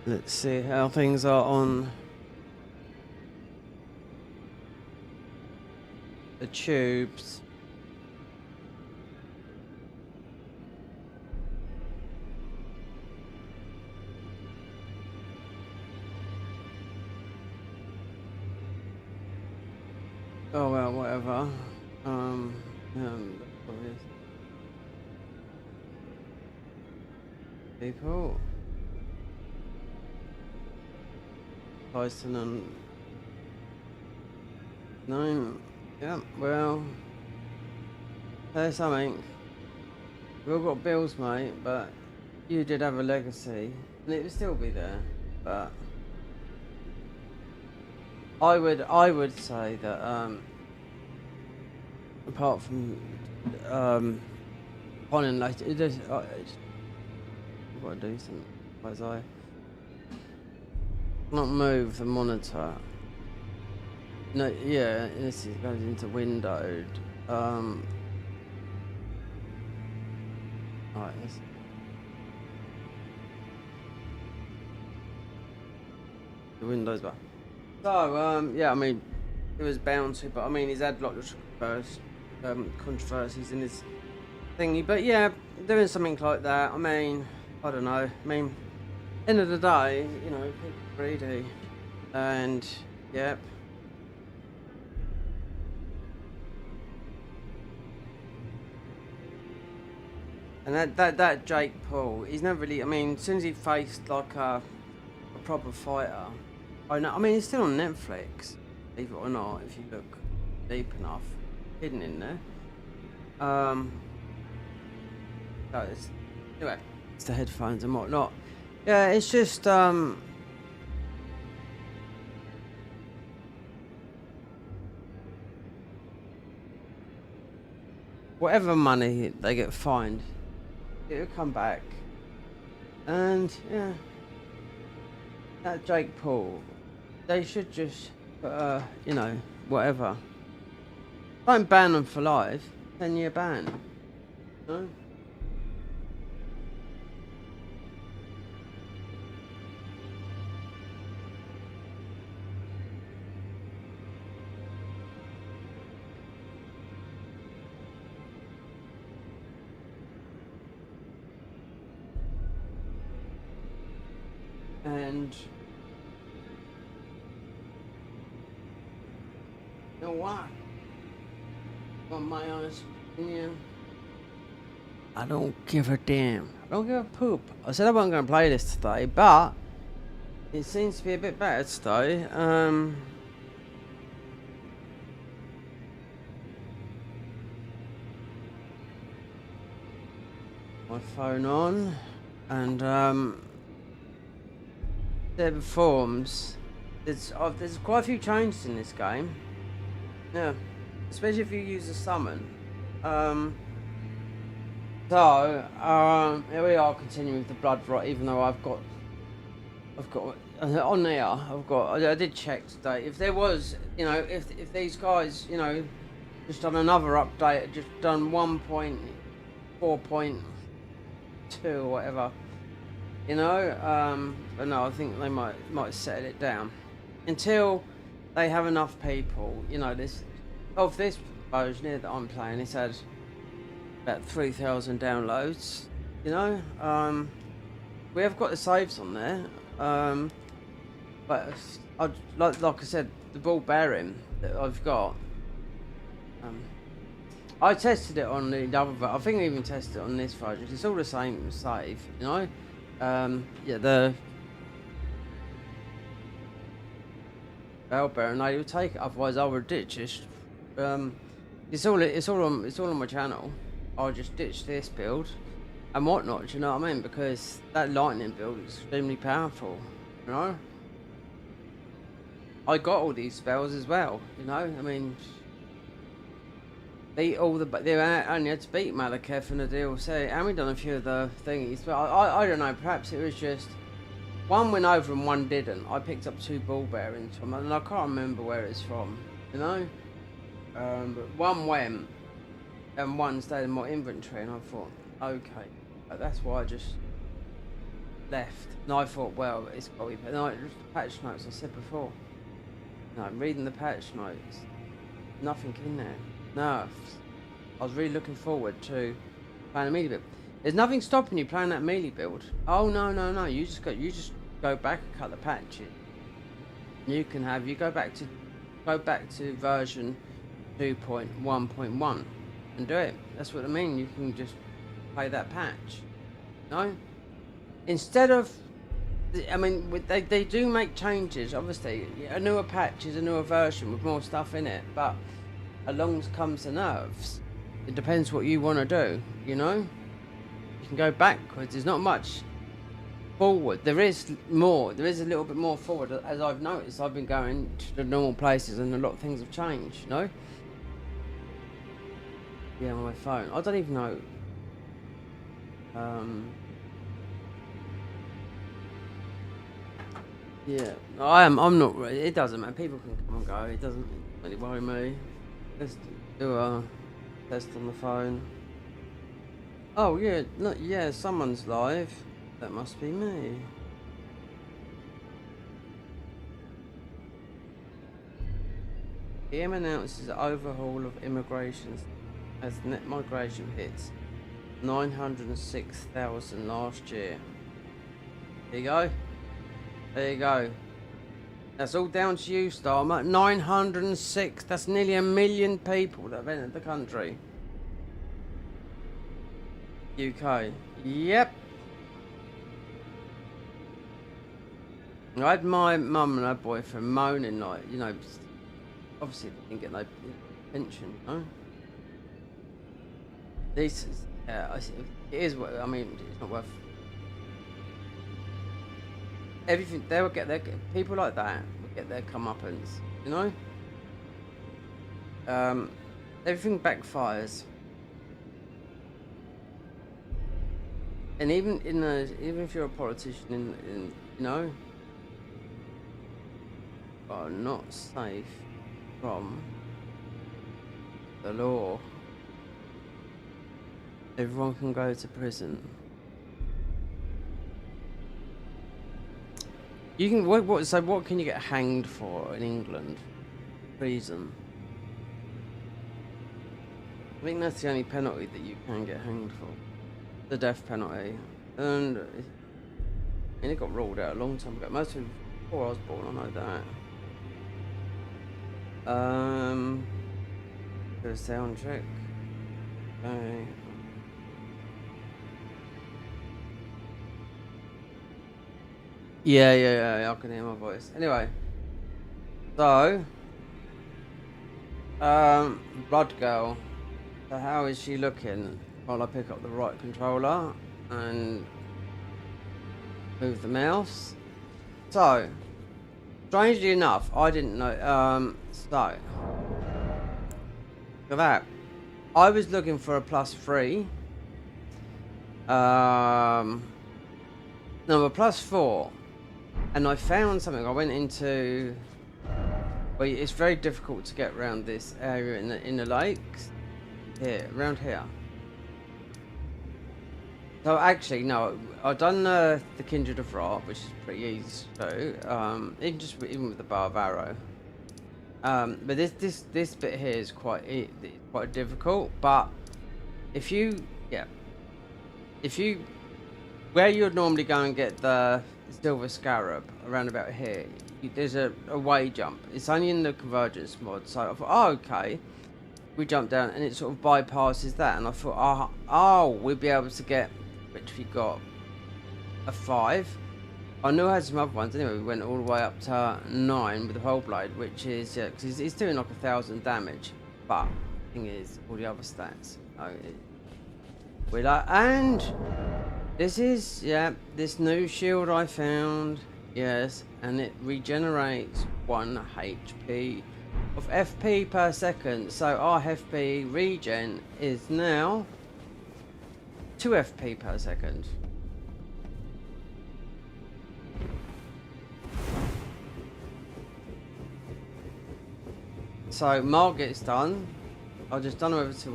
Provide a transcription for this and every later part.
Let's see how things are on the tubes. Oh well, whatever. Obvious. People. Tyson and 9. Yeah, well, there's something. We've all got bills, mate, but you did have a legacy, and it would still be there. But I would say that apart from on and later, it does. I've got to do something. As I not move the monitor. No, yeah, this goes into windowed. Right, the windows back. So, yeah, I mean, it was bound to, but I mean, he's had lots of controversies in his thingy. But yeah, doing something like that, I mean, I don't know. I mean, end of the day, you know, people are greedy, and yep. And that Jake Paul, he's never really. I mean, as soon as he faced like a proper fighter, I know. I mean, he's still on Netflix, believe it or not. If you look deep enough, hidden in there. So it's, anyway, it's the headphones and whatnot. Yeah, it's just whatever money they get fined, it'll come back. And yeah, that Jake Paul, they should just you know, whatever. Don't ban them for life. 10-year ban. No. And you know what? On my honest opinion, I don't give a damn. I don't give a poop. I said I wasn't going to play this today, but it seems to be a bit better today. My phone on, and there performs. There's quite a few changes in this game. Yeah, especially if you use a summon. Here we are continuing with the blood rot, even though I've got on there. I did check today. If there was, you know, if these guys, you know, just done another update, just done 1.4.2 or whatever, you know. But no, I think they might settle it down until they have enough people. You know, this version here that I'm playing, it's had about 3,000 downloads. You know, we have got the saves on there. But like I said, the ball bearing that I've got. I tested it on the other. I think I even tested it on this version. It's all the same save, you know. Yeah, the bell bearing. They would take it. Otherwise, I would ditch it. It's all on my channel. I'll just ditch this build and whatnot. Do you know what I mean? Because that lightning build is extremely powerful. You know. I got all these spells as well. You know. I mean. Beat all they only had to beat Malekith in the DLC, and we done a few of the thingies, but I don't know, perhaps it was just one went over and one didn't. I picked up 2 ball bearings from, and I can't remember where it's from, you know. But one went and one stayed in my inventory, and I thought, okay, but that's why I just left. And I thought, well, it's got to be. But no, the patch notes I said before. No, I'm reading the patch notes. Nothing in there. Nerfs. I was really looking forward to playing a melee build. There's nothing stopping you playing that melee build. Oh no. You just go back a couple of patches. You go back to version 2.1.1 and do it. That's what I mean. You can just play that patch. No? Instead of, I mean, they do make changes. Obviously, a newer patch is a newer version with more stuff in it. But along comes the nerfs. It depends what you want to do. You know, you can go backwards. There's not much forward. There is more. There is a little bit more forward. As I've noticed, I've been going to the normal places, and a lot of things have changed. You know. Yeah, on my phone. I don't even know. Yeah, I'm not. It doesn't matter. People can come and go. It doesn't really worry me. Let's do a test on the phone. Oh yeah, look, yeah, someone's live. That must be me. PM announces overhaul of immigration as net migration hits 906,000 last year. There you go. There you go. That's all down to you, Star. I'm at 906. That's nearly 1 million people that have entered the country. UK. Yep. I had my mum and her boyfriend moaning, like, you know, obviously they didn't get no pension, you know. This is, it is what, I mean, it's not worth everything. They will get their, people like that will get their comeuppance, you know. Everything backfires, and even even if you're a politician, in you know, are not safe from the law. Everyone can go to prison. You can so what can you get hanged for in England? Treason. I think that's the only penalty that you can get hanged for. The death penalty. And it got ruled out a long time ago. Most of before I was born, I know that. Do a sound check. Okay. Yeah, I can hear my voice. Anyway, so, Blood Girl. So how is she looking? While I pick up the right controller and move the mouse. So, strangely enough, I didn't know. So, for that, I was looking for a +3. No, a +4. And I found something. I went into. Well, it's very difficult to get around this area in the lakes. Here, around here. So actually, no. I've done the Kindred of Rot, which is pretty easy to do. Even with the bow of arrow. But this bit here is quite difficult. But if you where you'd normally go and get the Silver Scarab around about here, there's a way jump. It's only in the convergence mod, so I thought, oh, okay, we jump down and it sort of bypasses that, and I thought, oh, we'll be able to get, which we got a 5. I knew I had some other ones. Anyway, we went all the way up to 9 with the whole blade, which is because it's doing like 1,000 damage. But the thing is, all the other stats, we like, and this is, this new shield I found, yes, and it regenerates 1 HP of FP per second. So our FP regen is now 2 FP per second. So Margaret's done. I'll just done over to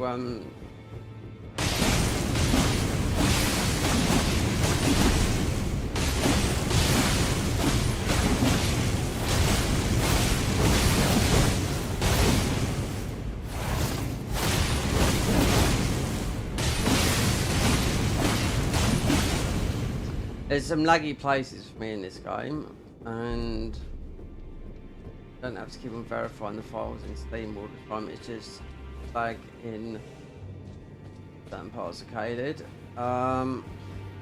There's some laggy places for me in this game, and I don't have to keep on verifying the files in Steam all the time. It's just lag in certain parts of Caelid. And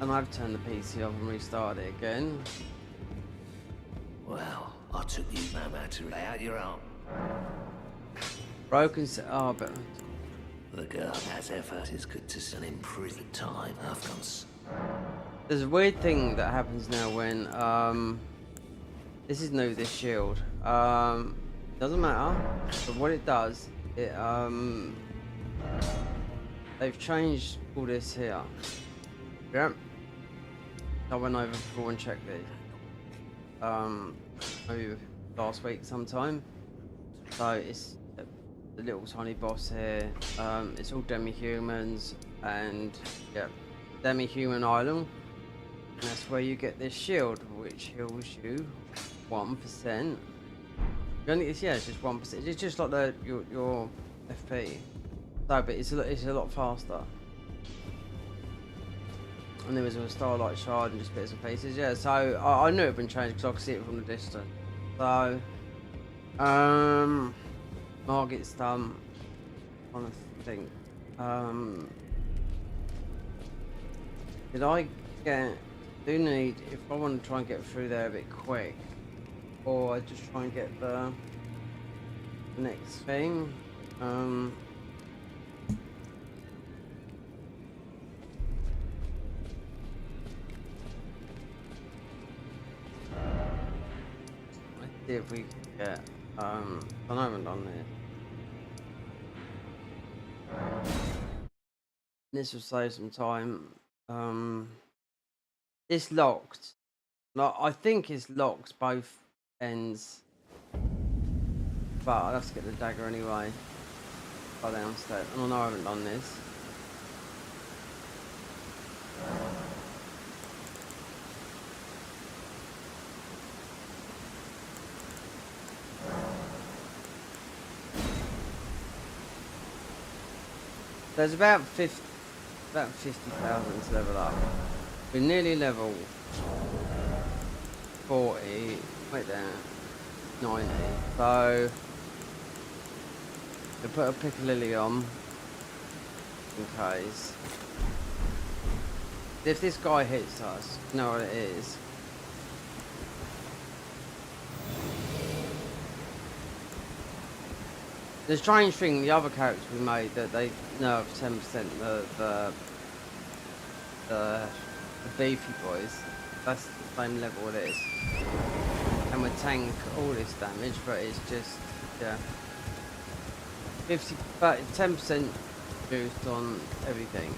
I've turned the PC off and restarted it again. Well, I took you no matter to lay out your arm. Broken but The girl has effort is good to send improve the time, Afghans. there's a weird thing that happens now when this is new, this shield. Doesn't matter, but what it does, it they've changed all this here. Yep. I went over before and checked this. Maybe last week sometime. So it's the little tiny boss here. It's all demi-humans and yeah, demi-human island. And that's where you get this shield, which heals you 1%. It's just 1%. It's just like your FP. So, but it's a lot faster. And there was a starlight shard and just bits and pieces. Yeah, so I knew it had been changed because I could see it from the distance. So, Margit's done. I think. Did I get? Do need if I want to try and get through there a bit quick, or I just try and get the next thing. See if we can get I haven't done it. This will save some time. It's locked. Like, I think it's locked both ends. But I'll have to get the dagger anyway. Go downstairs. And I know I haven't done this. There's about 50,000 to level up. We're nearly level 40. Wait there. 90. So we'll put a Piccalilli on in case. If this guy hits us, you know what it is. The strange thing, the other characters we made, that they nerf 10% the beefy boys. That's the same level it is. And we tank all this damage, but it's just, yeah. 10% boost on everything.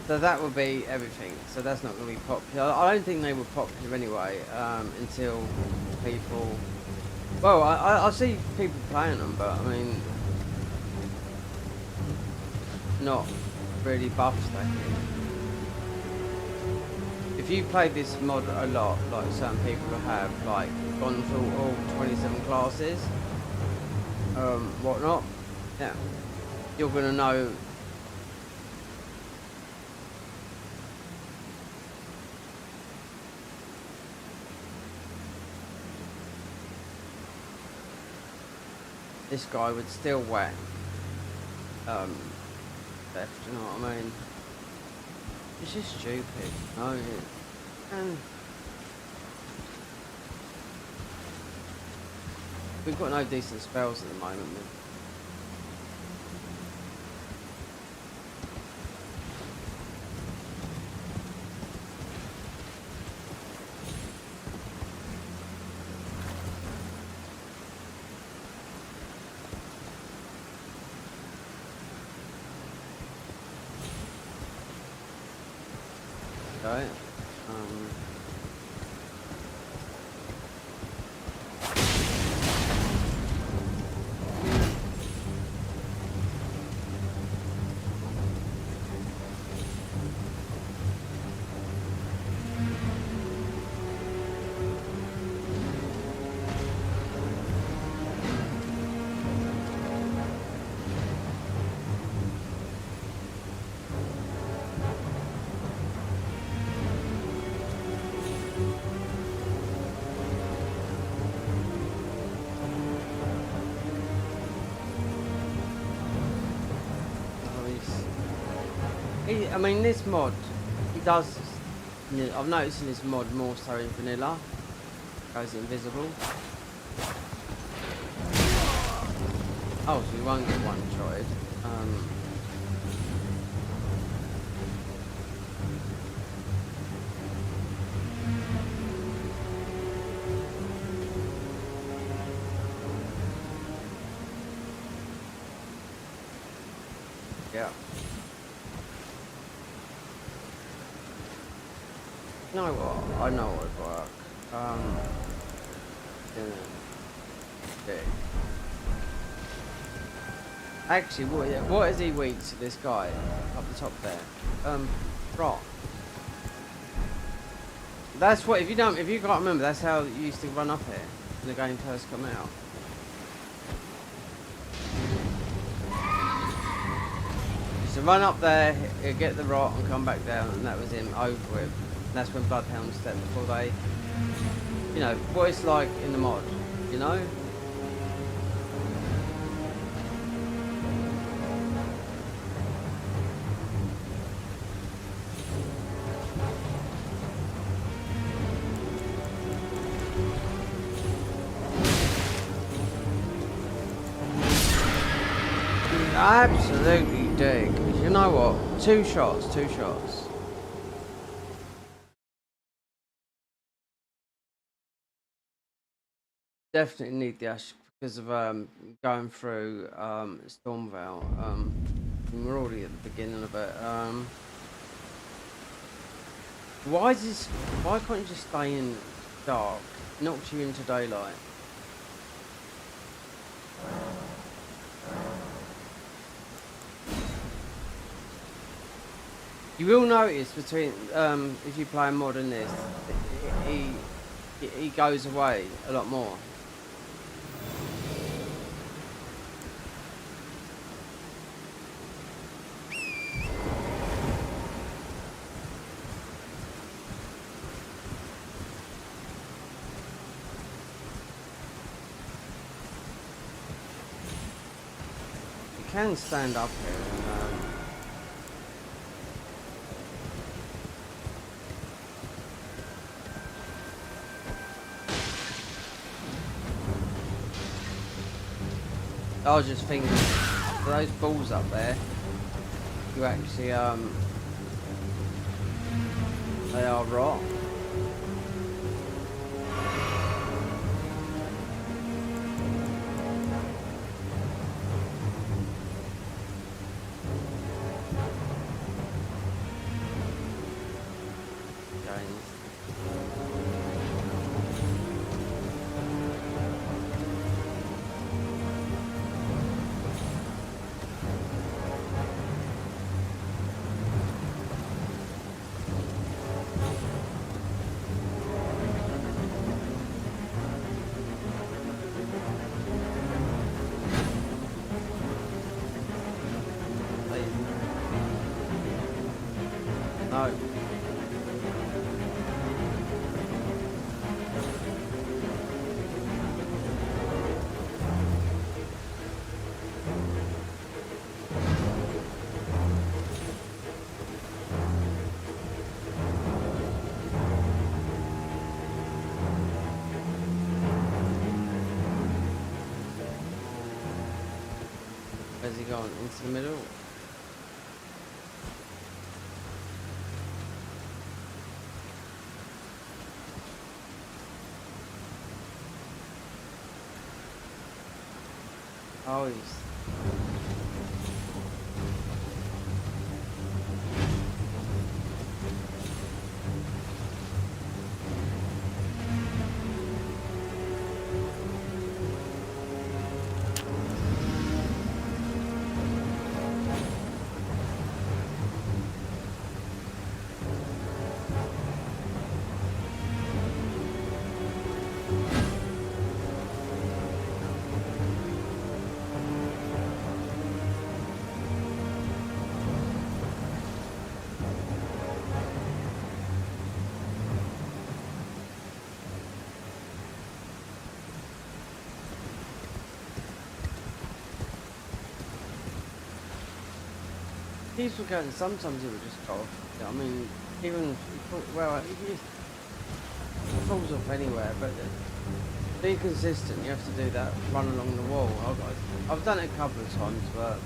So that would be everything. So that's not going to be popular. I don't think they were popular anyway, until people... Well, I see people playing them, but I mean, not really buff stacking. If you play this mod a lot, like certain people have, like gone through all 27 classes, whatnot, yeah, you're gonna know. This guy would still whack theft, you know what I mean? It's just stupid. No, and we've got no decent spells at the moment. Okay. I mean, this mod, it does. I've noticed in this mod more so in vanilla, goes invisible. Oh, so we won't get one-shotted. Yeah. You know what? I know what would work. Yeah. Actually, what is he weak to, this guy up the top there? Rock. That's what, if you can't remember, that's how you used to run up here when the game first come out. Used to run up there, get the rot and come back down, and that was him over with. And that's when Bloodhounds stepped before they, you know, what it's like in the mod, you know? Absolutely dig. You know what? Two shots. Definitely need the ash because of going through Stormvale. We're already at the beginning of it. Why can't you just stay in dark? Knocks you into daylight. You will notice between if you play a mod in this, he goes away a lot more. You can stand up here and I was just thinking, those balls up there, you actually, they are raw. No. Where's he going? Into the middle? Oh, he's... Keeps on going. Sometimes it will just go off. I mean, even well, it falls off anywhere. But be consistent. You have to do that. Run along the wall. I've done it a couple of times, but.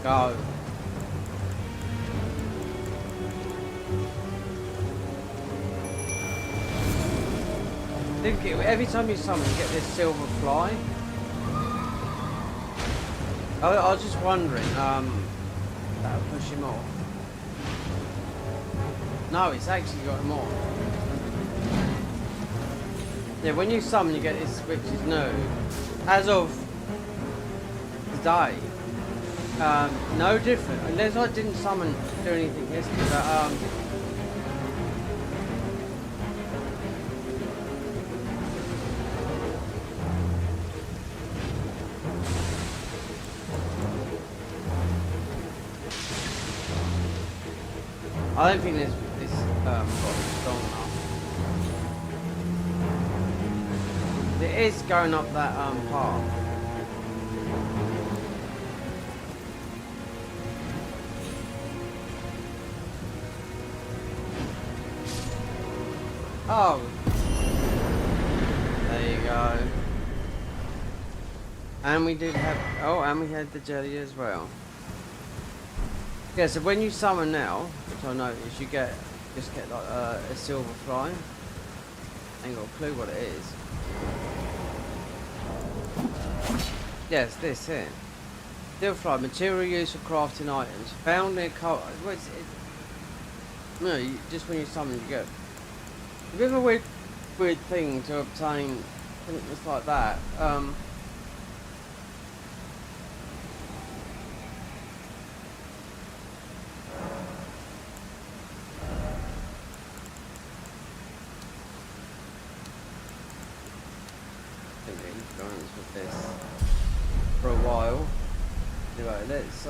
Go. Every time you summon, you get this silver fly. I was just wondering, that'll push him off. No, it's actually got him off. Yeah, when you summon, you get this, which is new. As of today, no different. Unless I didn't summon, do anything yesterday, but I don't think this got strong enough. It is going up that path. Oh, there you go. And we did have, oh, and we had the jelly as well. Yeah, so when you summon now, which I noticed, you just get like a silver fly. Ain't got a clue what it is. Yes, this here. Silver fly, material used for crafting items. Found near coal. Well, no, just when you summon, you get. A bit of a weird thing to obtain things like that. With this for a while. Anyway, let's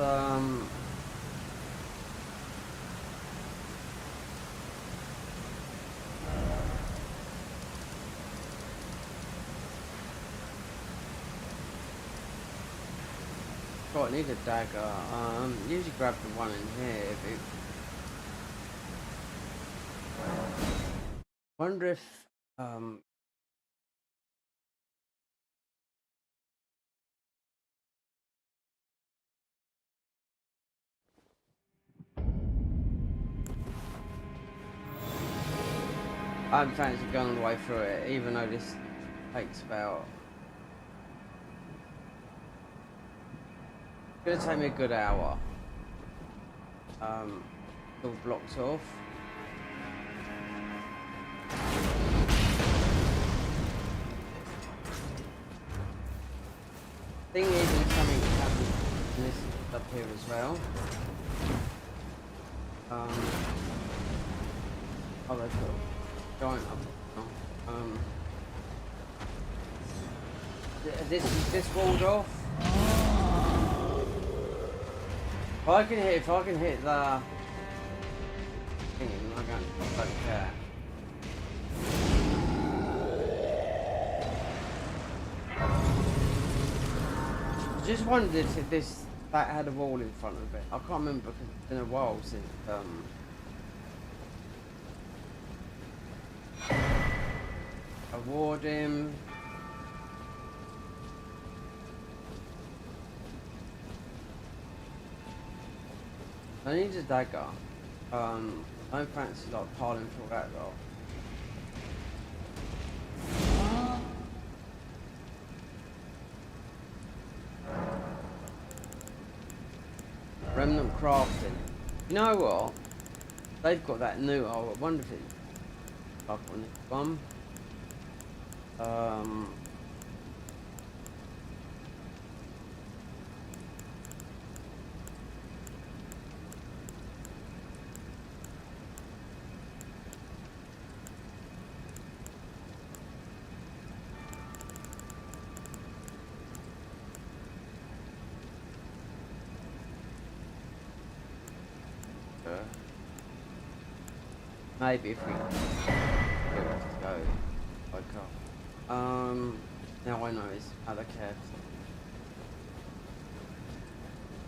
I need a dagger. Usually grab the one in here. Wonder if I haven't fancy going all the way through it, even though this takes about. It's gonna take me a good hour. All blocked off. Thing is, something happened in this up here as well. Oh, they've got giant up. Is this walled off? If I can hit the thing, I don't care. I just wondered if that had a wall in front of it. I can't remember because it's been a while since I ward him. I need a dagger. I don't fancy like piling for that though. Remnant crafting. You know what? They've got that new. I wonder if it's up on this one. maybe if we have to go by car. Now I know it's other cabs.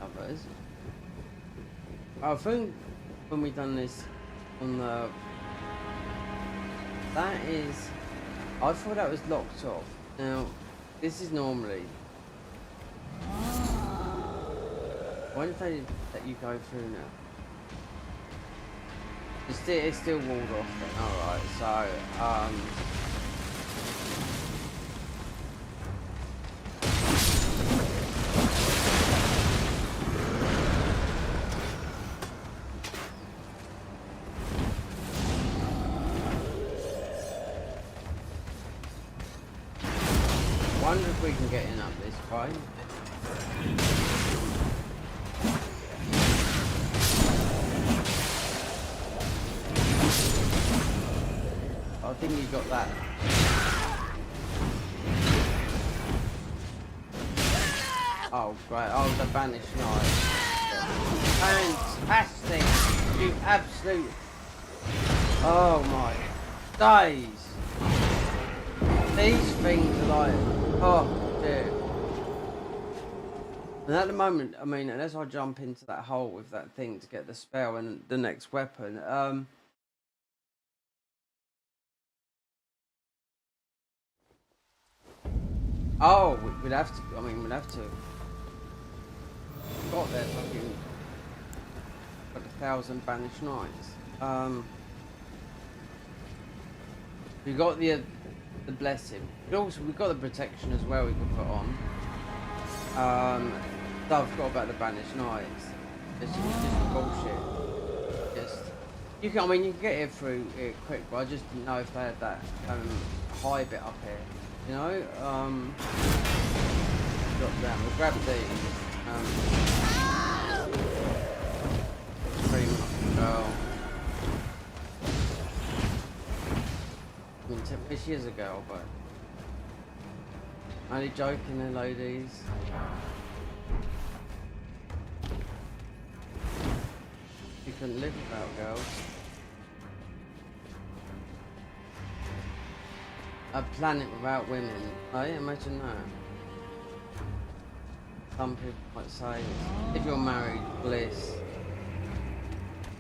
Others. I think when we done this on the, that is, I thought that was locked off. Now this is normally. Why did they let you go through now? It's still walled off then. Alright, so wonder if we can get in up this way. I think you got that. Oh great! Oh, the banished knight. Fantastic! You absolute. Oh my days! These things are like, oh dear. And at the moment, I mean, unless I jump into that hole with that thing to get the spell and the next weapon, oh, we'd have to. I mean, we'd have to. Got there, fucking. Got 1,000 banished knights. We got the blessing. But also, we've got the protection as well. We could put on. I've got about the banished knights. It's just bullshit. Just you can. I mean, you can get here through it quick, but I just didn't know if they had that high bit up here. You know, drop down. We'll grab these. Pretty much go. I mean, 10 years ago, but only joking there, ladies. You couldn't live without girls. A planet without women. I imagine that. Some people might say, if you're married, bliss.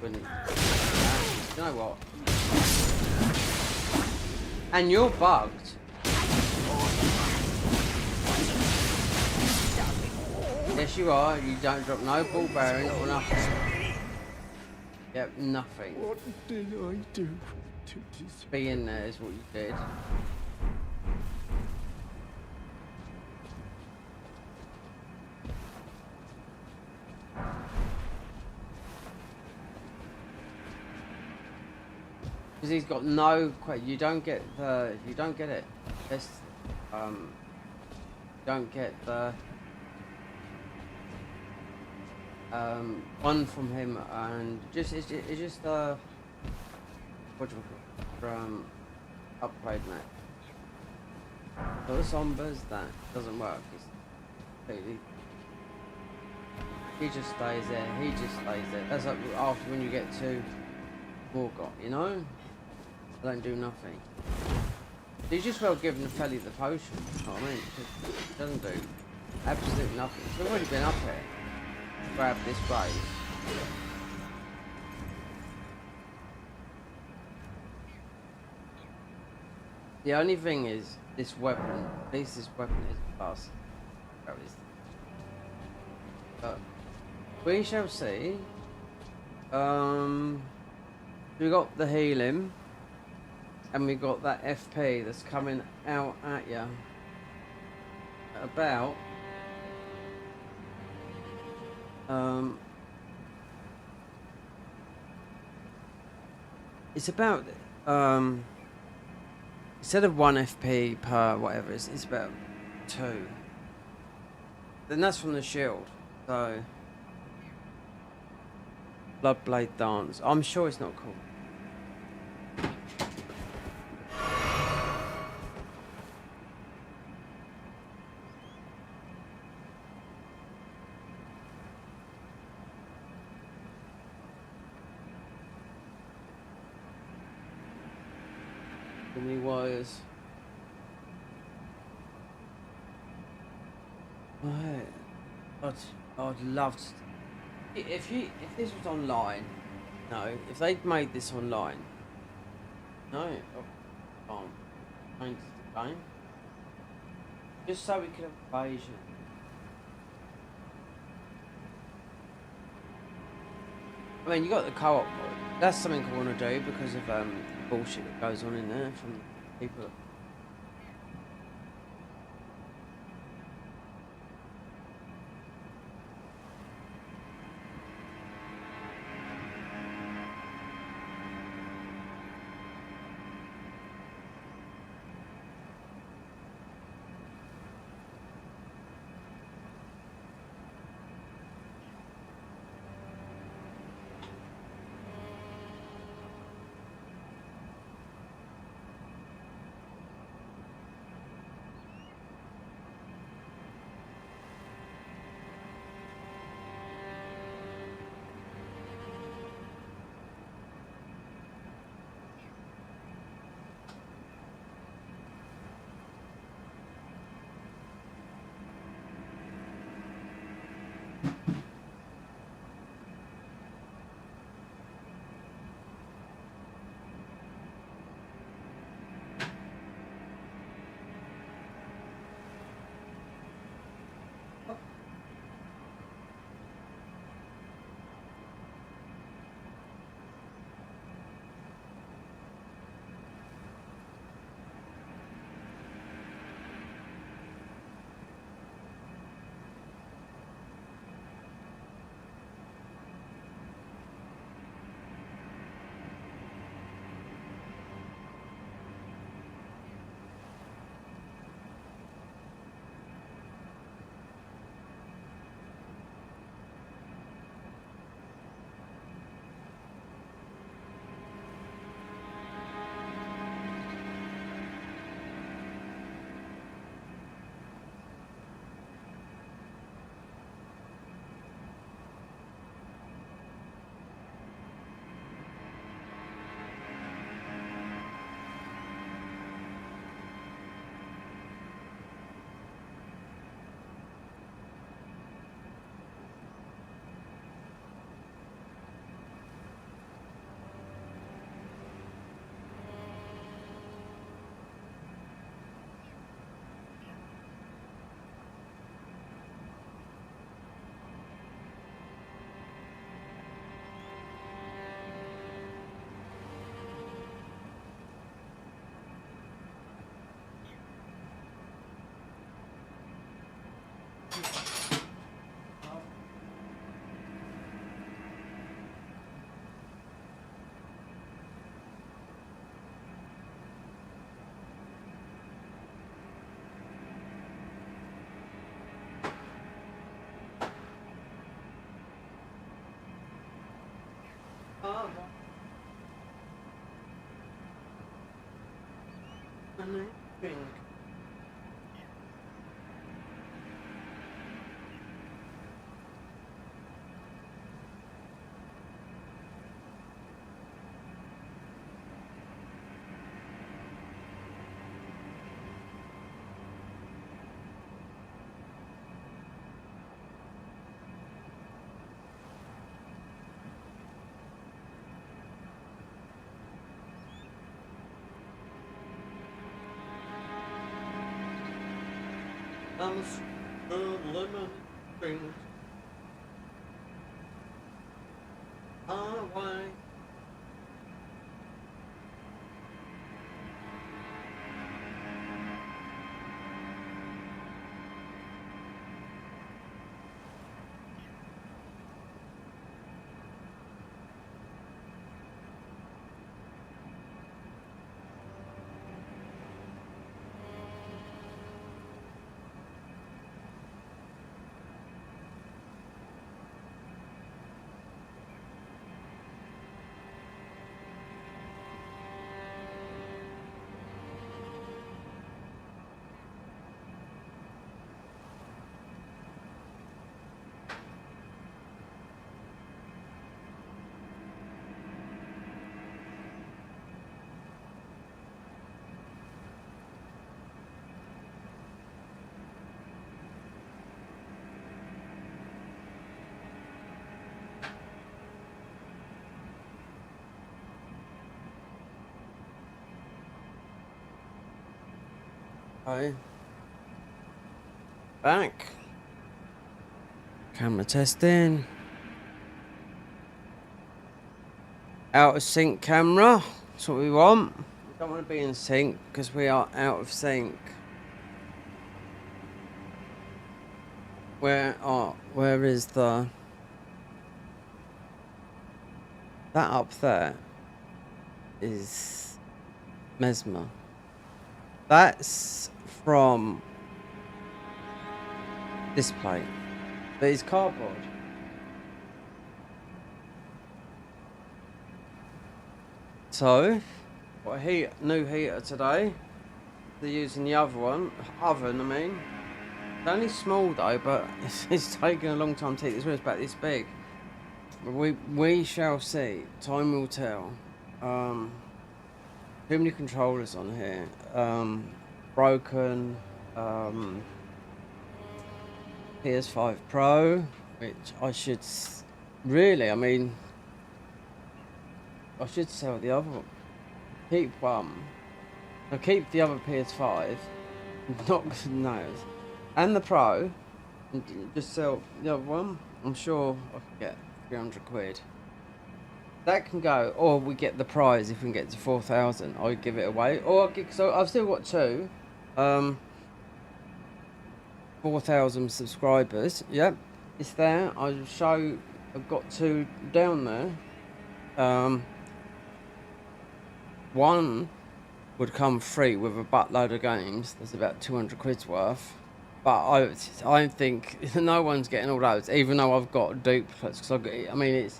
Wouldn't. You know what? And you're bugged. Yes, you are. You don't drop no ball bearing or nothing. Yep, nothing. What did I do to this? Be in there is what you did. Because he's got no. You don't get the. You don't get it. This. Don't get the. One from him and just it's just what do you call it? Upgrade map. So the Sombers that doesn't work. It's completely. He just stays there. He just stays there. That's like after when you get to Morgoth, you know. They don't do nothing. He's just well given the felly the potion. You know what I mean? It doesn't do absolutely nothing. So we've already been up here. Grab this raise. The only thing is this weapon. At least this weapon is fast. But we shall see. We got the healing, and we got that FP that's coming out at you. About. It's about instead of 1 FP per whatever, it's about 2. Then that's from the shield. So Bloodblade Dance. I'm sure it's not cool. Any wires. Right. I'd love to. If this was online, no. If they'd made this online, no. I can't change the game. Just so we could have invasion. I mean, you got the co-op mode. That's something I want to do because of the bullshit that goes on in there from people. Good lemon drink. Away. Okay. Back. Camera testing. Out of sync camera. That's what we want. We don't want to be in sync because we are out of sync. Where is the... That up there is Mesmer. That's from this plate. But it's cardboard. So, got a new heater today. They're using the other one, oven I mean. It's only small though, but it's taking a long time to heat. This one's about this big. We shall see. Time will tell. Too many controllers on here. Broken. PS5 Pro, which I should really. I mean, I should sell the other one. Keep one. I'll keep the other PS5. Not no, and the Pro. And just sell the other one. I'm sure I can get 300 quid. That can go, or we get the prize if we can get to 4,000. I give it away, or so I've still got two, 4,000 subscribers. Yep, it's there. I'll show. I've got two down there. One would come free with a buttload of games. There's about 200 quid's worth. But I think no one's getting all those, even though I've got duplicates. Cause I mean,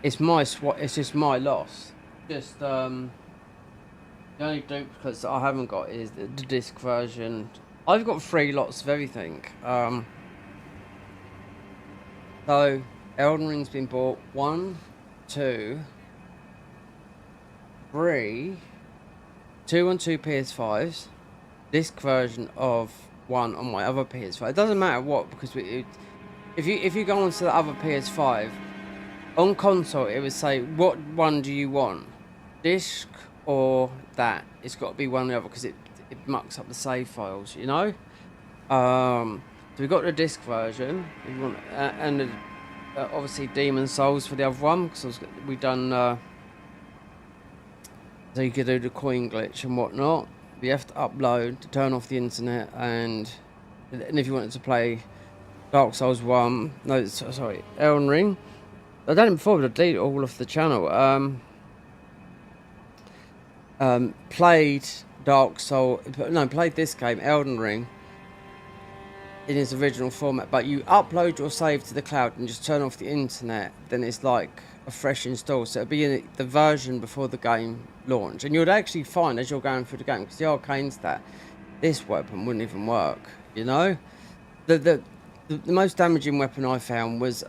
it's my it's just my loss. Just the only duplicates that I haven't got is the disc version. I've got 3 lots of everything. So Elden Ring's been bought. 1, 2, 3, 2 on 2 PS5s. Disc version of 1 on my other PS5. It doesn't matter what, because if you go onto the other PS5 on console, it would say what one do you want, disc or that. It's got to be one or the other because it mucks up the save files, you know. So we got the disc version. If you want, and obviously Demon Souls for the other one because we done. So you could do the coin glitch and whatnot. You have to upload, to turn off the internet, and if you wanted to play Dark Souls 1, no, sorry, Elden Ring. I've done it before, but I deleted all of the channel. Played Dark Souls, no, played this game, Elden Ring, in its original format, but you upload your save to the cloud and just turn off the internet, then it's like a fresh install, so it'll be in the version before the game launch, and you'd actually find as you're going through the game, because the arcane stat, this weapon wouldn't even work, you know. The most damaging weapon I found was just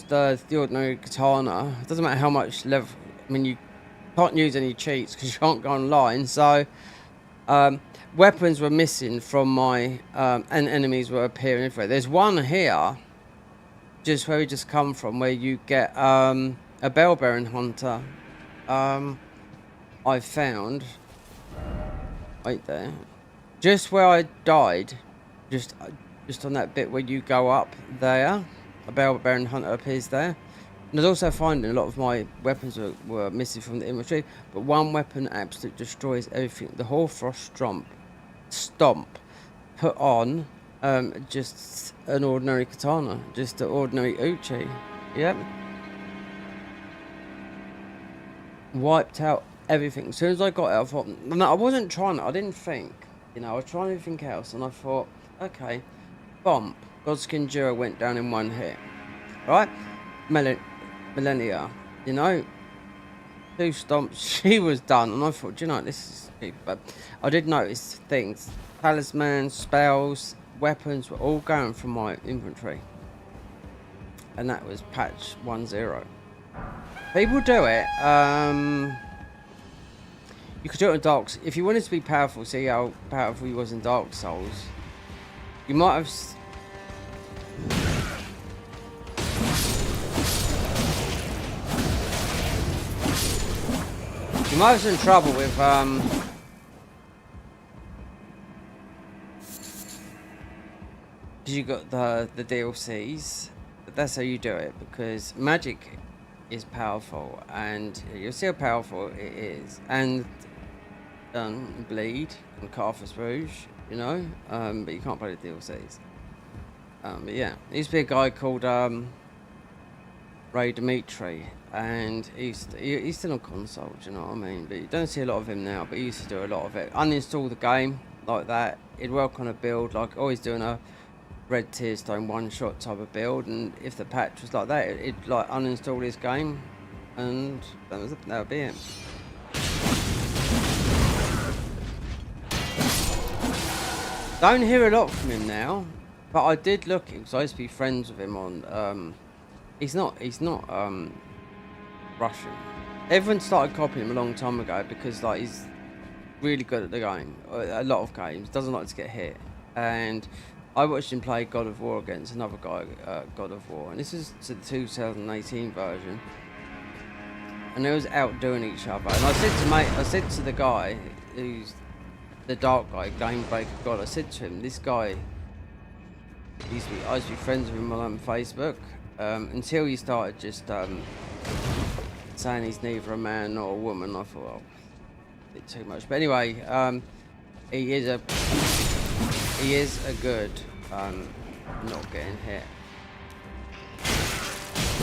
the ordinary katana. It doesn't matter how much level, I mean, you can't use any cheats because you can't go online, so weapons were missing from my and enemies were appearing everywhere. There's one here just where we just come from, where you get a bell-bearing hunter. I found right there, just where I died, just on that bit where you go up there, a bell-bearing hunter appears there. And I was also finding a lot of my weapons were missing from the inventory, but one weapon absolutely destroys everything. The Hoarfrost Stomp put on just an ordinary katana, just an ordinary uchi. Yep. Wiped out everything. As soon as I got it, I thought, no, I wasn't trying it. I didn't think, you know, I was trying everything else, and I thought, okay, bump. Godskin Jura went down in one hit. Right? Millennia, you know, 2 stomps, she was done, and I thought, do you know, this is stupid. But I did notice things, talismans, spells, weapons were all going from my inventory, and that was patch 1.0. People do it. You could do it in Dark. If you wanted to be powerful, see how powerful he was in Dark Souls. You might have. You might have some trouble with because you got the DLCs. But that's how you do it, because magic is powerful, and you'll see how powerful it is. And bleed and Carthus Rouge, you know, but you can't play the DLCs. But yeah, there used to be a guy called Ray Dimitri, and he's still on console, do you know what I mean? But you don't see a lot of him now, but he used to do a lot of it. Uninstall the game like that. He'd work on a build, like always doing a red tier stone one-shot type of build, and if the patch was like that, it'd like uninstall his game, and that would be it. Don't hear a lot from him now, but I did look because I used to be friends with him on. He's not Russian. Everyone started copying him a long time ago because like he's really good at the game, a lot of games. Doesn't like to get hit, and I watched him play God of War against another guy, God of War, and this is the 2018 version, and they was outdoing each other. And I said to the guy who's the dark guy, Game Breaker God, I said to him, this guy, I used to be friends with him on Facebook, until he started just saying he's neither a man nor a woman. I thought, oh, a bit too much. But anyway, he is a good not getting hit.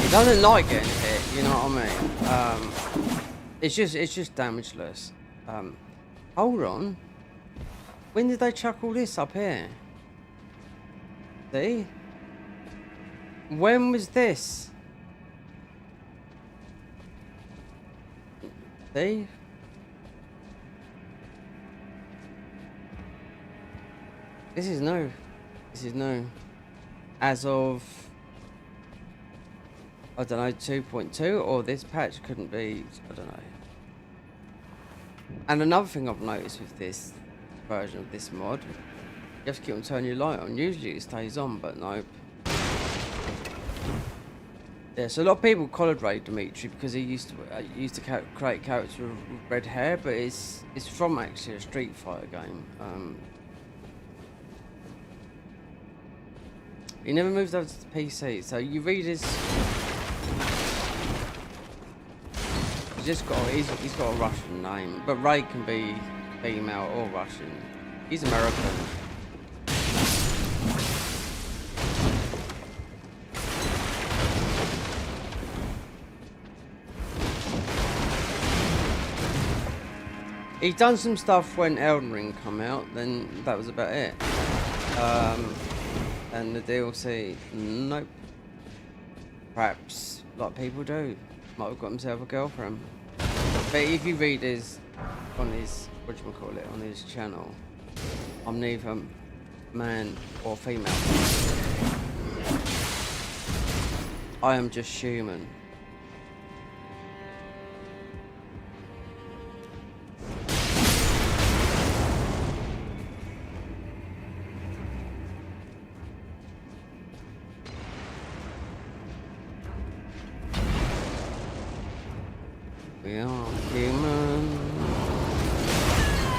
He doesn't like getting hit, you know what I mean? It's just damageless. Hold on. When did they chuck all this up here? See? When was this? See? This is new. This is new. As of, I don't know, 2.2, or this patch couldn't be, I don't know. And another thing I've noticed with this version of this mod, you have to keep on turning your light on. Usually it stays on, but nope. Yeah, so a lot of people collared Ray Dimitri because he used to create characters with red hair, but it's from actually a Street Fighter game. He never moved over to the PC, so you read his. He's got a Russian name, but Ray can be female or Russian. He's American. He's done some stuff when Elden Ring come out, then that was about it. And the DLC, nope. Perhaps, like people do, might have got himself a girlfriend. But if you read on his channel, I'm neither man or female. I am just human. We are human.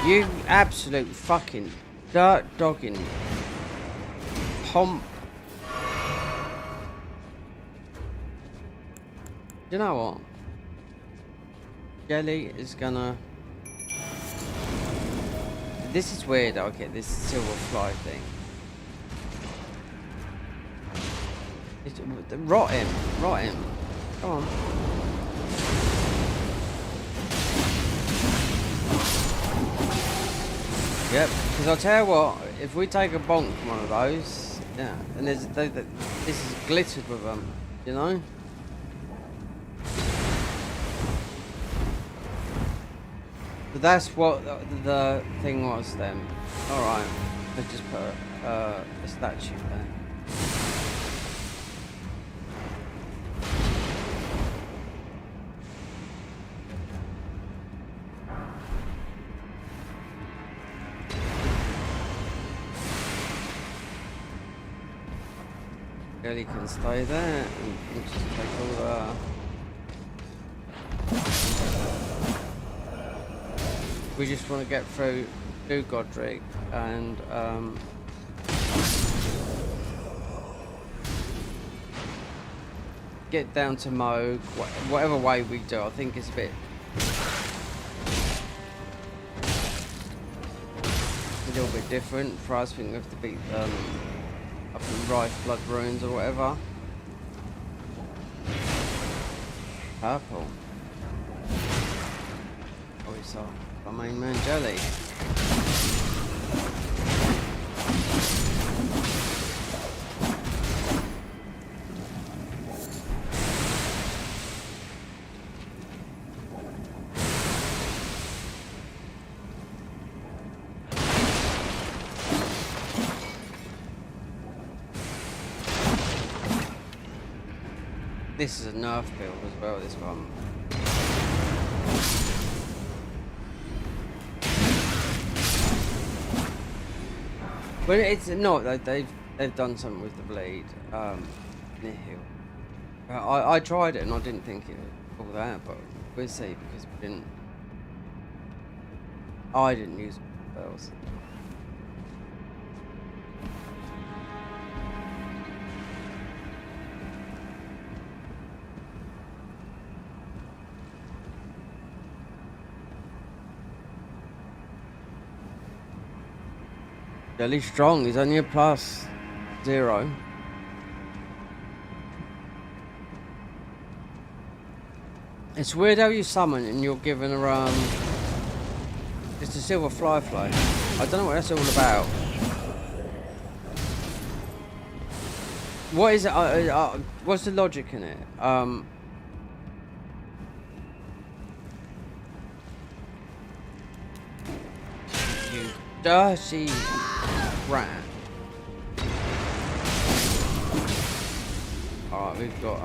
You absolute fucking dirt dogging pomp. You know what? Jelly is gonna. This is weird. Okay, this silver fly thing. Rot him. Come on. Yep, because I'll tell you what, if we take a bonk from one of those, yeah, and this is glittered with them, you know? But that's what the thing was then. Alright, let's just put a statue there. Really can stay there and just take all we just want to get through Godric and get down to Moog, whatever way we do, I think it's a little bit different for us. I think we have to beat up in Rife Blood Runes or whatever. Purple. Oh, we saw our main man Jelly. This is a nerf build as well, this one. But it's not, they've done something with the bleed, Nihil. I tried it and I didn't think it was all that, but we'll see, because I didn't use spells. Jelly strong, he's only a +0. It's weird how you summon and you're given a it's a silver fly. I don't know what that's all about. What is it? What's the logic in it? You dirty rat. Alright, we've got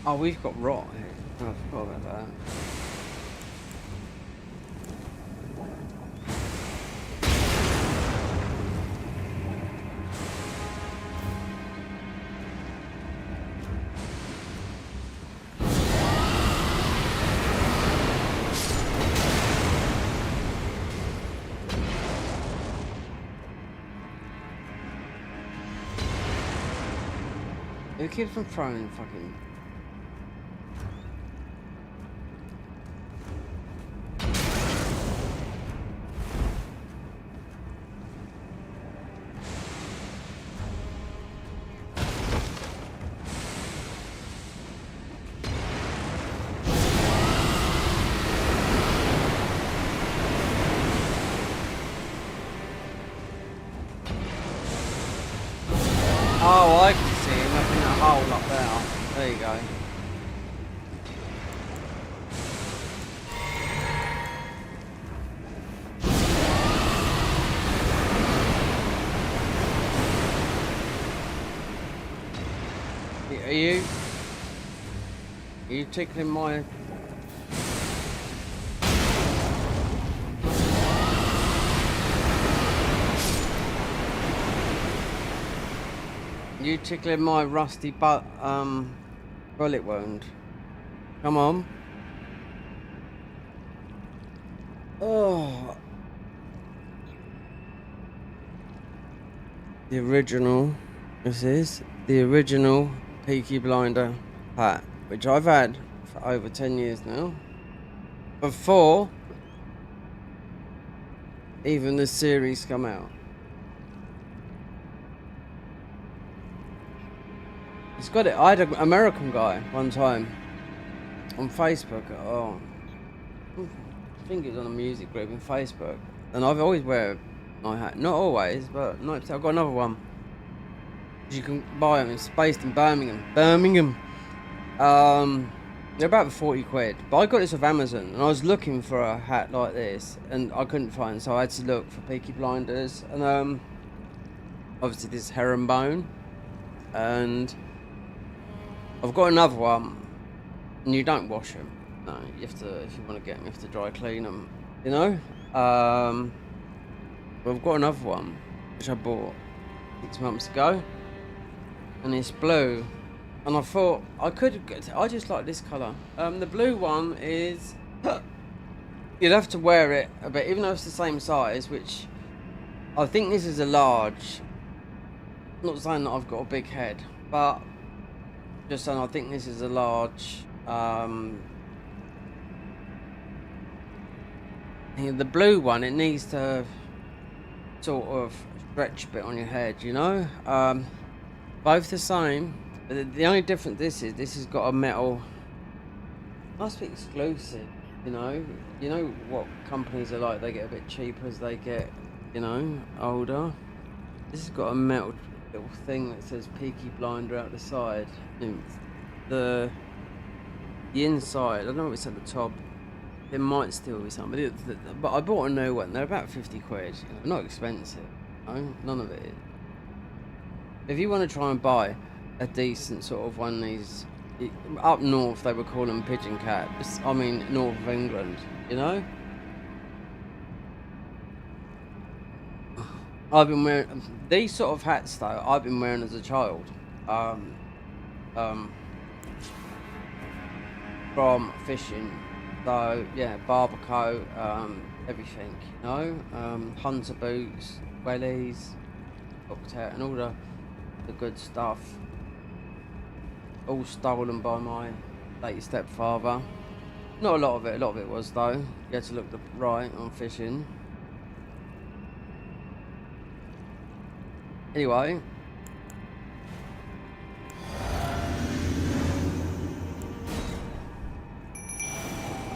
oh, we've got rot here. Oh, I forgot about that. Who keeps on throwing fucking... Oh, I can see him up in that hole up there. There you go. Are you tickling my... You tickling my rusty bullet wound. Come on. Oh. The original. This is the original Peaky Blinder hat, which I've had for over 10 years now. Before even the series come out. He's got it. I had an American guy one time on Facebook. Oh, I think it was on a music group on Facebook. And I've always wear my hat. Not always, but not. I've got another one. You can buy them. It's based in Birmingham. They're about 40 quid. But I got this off Amazon, and I was looking for a hat like this, and I couldn't find, so I had to look for Peaky Blinders. And obviously this is herringbone, and I've got another one. And you don't wash them. No, you have to. If you want to get them, you have to dry clean them. You know. But I've got another one, which I bought 6 months ago, and it's blue. And I thought I just like this colour. The blue one is you'd have to wear it a bit, even though it's the same size. Which I think this is a large. Not saying that I've got a big head, but just saying I think this is a large. The blue one, it needs to sort of stretch a bit on your head, you know. Both the same. The only difference this has got a metal. Must be exclusive, you know. You know what companies are like. They get a bit cheaper as they get, you know, older. This has got a metal little thing that says Peaky Blinder out the side. The inside, I don't know if it's at the top. It might still be something, but I bought a new one. They're about 50 quid. You know, not expensive. No, none of it is. If you want to try and buy a decent sort of one of these, up north they would call them pigeon caps. I mean, north of England, you know. I've been wearing these sort of hats though. I've been wearing as a child. From fishing. So yeah, barber coat, everything, you know, hunter boots, wellies, cocktail, and all the good stuff. All stolen by my late stepfather. Not a lot of it was though. You had to look right on fishing. Anyway.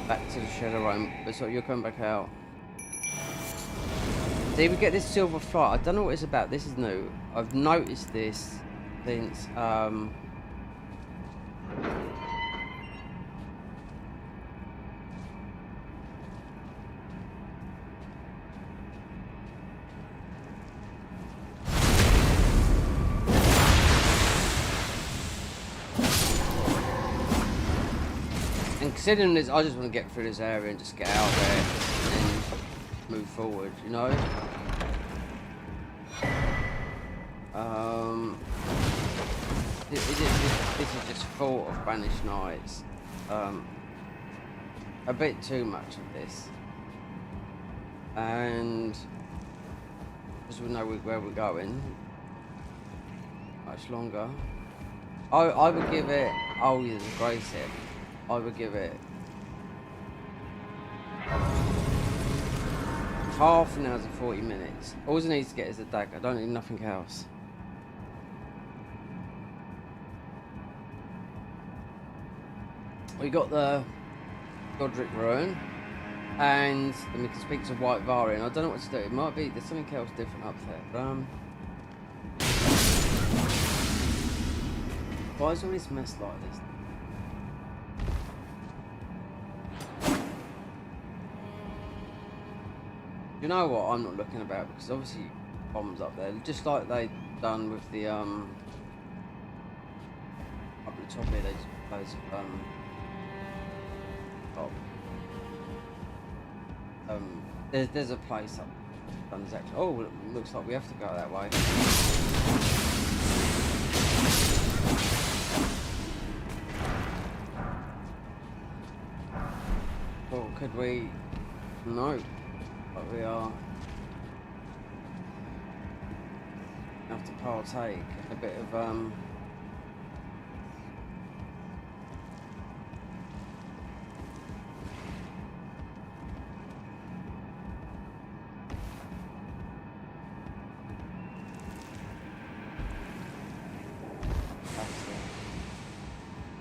Back to the shadow room, but so you're coming back out. See, we get this silver fly. I don't know what it's about. This is new. I've noticed this since and considering this, I just want to get through this area and just get out there and move forward, you know. This is just full of banished knights. A bit too much of this, and because we know where we're going much longer. I would give it. Oh, yeah, the grace it. I would give it half an hour to 40 minutes. All it needs to get is a dagger. I don't need nothing else. We got the Godric Ruin, and then we can speak to White Varian. I don't know what to do. It might be there's something else different up there. Why is all this mess like this? You know what? I'm not looking about because obviously bombs up there, just like they done with the up the top here. They just loads of top. There's a place up done exactly. Oh, it looks like we have to go that way. Oh, could we? No. But we are have to partake in a bit of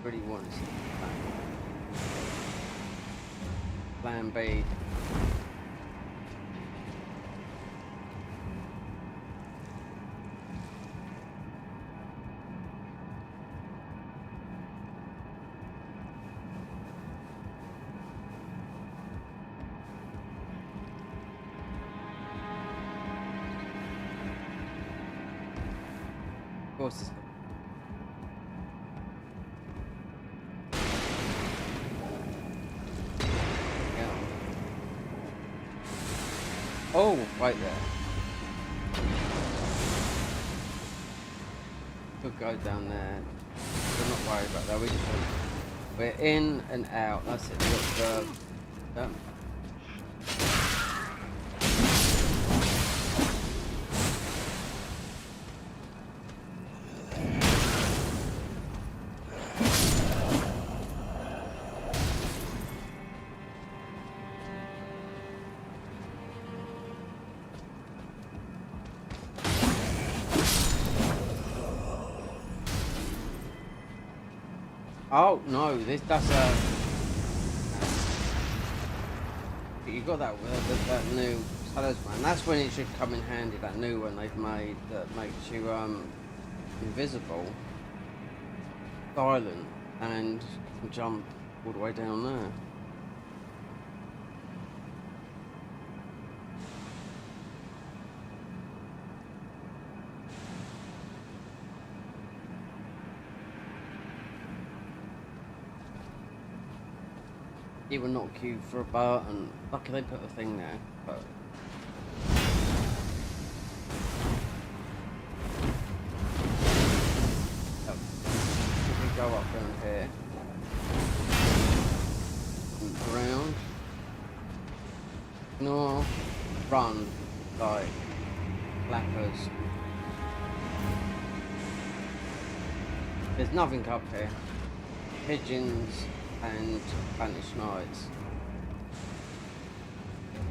really want to see plan B. course it's... Yeah. Oh, right there. Could go down there. We're not worried about that. We just want... We're in and out. That's it. Oh no, that's a... You got that new talisman. That's when it should come in handy. That new one they've made that makes you invisible, silent, and can jump all the way down there. He would knock you for a button. Lucky they put a thing there, but... Oh. If we go up down here... and around... No, run, like... flappers. There's nothing up here. Pigeons... and Spanish Knights.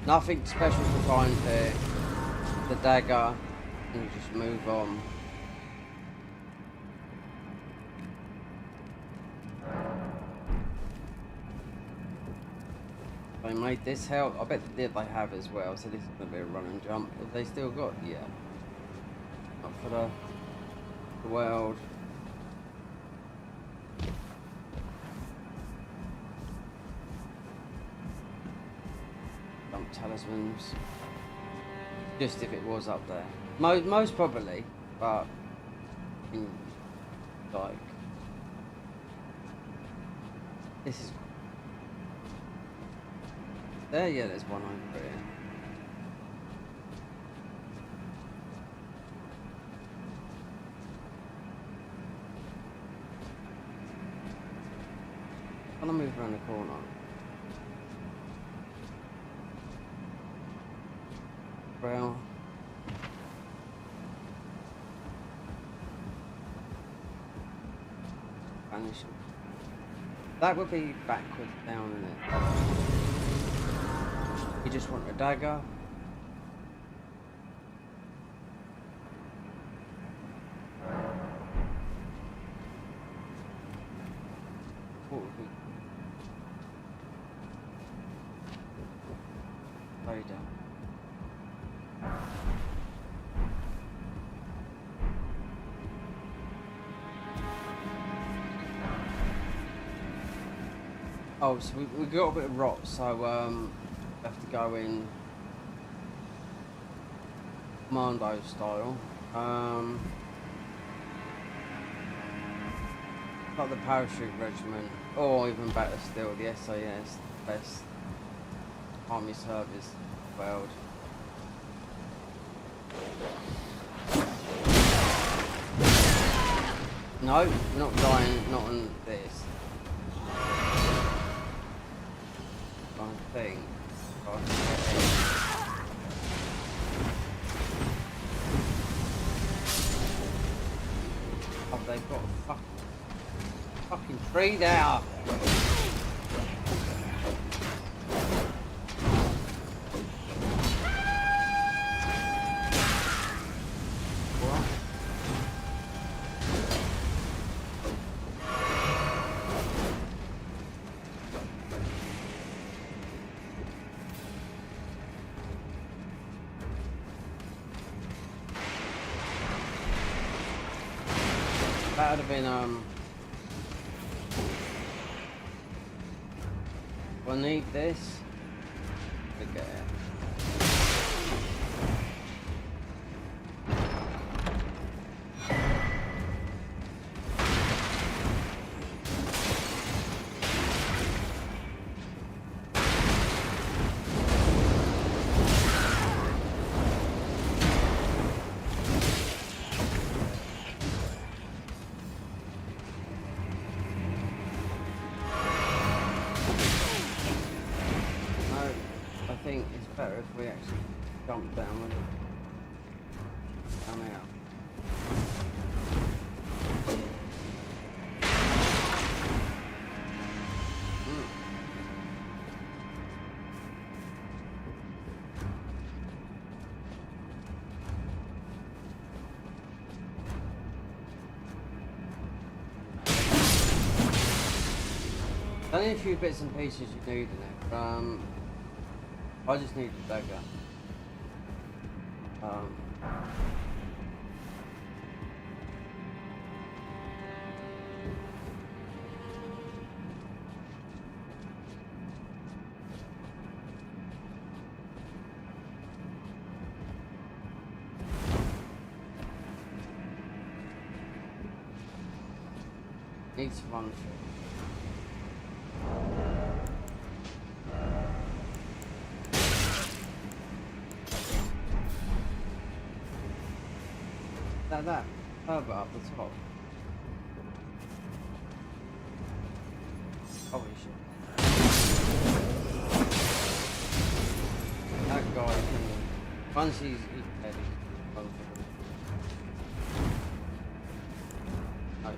Nothing special to find here. The dagger, and you just move on. They made this help. I bet they have as well. So this is gonna be a run and jump. Have they still got? Yeah. Not for the world. Talismans, just if it was up there, most probably, but like this is there. Yeah, there's one over here. I'm gonna move around the corner. Well, vanish. That would be backwards down, isn't it? You just want a dagger. What would be? Very down. Oh, so we got a bit of rot, so have to go in commando style. Like the parachute regiment, or even better still, the SAS, the best army service in the world. No, we're not dying, not on this. Thing. Oh, they've got a fucking tree there. That would have been we'll need this to get it. we actually jump down with it. Down out. Only a few bits and pieces you need in it. I just need the dagger. Needs to run through. That herb up the top. Holy shit. That guy can, once he's dead, he's run through. No.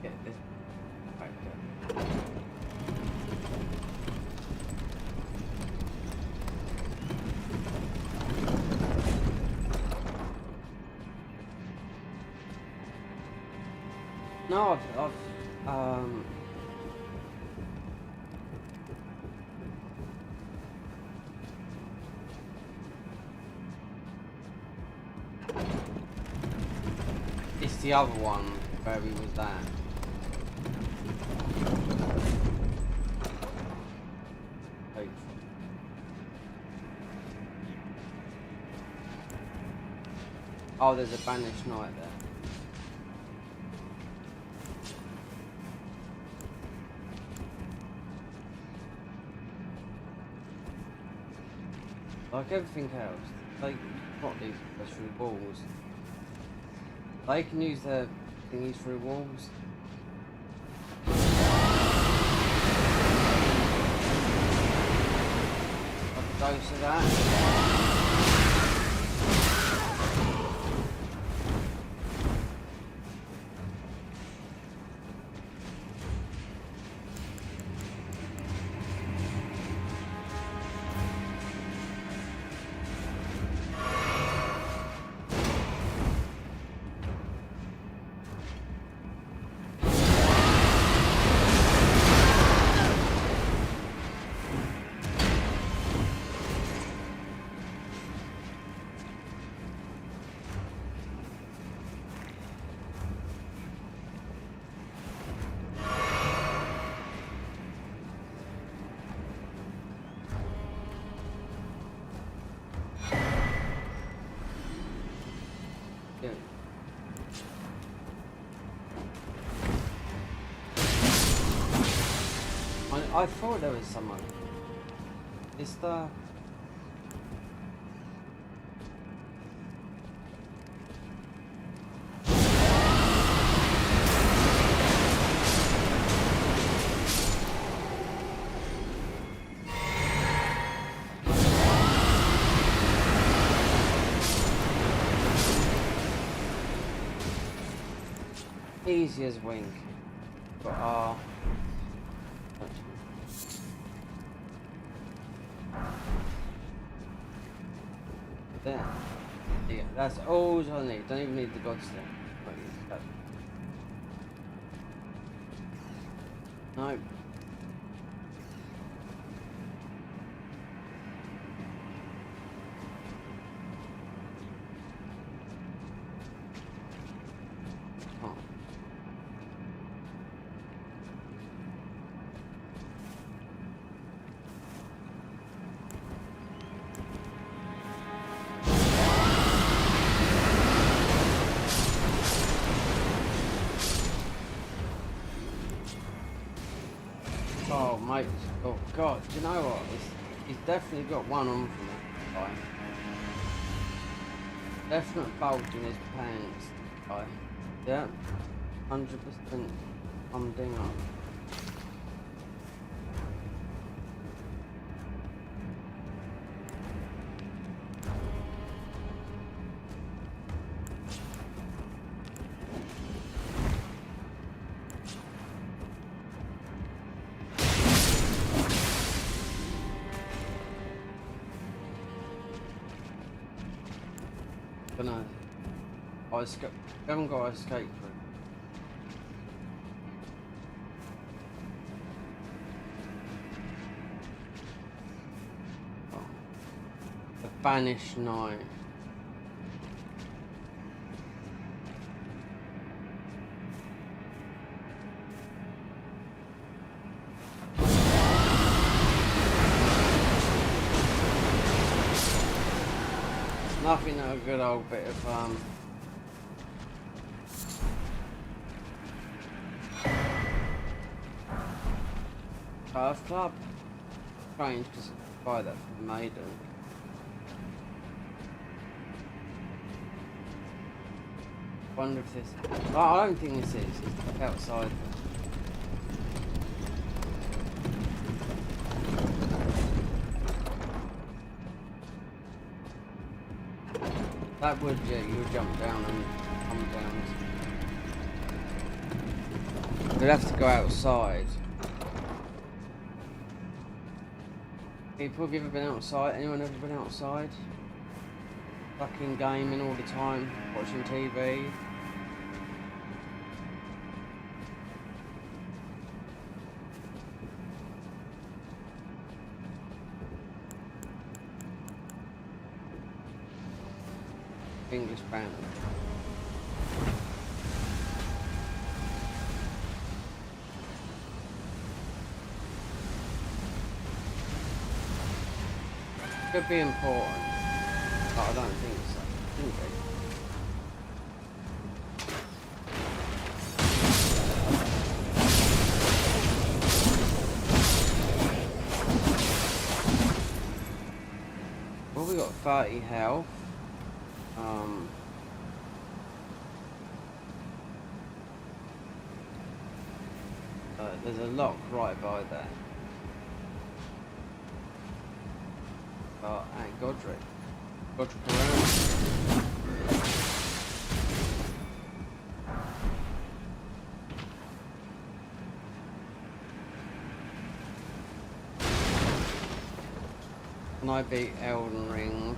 Get this right there. No, it's the other one where he was at. Oh, there's a banished knight there. Like everything else, they properly go through walls. They can use their thingies through walls. A dose of that. I thought there was someone. Is the... Easy as wink. But there. Yeah, that's all I need. Don't even need the god step. No. God, do you know what? He's definitely got one on from that guy. Definite bulge in his pants, guy. Yeah, 100% humdinger. But no, I haven't got to escape route. Oh. The Banished Knight. Nothing but a good old bit of Turf Club. Strange because I buy that for the Maiden. Wonder if this. Oh, I don't think this is. It's outside. That would, yeah, you would jump down and come down. We'd have to go outside. People, have you ever been outside? Anyone ever been outside? Fucking gaming all the time, watching TV. English banner. Could be important, but I don't think so. Shouldn't be. Well, we got 30 health. There's a lock right by there. And Godric. Godric around. Can I beat Elden Ring?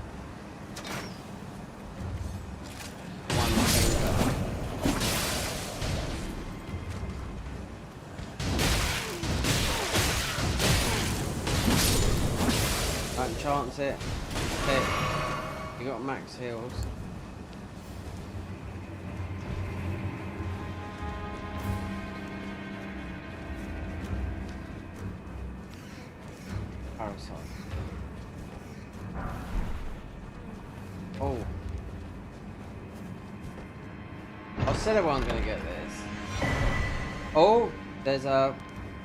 One finger. Don't chance it. Hit. You got max heals. Parasite. Oh. I said I wasn't gonna get this. Oh, there's an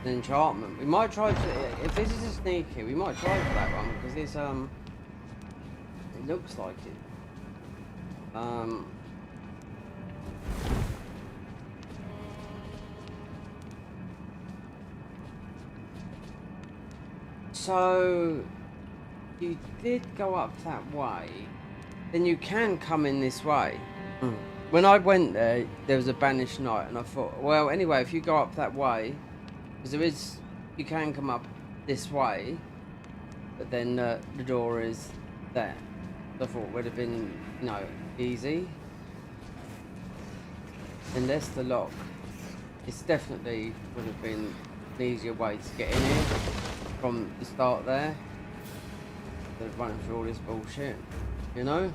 enchantment. We might try to, if this is a sneaky, we might try for that one because this it looks like it. So you did go up that way, then you can come in this way. When I went there, there was a Banished Knight, and I thought, well, anyway, if you go up that way, because there is, you can come up this way, but then the door is there. So I thought it would have been, you know, easy. Unless the lock, it's definitely would have been an easier way to get in here from the start there. They're running through all this bullshit, you know?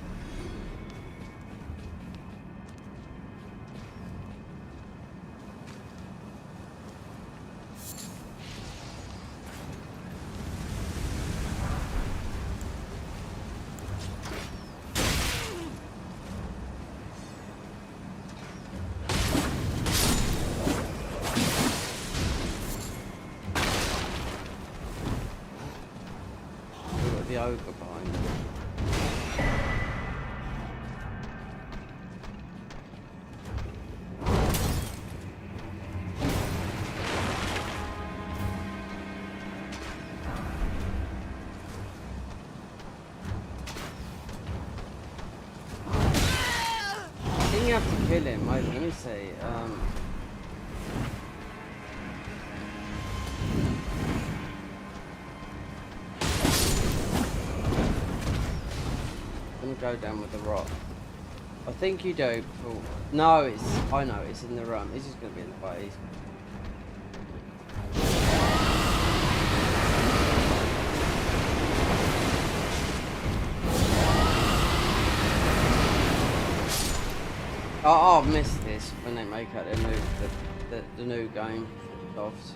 You have to kill him. Wait, let me see. Let me go down with the rock. I think you do. Oh, no, I know it's in the room. It's just gonna be in the way. I'll miss this when they make out the new game soft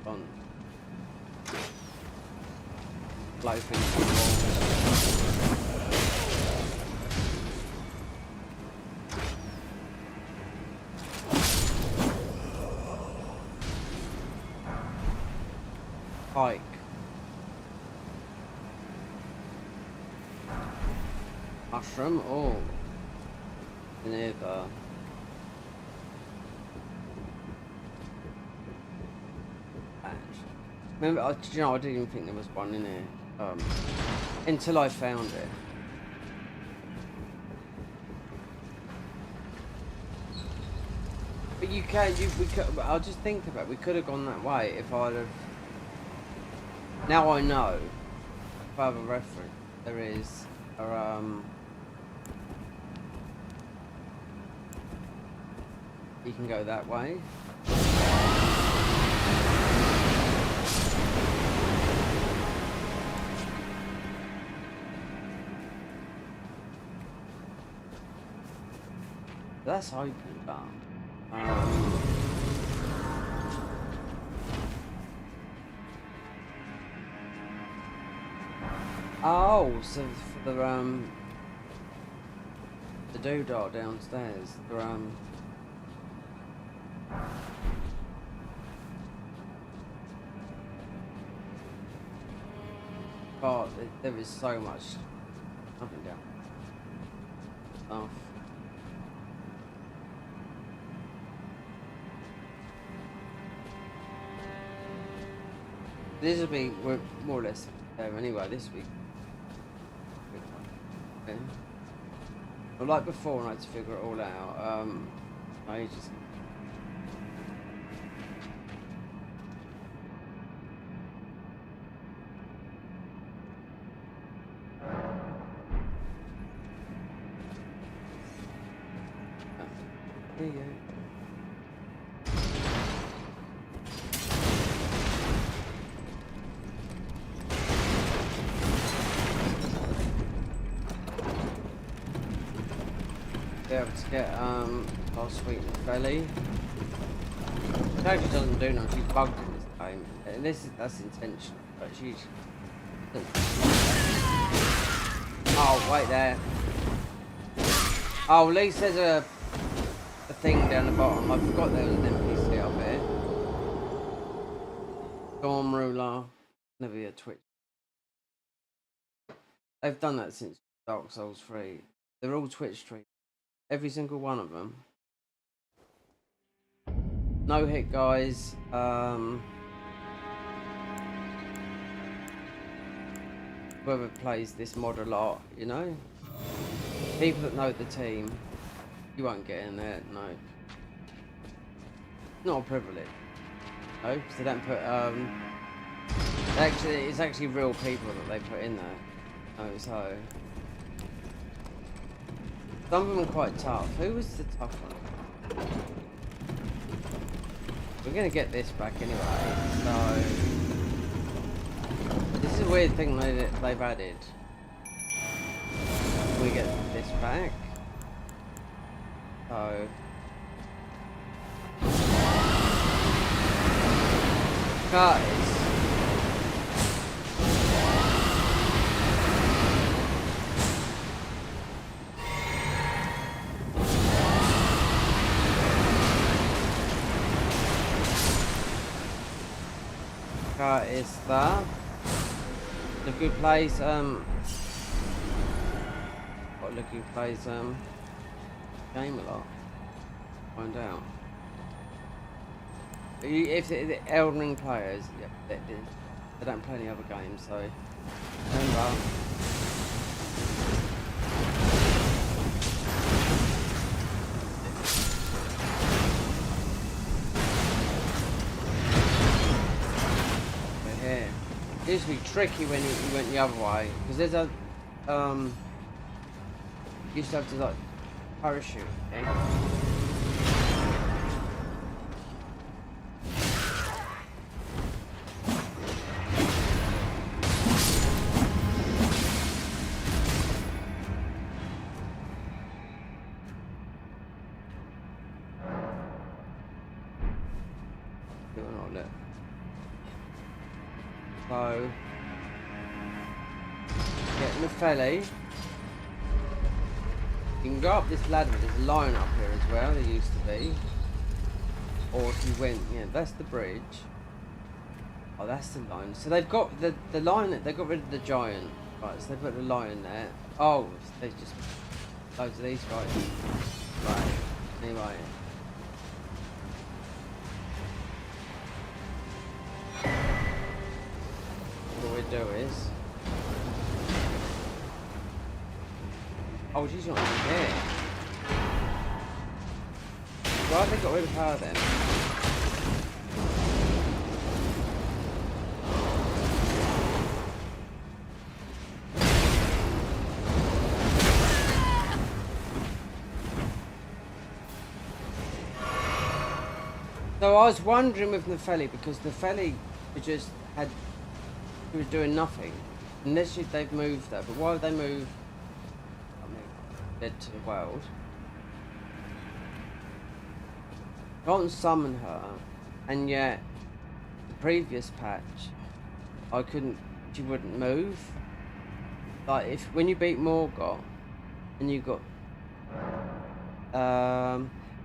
on blow things to the wall. Pike. Mushroom, oh. Never. Remember, I didn't even think there was one in here until I found it. But you can, I'll just think about it. We could have gone that way if I'd have. Now I know. If I have a reference, there is a you can go that way. That's open up. Oh, so for the doodah downstairs, oh, there is so much up and down stuff. This will be more or less there anyway this week. Okay. Well, like before, I had to figure it all out. I just. There you go. Be able to get our sweet belly. It actually doesn't do nothing. She's bugged in this game, and that's intentional. But she's. Oh wait there. Oh, at least there's a thing down the bottom. I forgot there was an NPC up here. Storm Ruler, never be a Twitch. They've done that since Dark Souls 3. They're all Twitch streams. Every single one of them. No hit guys. Whoever plays this mod a lot, you know? People that know the team, you won't get in there, no. Not a privilege. No, because they don't put actually it's actually real people that they put in there. No, so some of them are quite tough. Who was the tough one? We're gonna get this back anyway, so this is a weird thing they've added. We get this back. So guys, is that a good place? got to look who plays game a lot. Find out. If the Elden Ring players, yep, they don't play any other games, so remember. But here, it used to be tricky when you went the other way, because there's a you used to have to like parachute. Okay? So, getting the felly. You can go up this ladder, there's a line up here as well, there used to be. Or if you went, yeah, that's the bridge. Oh, that's the line. So they've got the line, they got rid of the giant. Right, so they put the line there. Oh, they just, loads of these guys. Right, anyway. What we do is, oh, she's not even there. Why have they got rid of her then? So I was wondering with Nepheli, because Nepheli just had, he was doing nothing. Unless they've moved her, but why would they move? I mean, dead to the world. Can't summon her, and yet the previous patch, I couldn't. She wouldn't move. Like if when you beat Morgoth, and you got,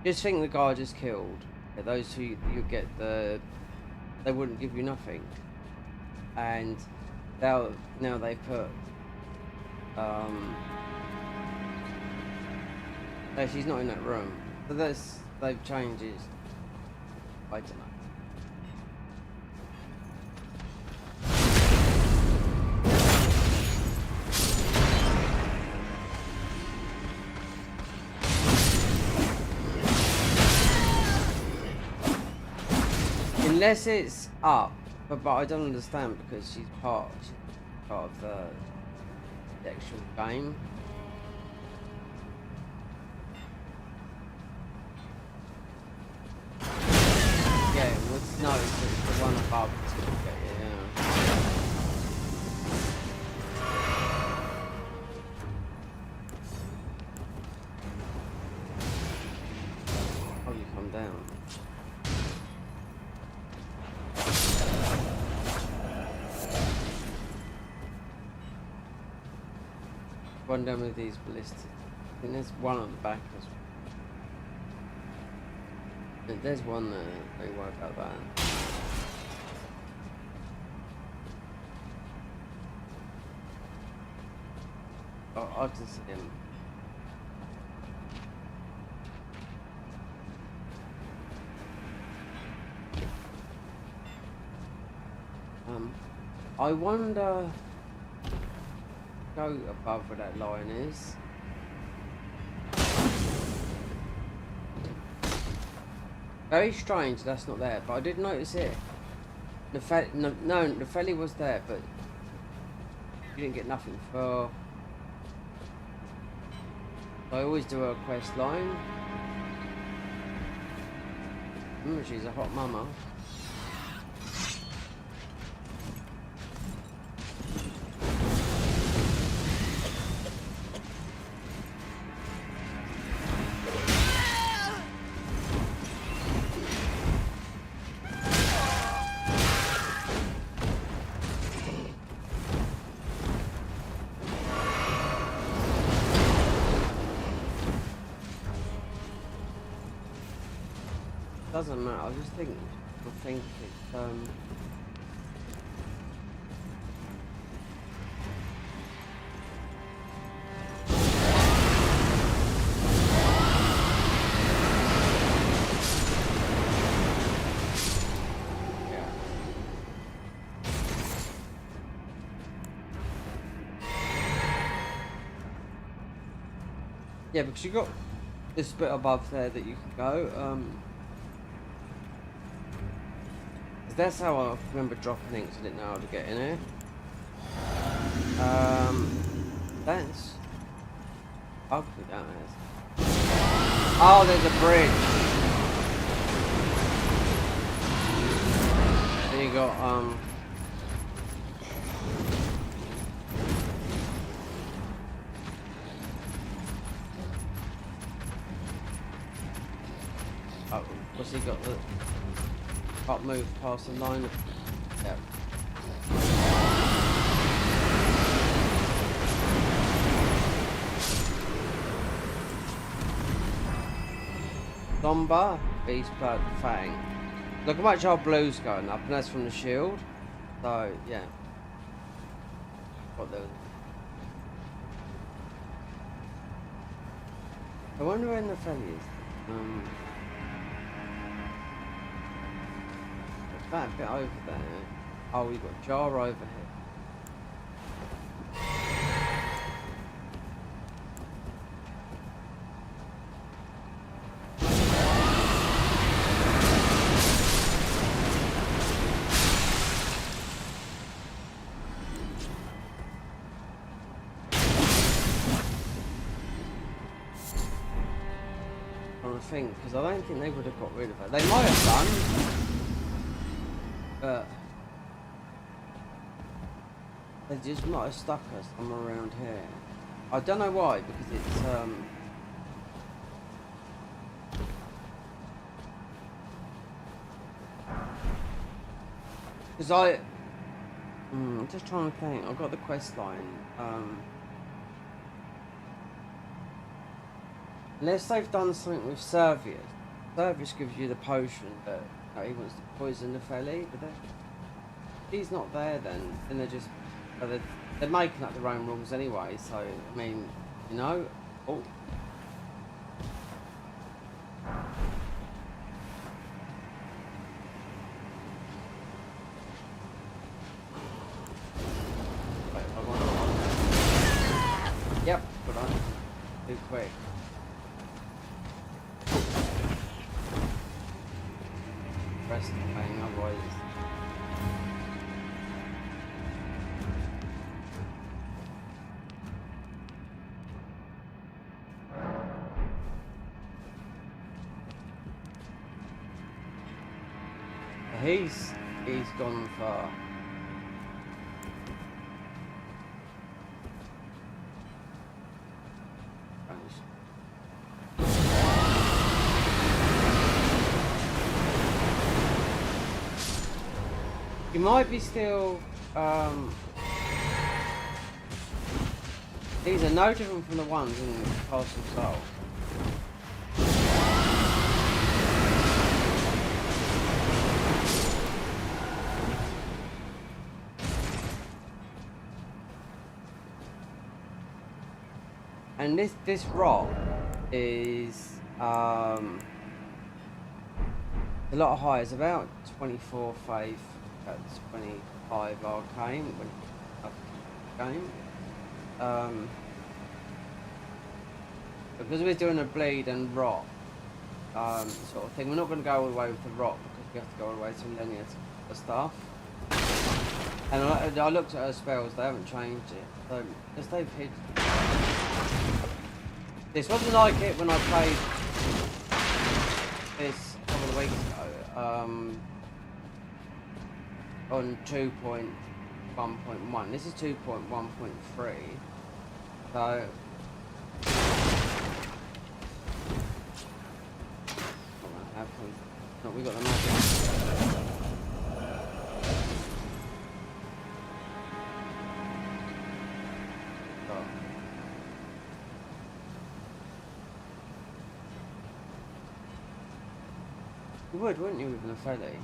just think the guy just killed. Yeah, those who you get the, they wouldn't give you nothing. And now they put no, she's not in that room, but they've changed it. I don't know. Unless it's up. But I don't understand, because she's part of the actual game. Yeah, no, it's the one above. Yeah. Oh, you come down. One down with these ballistic. I think there's one on the back as well. There's one there. Don't worry about that. Oh, I can see him. I wonder. Go above where that line is. Very strange that's not there, but I did notice it. No, the felly was there, but you didn't get nothing for. I always do a quest line. She's a hot mama. Doesn't matter. I just think it's Yeah, because you got this bit above there that you can go. 'Cause that's how I remember dropping it, 'cause I didn't know how to get in here. That's ugly, that is. Oh, there's a bridge. Then you got oh, what's he got? The can't move past the line. Yep. Somber, Beast Blood, Fang. Look how much our blue's going up, and that's from the shield. So, yeah. Got those. I wonder where the fang is. There's that bit over there. Oh, we've got jar over here. Because I don't think they would have got rid of it. They might have done, but they just might have stuck us somewhere around here. I don't know why, because it's because I'm just trying to think. I've got the quest line. Unless they've done something with Servius. Servius gives you the potion that he wants to poison the felly, but he's not there then. And they're just... they're making up their own rules anyway, so, I mean, you know... Oh. Wait, I want... Yep, but I'm too quick. Rest of the thing, otherwise. He's gone far. You might be still, these are no different from the ones in Castle Soul. And this rock is, a lot higher. It's about 24 faith. That's 25 arcane game. Because we're doing a bleed and rot sort of thing, we're not going to go all the way with the rot because we have to go all the way to linear stuff. And I looked at her spells, they haven't changed it. So as they've hit, this wasn't like it when I played this a couple of weeks ago. On 2.1.1. This is 2.1.3. So no, we got the magic. Oh. You would, wouldn't you, with an Ophelli?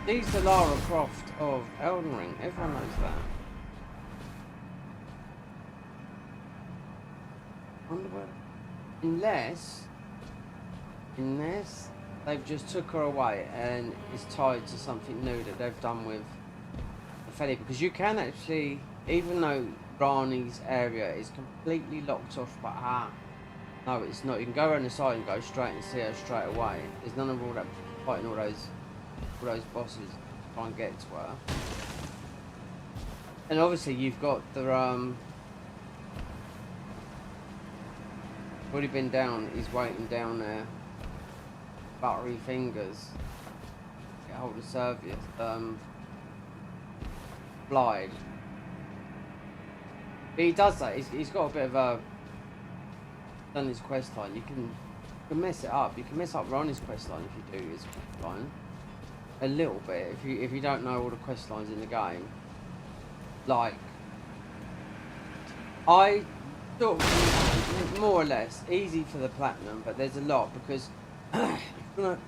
She's the Lara Croft of Elden Ring. Everyone knows that. Underwear. Unless they've just took her away and it's tied to something new that they've done with the Felly, because you can actually, even though Rani's area is completely locked off, but no, it's not. You can go around the side and go straight and see her straight away. There's none of all that fighting all those bosses to try and get to her. And obviously you've got the already been down. He's waiting down there. Buttery fingers. Get hold of Servius. Blide. But he does that. He's got a bit of a done his quest line. You can mess it up. You can mess up Ronnie's quest line if you do his quest line a little bit. If you don't know all the quest lines in the game, like I thought more or less easy for the platinum, but there's a lot because if you're gonna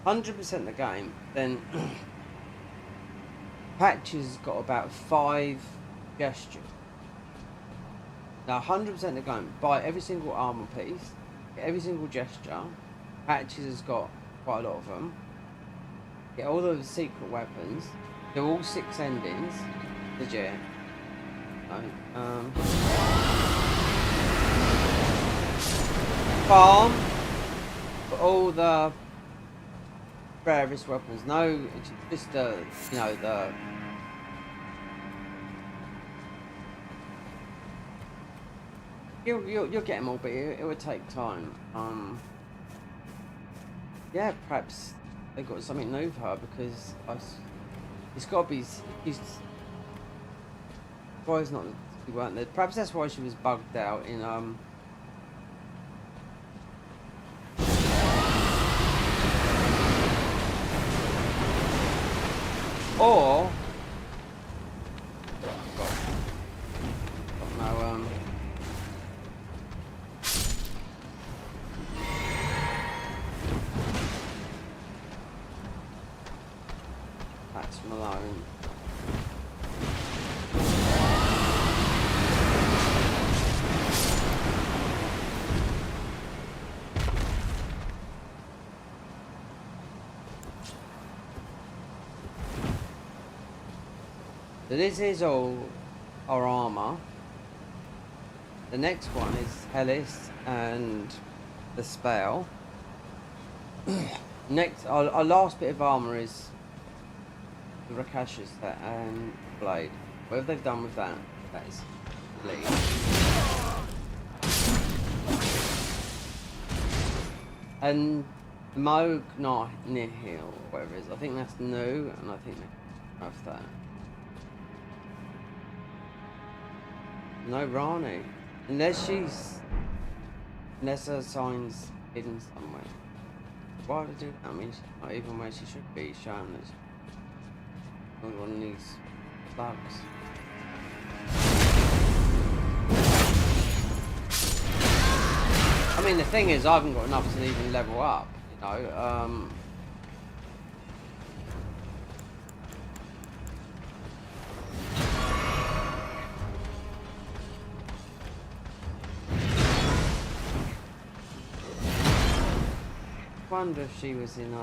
100% the game, then Patches got about 5 gestures. Now 100% the game, buy every single armor piece, get every single gesture. Patches has got quite a lot of them. Get all those secret weapons. They're all 6 endings. Legit. Farm for all the rarest weapons. No, it's just you know, the you'll get them all, but it would take time. Yeah, perhaps they got something new for her because it's got to be. Why not? He weren't there. Perhaps that's why she was bugged out in or no that's Malone. So this is all our armor. The next one is Hellis and the spell. Next, our last bit of armor is the Rakash's set and blade. What have they done with that? That is bleed. And Moog Nihil, whatever it is. I think that's new, and I think they have that. No Rani. Unless her sign's hidden somewhere. Why would I do that? I mean, she's not even where she should be, showing that she's on one of these bugs. I mean, the thing is, I haven't got enough to even level up, you know. I wonder if she was in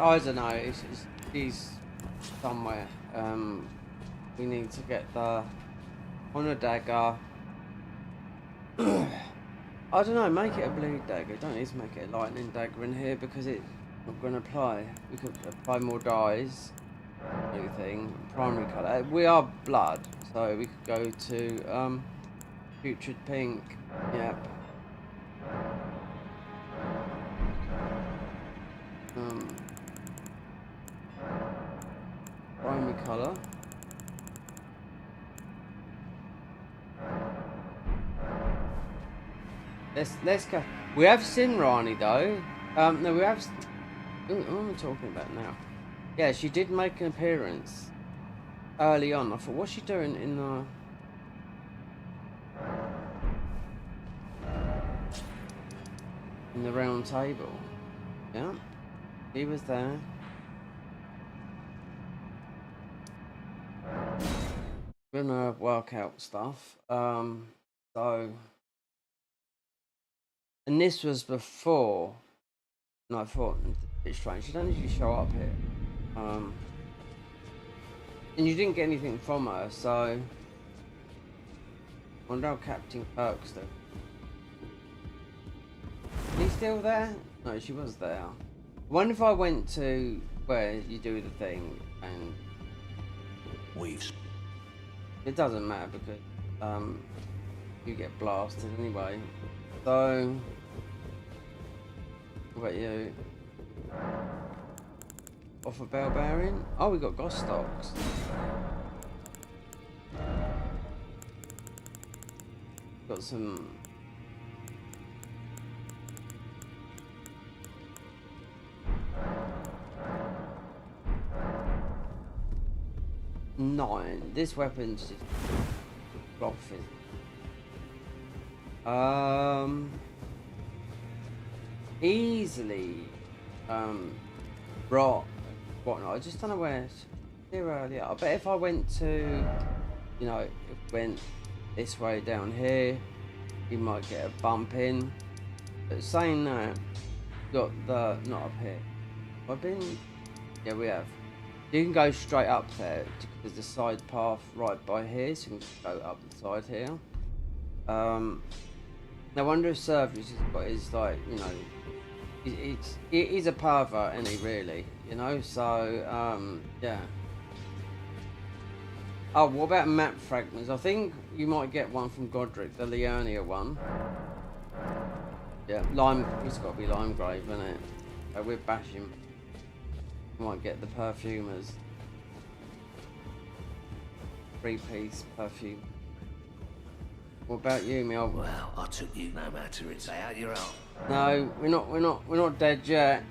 I don't know, she's somewhere. We need to get the honor dagger. I don't know, make it a blue dagger. Don't need to make it a lightning dagger in here because it's not going to apply. We could apply more dyes. New thing, primary colour. We are blood, so we could go to putrid pink. Yep. Primary colour. Let's go. We have seen Rani though. No, we have. What am I talking about now? Yeah, she did make an appearance early on. I thought, what's she doing in the round table? Yeah, he was there. We're gonna work out stuff. So, and this was before. And I thought, it's a bit strange. She don't usually show up here. And you didn't get anything from her, so I wonder how Captain Kirk's doing. Is he still there? No, she was there. I wonder if I went to where you do the thing and it doesn't matter because you get blasted anyway. So what about you? Off a bell bearing? Oh, we got Gostocks. Got some. Nine. This weapon's just cloth. Easily rot whatnot. I just don't know where here earlier. I bet if I went to, you know, went this way down here, you might get a bump in. But saying that, got the not up here. I've been, yeah, we have. You can go straight up there. There's a side path right by here, so you can just go up the side here. I wonder if Servius has got his, like, you know, he's a pervert, isn't he, really? You know, so, yeah. Oh, what about map fragments? I think you might get one from Godric, the Liurnia one. Yeah, lime, it's got to be Limegrave, isn't it? So we're bashing. Might get the perfumers. 3-piece perfume. What about you, Mel? Well, I took you no matter it's out your own. No, we're not dead yet.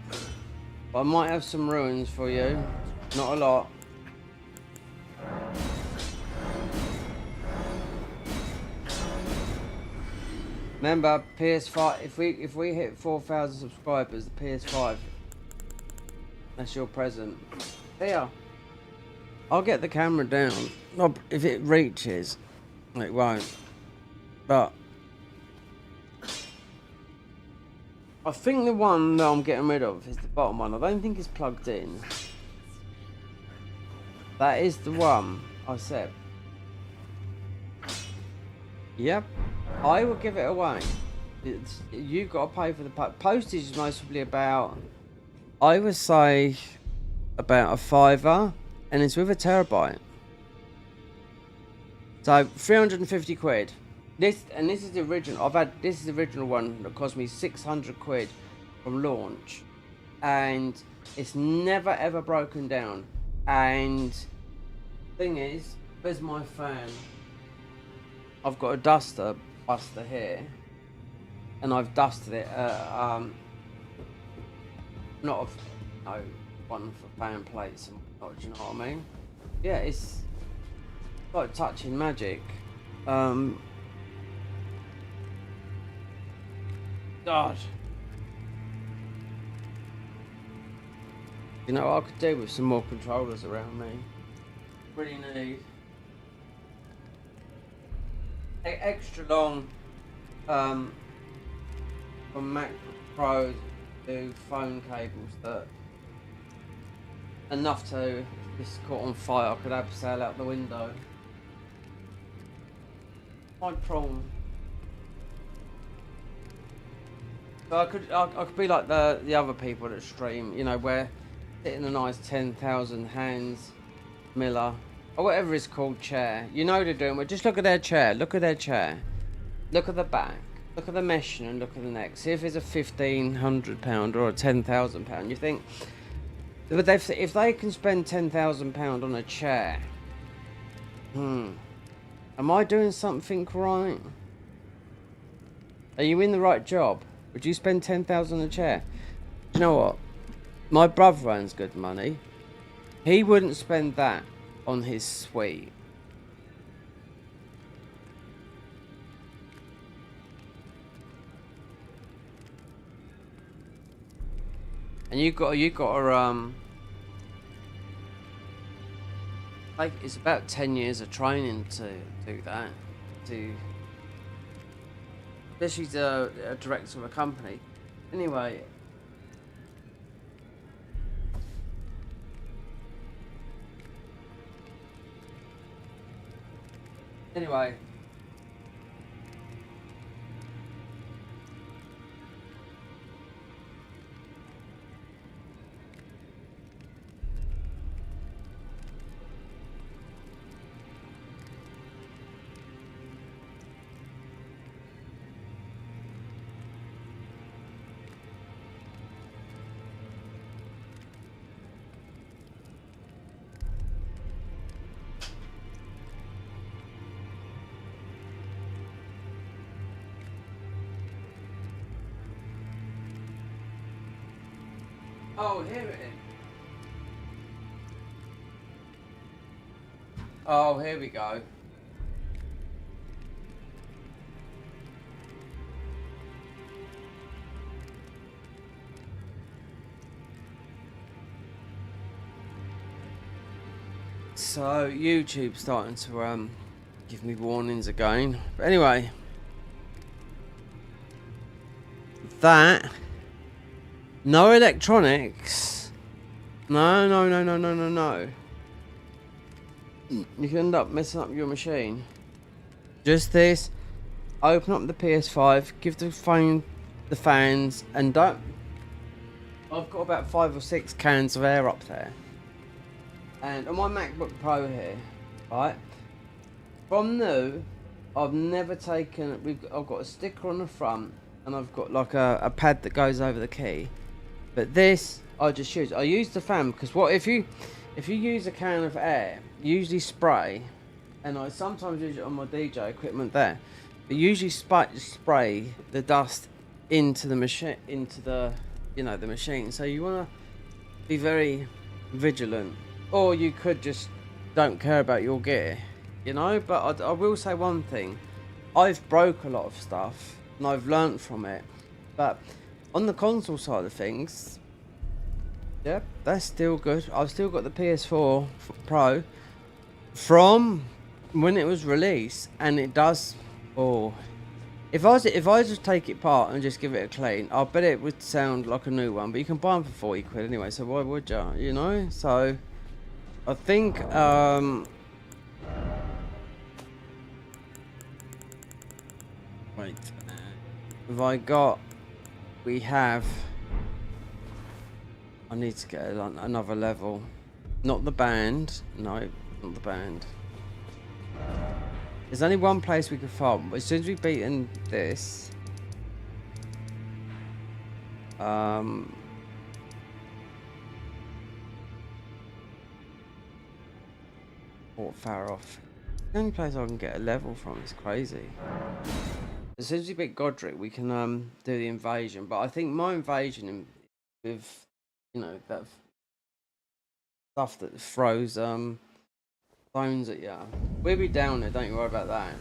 But I might have some ruins for you. Not a lot. Remember, PS5. If we hit 4,000 subscribers, the PS5. That's your present. Here. I'll get the camera down. Not if it reaches. It won't. But I think the one that I'm getting rid of is the bottom one. I don't think it's plugged in. That is the one I said. Yep. I will give it away. You've got to pay for the postage. Is mostly about, I would say, about £5, and it's with a terabyte. So 350 quid. This is the original. This is the original one that cost me 600 quid from launch, and it's never ever broken down. And thing is, where's my fan? I've got a buster here, and I've dusted it. Not one for fan plates and whatnot. Do you know what I mean? Yeah, it's like touching magic. God. You know what I could do with some more controllers around me? Really need extra long from Mac Pro to phone cables that enough to, if this caught on fire, I could have sail out the window. My problem. So I could be like the other people that stream, you know, where sitting a nice 10,000 hands Miller or whatever it's called chair. You know they're doing. Well, just look at their chair. Look at their chair. Look at the back. Look at the meshing and look at the neck. See if it's a £1,500 or a £10,000. You think, but if they can spend £10,000 on a chair, am I doing something right? Are you in the right job? Would you spend 10,000 on a chair? Do you know what? My brother earns good money. He wouldn't spend that on his suite. And you got like it's about 10 years of training to do that, especially a director of a company. Anyway. Anyway. Oh, here it is. Oh, here we go. So YouTube's starting to give me warnings again. But anyway, that no electronics. No. You can end up messing up your machine. Just this. Open up the PS5, give the phone the fans, and don't. I've got about 5 or 6 cans of air up there. And on my MacBook Pro here, right? From new, I've never taken. I've got a sticker on the front, and I've got like a pad that goes over the key. But this, I just use. I use the fan because what if you use a can of air, usually spray, and I sometimes use it on my DJ equipment there. But usually spray the dust into the machine, the machine. So you want to be very vigilant. Or you could just don't care about your gear, But I will say one thing. I've broke a lot of stuff, and I've learnt from it. But on the console side of things, yeah, that's still good. I've still got the PS4 Pro from when it was released, and it does. Oh, if I just take it apart and just give it a clean, I bet it would sound like a new one. But you can buy them for 40 quid anyway, so why would you? So. I think, wait, I need to get another level. Not the band, no, not the band. There's only one place we can farm, but as soon as we've beaten this, Far off. The only place I can get a level from is crazy. As soon as we beat Godric, we can do the invasion. But I think my invasion with that stuff that throws stones at you, we'll be down there. Don't you worry about that.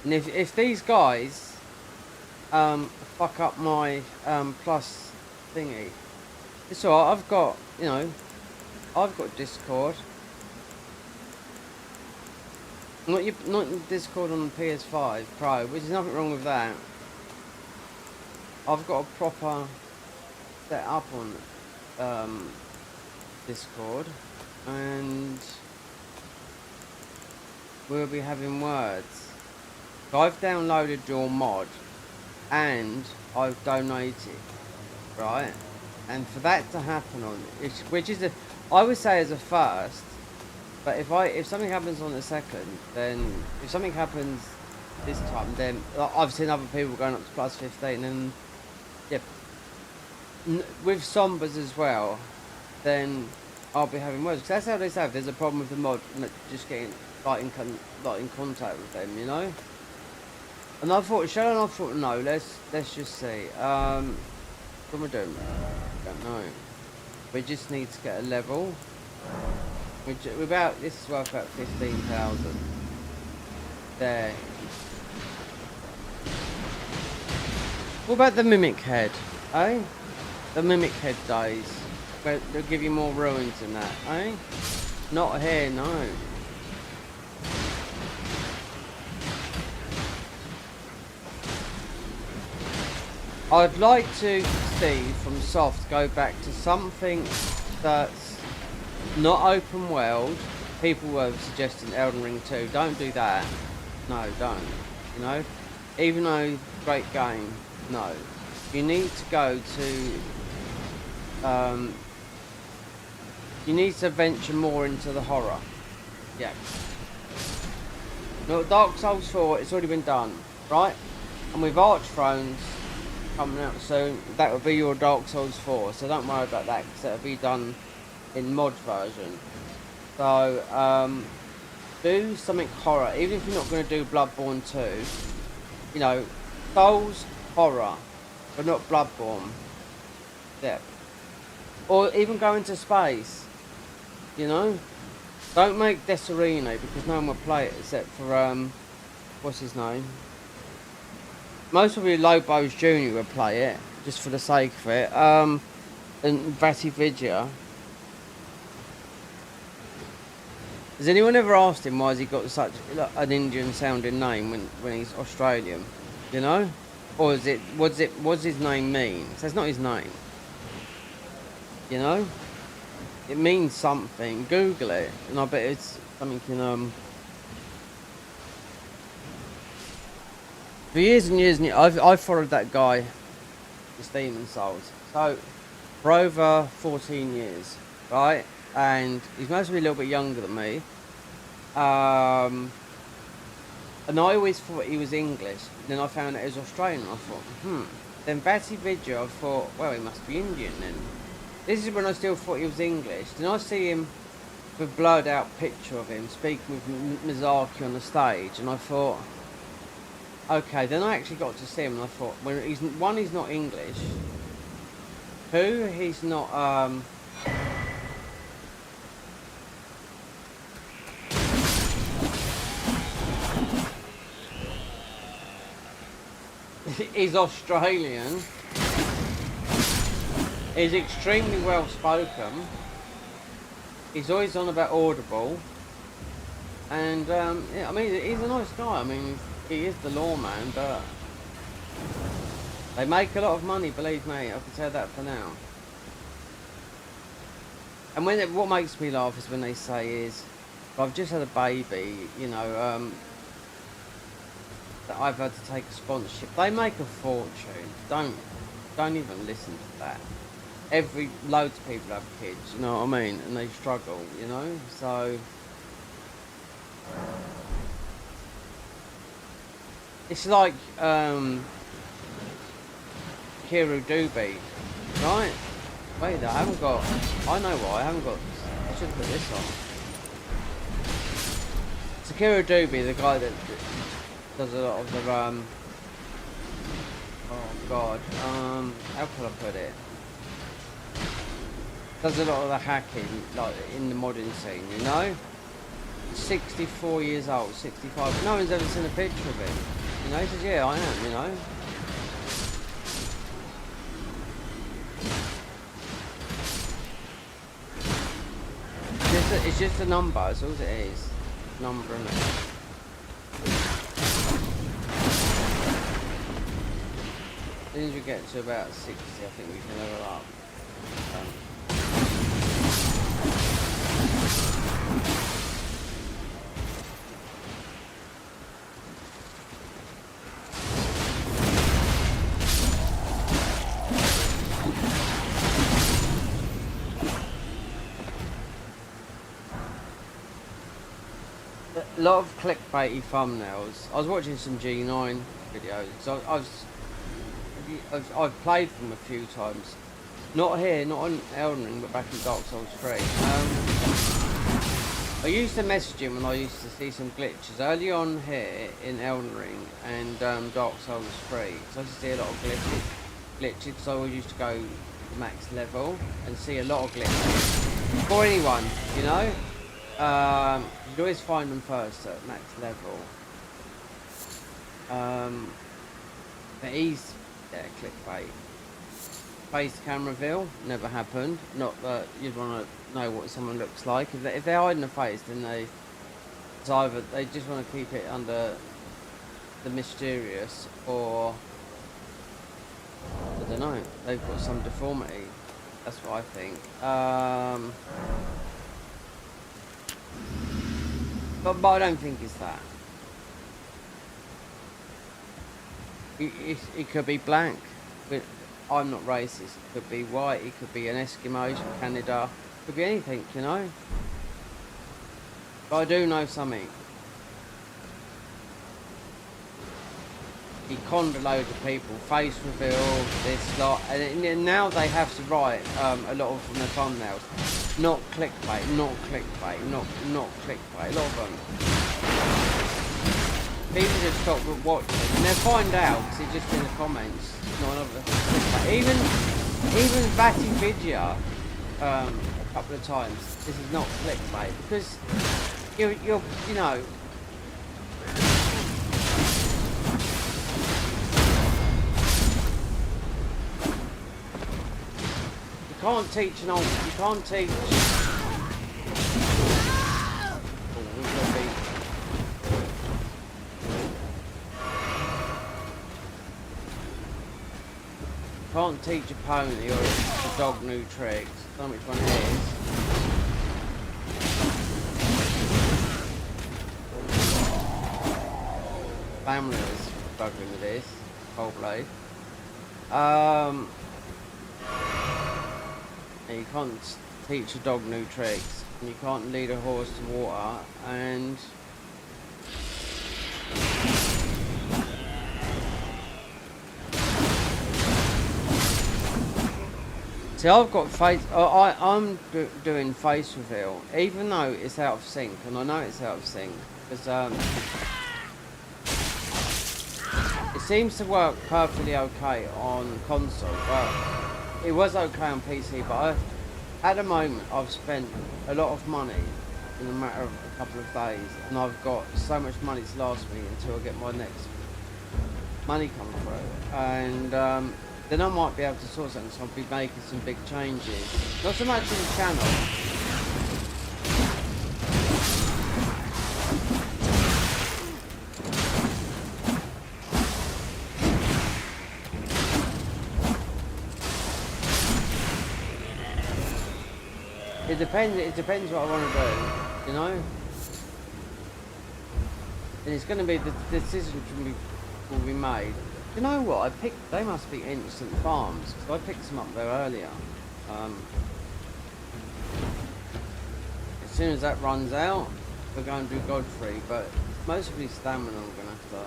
And if these guys fuck up my plus thingy, it's alright. I've got Discord. Not Discord on the PS5 Pro, which is nothing wrong with that. I've got a proper set up on Discord, and we'll be having words. So I've downloaded your mod, and I've donated, right? And for that to happen which is I would say as a first, but if something happens on the second, then if something happens this time, then I've seen other people going up to plus 15, and yeah, with Sombers as well, then I'll be having words, because that's how they say if there's a problem with the mod, just getting in contact with them, And I thought, Shadow, and I thought, no, let's just see. What am I doing? Don't know. We just need to get a level. We're about, this is worth about 15,000. There. What about the Mimic Head, eh? The Mimic Head days. Where they'll give you more ruins than that, eh? Not here, no. I'd like to see from Soft go back to something that's not open world. People were suggesting Elden Ring 2. Don't do that. No, don't. You know? Even though great game, no. You need to go to... you need to venture more into the horror. Yeah. No, Dark Souls 4, it's already been done. Right? And with Archthrones coming out soon, that will be your Dark Souls 4. So don't worry about that, because that'll be done in mod version. So, do something horror. Even if you're not going to do Bloodborne 2, you know, Souls, horror, but not Bloodborne. Yeah. Or even go into space. You know? Don't make Desirino, because no one will play it except for, what's his name? Most probably Lobos Jr. will play it, just for the sake of it. And Vatividya. Has anyone ever asked him why has he got such an Indian sounding name when he's Australian? You know? Or is it, what's his name mean? So it's not his name. You know? It means something. Google it. And I bet it's something in, for years and years and years, I've followed that guy, this Demon Souls. So, for over 14 years, right? And he's mostly a little bit younger than me. And I always thought he was English. Then I found out he was Australian. I thought, Then Batty Vidya, I thought, well, he must be Indian then. This is when I still thought he was English. Then I see him with a blurred out picture of him speaking with Mizaki on the stage. And I thought, okay, then I actually got to see him and I thought, well, he's not English. Two, he's not, he's Australian. He's extremely well spoken. He's always on about Audible. And, yeah, I mean, he's a nice guy. I mean, he is the lawman, but they make a lot of money, believe me. I can tell that for now. And what makes me laugh is when they say is, I've just had a baby, you know, that I've had to take a sponsorship. They make a fortune. Don't even listen to that. Loads of people have kids, you know what I mean? And they struggle, you know? So, it's like, Kiru Doobie, right? Wait, I know why, I should put this on. So Kiru Doobie, the guy that does a lot of the, oh god, how can I put it? Does a lot of the hacking, like, in the modding scene, you know? 64 years old, 65, no one's ever seen a picture of him. You know, he says, yeah, I am, you know? It's just a number, that's all it is. Number, and as soon as we get to about 60, I think we can level up. A lot of clickbaity thumbnails. I was watching some G9 videos. So I've played them a few times. Not here, not on Elden Ring, but back in Dark Souls 3. I used to message him when I used to see some glitches early on here in Elden Ring and Dark Souls 3. So I used to see a lot of glitches. So I used to go to max level and see a lot of glitches. For anyone, you know, you'd always find them first at max level. But he's clickbait. Face cam reveal never happened. Not that you'd want to know what someone looks like. If they're hiding a face, then it's either they just want to keep it under the mysterious, or I don't know, they've got some deformity. That's what I think. But I don't think it's that. It could be blank. But I'm not racist. It could be white. It could be an Eskimo from Canada. It could be anything, you know. But I do know something. He conned a load of people. Face reveal, this lot, and now they have to write a lot of them the thumbnails. Not clickbait. Not clickbait. Not clickbait. A lot of them. People just stop watching, and they'll find out because it's just in the comments. Not another clickbait. Even Batty Vidya a couple of times. This is not clickbait because you're you know. You can't teach an old. You can't teach. Can't teach a pony or a dog new tricks. I don't know which one it is. Family is struggling with this. Cold blade. You can't teach a dog new tricks. And you can't lead a horse to water. And see, I've got face. I'm doing face reveal, even though it's out of sync, and I know it's out of sync because it seems to work perfectly okay on console. But it was okay on PC. But at the moment, I've spent a lot of money in a matter of a couple of days, and I've got so much money to last me until I get my next money come through, and then I might be able to sort something, so I'll be making some big changes. Not so much in the channel. It depends what I want to do, you know? And it's going to be, the decision will be made. You know what? They must be instant farms, because I picked some up there earlier. As soon as that runs out, we're going to do Godfrey, but mostly stamina I'm going to have to.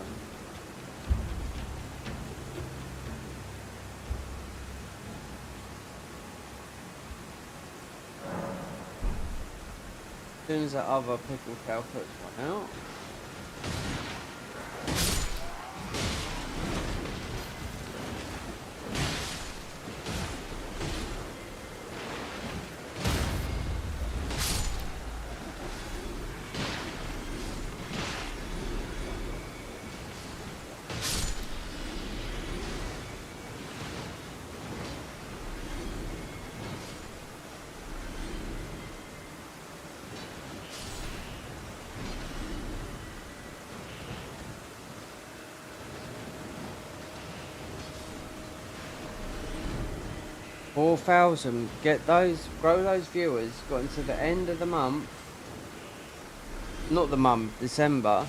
As soon as that other pickle cow puts one out. $4,000. Get those, grow those viewers. Got into the end of the month. Not the month, December.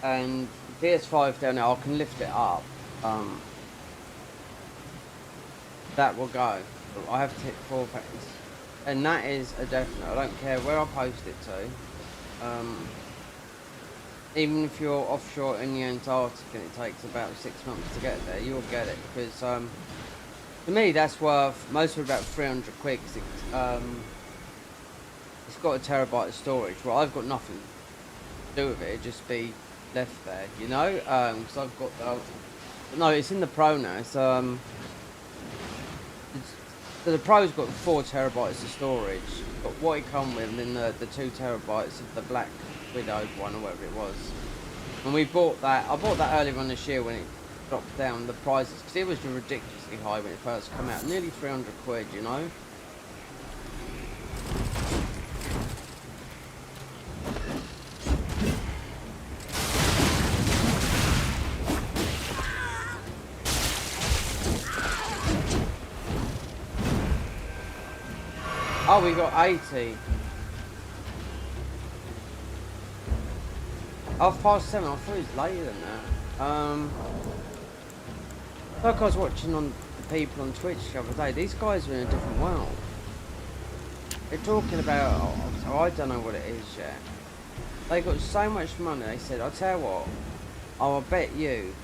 And PS5 down there, I can lift it up. That will go. I have to hit 4,000. And that is a definite. I don't care where I post it to. Even if you're offshore in the Antarctic and it takes about 6 months to get there, you'll get it. Because to me, that's worth, most of about 300 quid. It's got a terabyte of storage, well, I've got nothing to do with it. It'd just be left there, you know. Because I've got no, it's in the Pro now. So the Pro's got 4 terabytes of storage. But what it come with, and then the 2 terabytes of the Black Widow one or whatever it was. And we bought that. I bought that earlier on this year when it dropped down the prices, because it was ridiculously high when it first came out, nearly 300 quid, you know. Oh, we got 80. 7:30. I thought it was later than that. Like I was watching on the people on Twitch the other day, these guys are in a different world. They're talking about, so I don't know what it is yet. They got so much money, they said, I'll tell you what, I will bet you,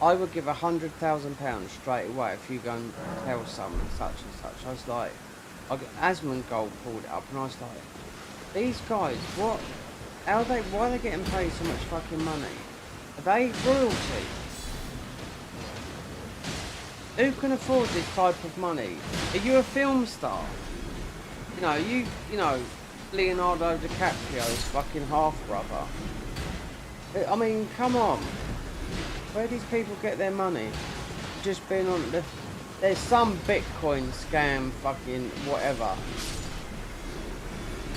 I would give £100,000 straight away if you go and tell someone such and such. I was like, Asmongold pulled it up and I was like, these guys, what? Why are they getting paid so much fucking money? Are they royalty? Who can afford this type of money? Are you a film star? You know, Leonardo DiCaprio's fucking half-brother. I mean, come on. Where do these people get their money? Just being on the... There's some Bitcoin scam fucking whatever.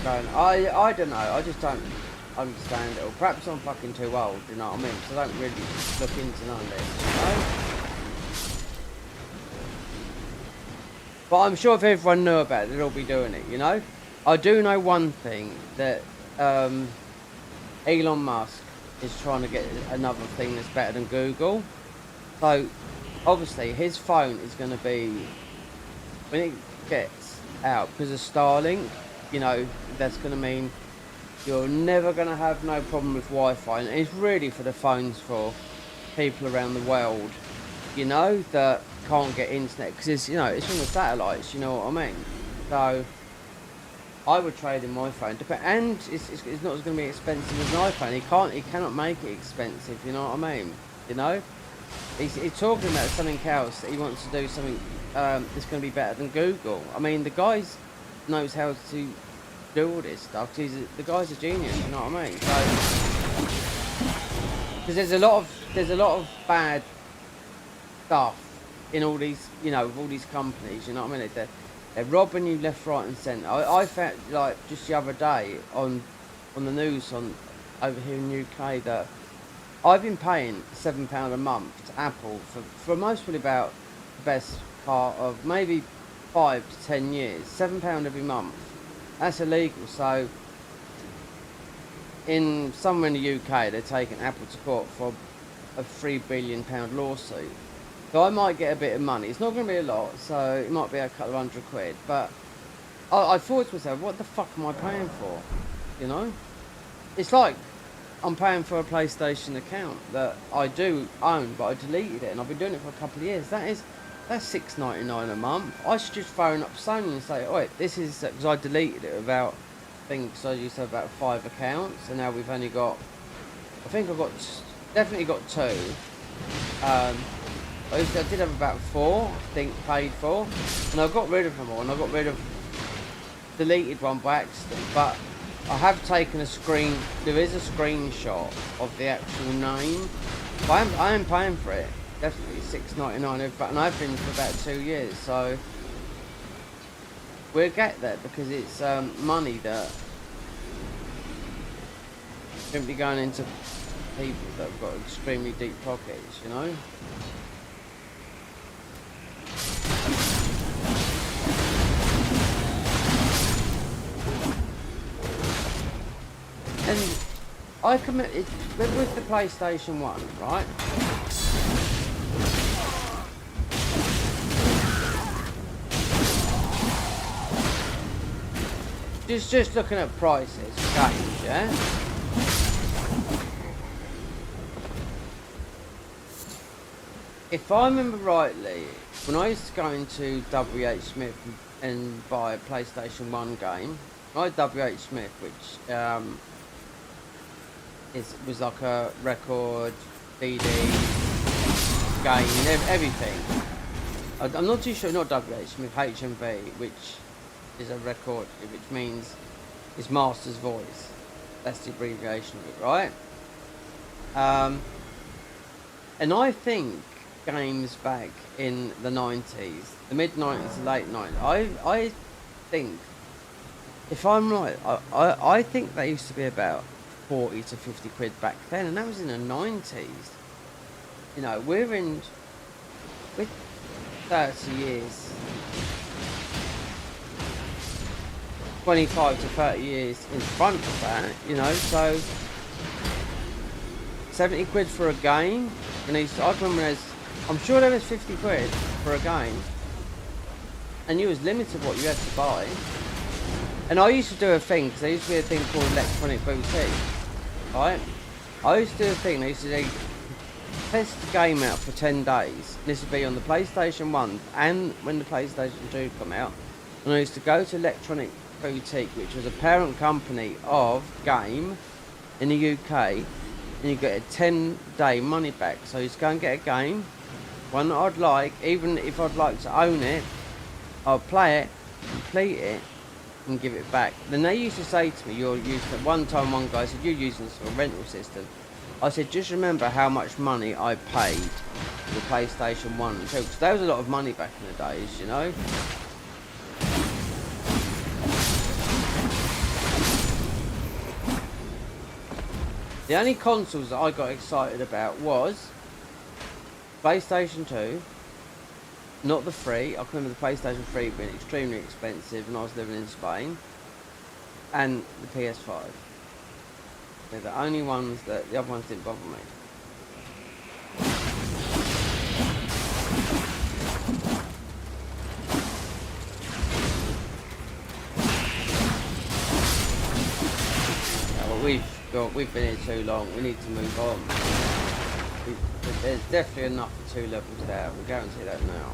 I don't know, I just don't understand it. Or perhaps I'm fucking too old, you know what I mean? So I don't really look into none of this, you know? But I'm sure if everyone knew about it, they'd all be doing it, you know? I do know one thing, that Elon Musk is trying to get another thing that's better than Google. So, obviously, his phone is going to be, when it gets out, because of Starlink, you know, that's going to mean you're never going to have no problem with Wi-Fi. And it's really for the phones for people around the world, you know, that can't get internet, because it's, you know, it's from the satellites, you know what I mean? So I would trade in my phone, and it's not going to be expensive as an iPhone. He cannot make it expensive, you know what I mean? You know, he's talking about something else, that he wants to do something that's going to be better than Google. I mean, the guy knows how to do all this stuff. The guy's a genius, you know what I mean? So, because there's a lot of bad stuff in all these, you know, with all these companies, you know what I mean? They're robbing you left, right and centre. I found, like, just the other day on the news over here in the UK, that I've been paying £7 a month to Apple for mostly about the best part of maybe 5 to 10 years. £7 every month. That's illegal. So somewhere in the UK, they're taking Apple to court for a £3 billion lawsuit. So I might get a bit of money. It's not going to be a lot, so it might be a couple of £100. But I thought to myself, what the fuck am I paying for? You know? It's like I'm paying for a PlayStation account that I do own, but I deleted it, and I've been doing it for a couple of years. That's $6.99 a month. I should just phone up Sony and say, "Oi, this is," because I deleted it without, I think, so I used to have about 5 accounts, and now we've only got, I think I've got, definitely got 2. I did have about 4, I think, paid for, and I got rid of them all, and I got rid of, deleted one by accident, but I have taken a there is a screenshot of the actual name, but I am paying for it, definitely $6.99, and I've been for about 2 years, so we'll get there, because it's money that shouldn't be going into people that have got extremely deep pockets, you know? And I committed with the PlayStation 1, right? Just looking at prices, change, yeah? If I remember rightly, when I used to go into WH Smith and buy a PlayStation 1 game, like W.H. Smith, which was like a record, CD, game, everything. I'm not too sure, not W.H. Smith, HMV, which is a record, which means it's master's voice. That's the abbreviation of it, right? And I think games back in the 90s, the mid 90s, late 90s, I think, if I'm right, I think they used to be about 40 to 50 quid back then, and that was in the 90s. You know, we're 30 years, 25 to 30 years in front of that, you know, so 70 quid for a game, and I remember I'm sure there was 50 quid for a game, and you was limited what you had to buy. And I used to do a thing, because there used to be a thing called Electronic Boutique, right? I used to do a thing, they used to test the game out for 10 days. This would be on the PlayStation 1 and when the PlayStation 2 come out. And I used to go to Electronic Boutique, which was a parent company of Game in the UK, and you get a 10-day money back. So you just go and get a game, one that I'd like, even if I'd like to own it, I'll play it, complete it, and give it back. Then they used to say to me, you're used to, one time one guy said, you're using this for a rental system. I said, just remember how much money I paid for the PlayStation 1 and 2, because there was a lot of money back in the days, you know. The only consoles that I got excited about was PlayStation 2, not the 3. I can remember the PlayStation 3 being extremely expensive when I was living in Spain, and the PS5. They're the only ones that, the other ones didn't bother me. Yeah, well, we've been here too long, we need to move on. There's definitely enough for 2 levels there, we'll guarantee that now.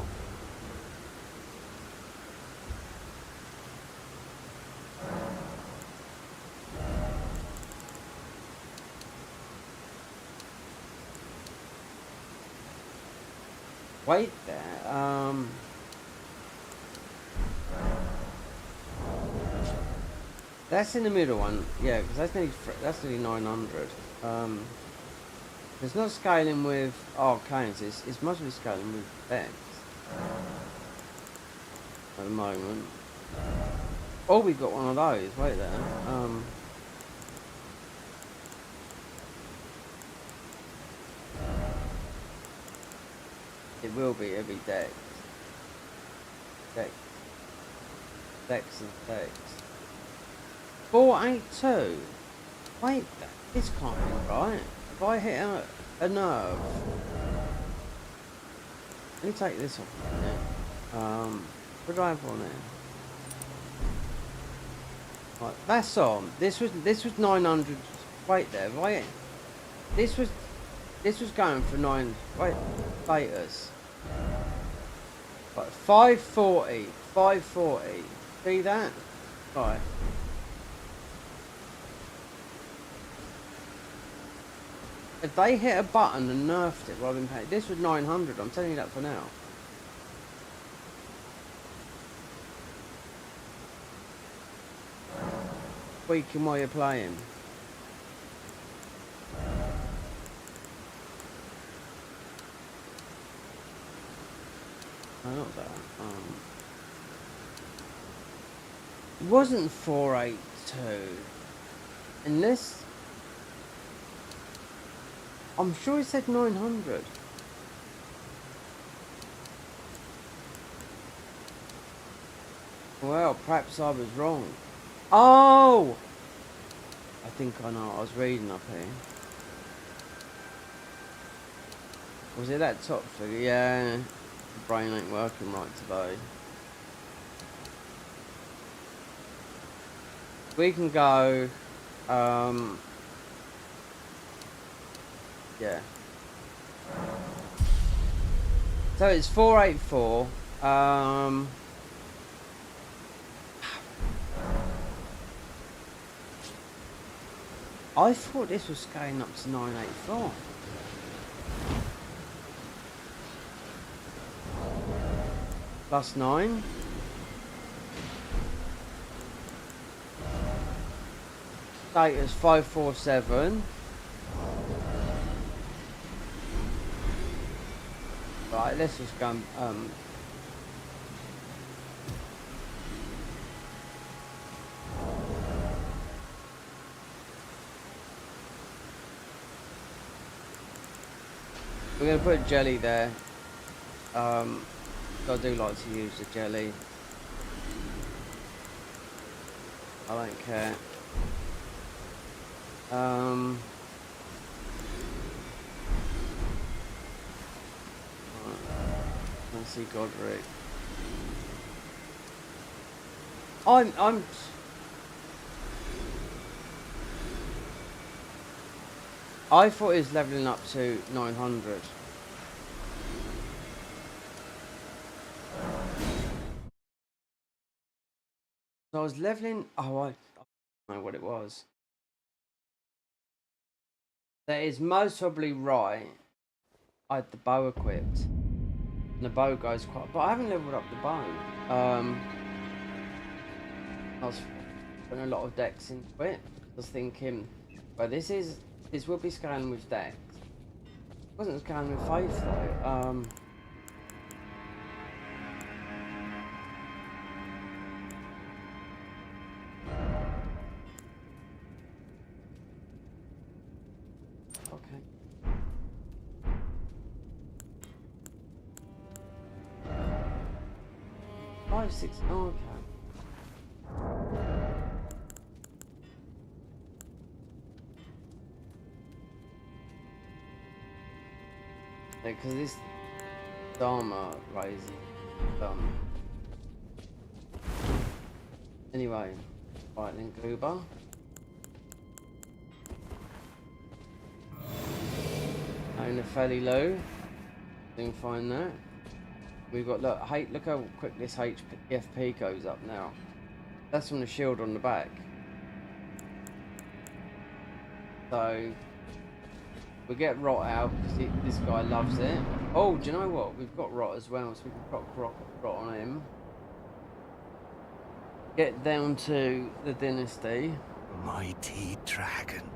Wait there, that's in the middle one, yeah, because that's nearly 900. It's not scaling with arcanes, it's mostly scaling with X at the moment. Oh, we've got one of those, wait there. It will be every Dex. Dex and Dex. 482. Wait, this can't be right. If I hit a nerve. Let me take this off there. What do I have on there? Right, that's on. This was 900. Wait there. Wait. This was going for 9. Wait, betas. Right, 540. 540. See that? Right. If they hit a button and nerfed it while I've been paying, this was 900, I'm telling you that for now. Tweaking while you're playing. No, not that. It wasn't 482. Unless... I'm sure it said 900. Well, perhaps I was wrong. Oh! I think I know what I was reading up here. Was it that top figure? Yeah. The brain ain't working right today. We can go... yeah. So it's 484. I thought this was scaling up to 984. Plus 9. Status 547. Right, let's just go we're gonna put jelly there. I do like to use the jelly. I don't care. Let's see Godric. I thought he was leveling up to 900. So I was leveling. Oh, I don't know what it was. That is most probably right. I had the bow equipped. And the bow goes quite. But I haven't leveled up the bow. I was putting a lot of decks into it. I was thinking, well, this will be scaling with decks. It wasn't scaling with faith though. Okay. Five, six. Oh, okay. Because this Dharma raising anyway, right then Goober. And a fairly low. Didn't find that. We've got look how quick this FP goes up now. That's from the shield on the back. So we get rot out because this guy loves it. Oh, do you know what? We've got rot as well, so we can put rot on him. Get down to the dynasty. Mighty dragon,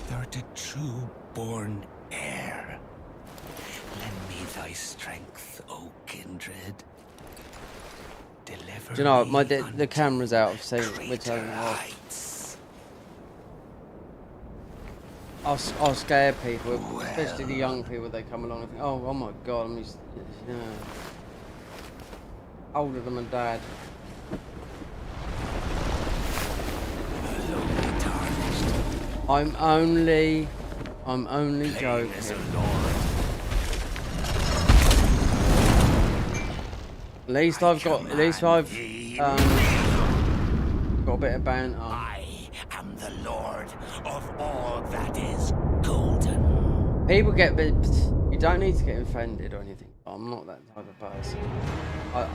thou'rt a true born heir. Lend me thy strength, O kindred. Deliver. Do you know what? The camera's out of sync. We're turning it off. I'll scare people, especially the young people. They come along and think, oh my god, I'm just, you know, older than my dad. I'm only joking. At least I've got a bit of banter. I am the lord of all that is golden. People get bit. You don't need to get offended or anything. I'm not that type of person. At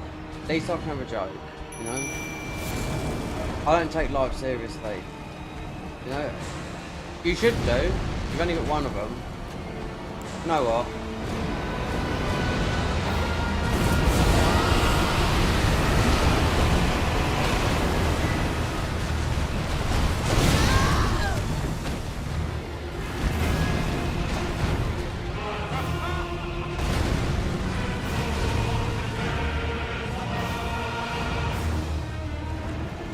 least I can have a joke, you know. I don't take life seriously. You know, you should do. You've only got one of them. You know what?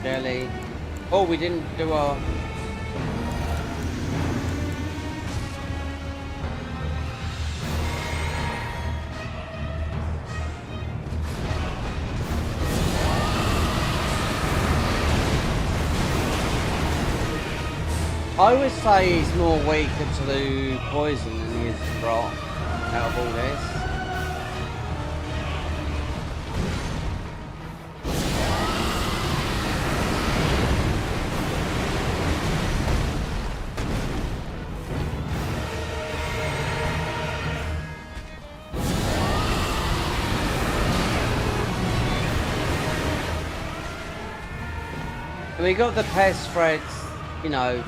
Jelly. Oh, we didn't do our... I would say he's more weaker to the poison than he is to rot out of all this. We got the pest threads you know,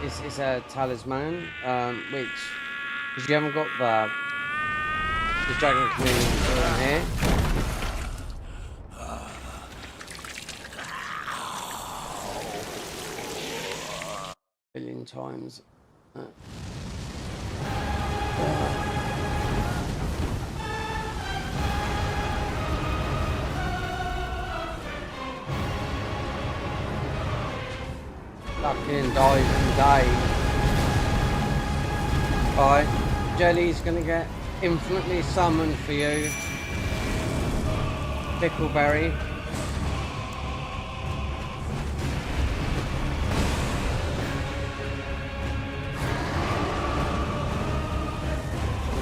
it's a talisman, which, because you haven't got the dragon community in here. Billion times. Fucking dies and days. Alright, Jelly's gonna get infinitely summoned for you. Pickleberry.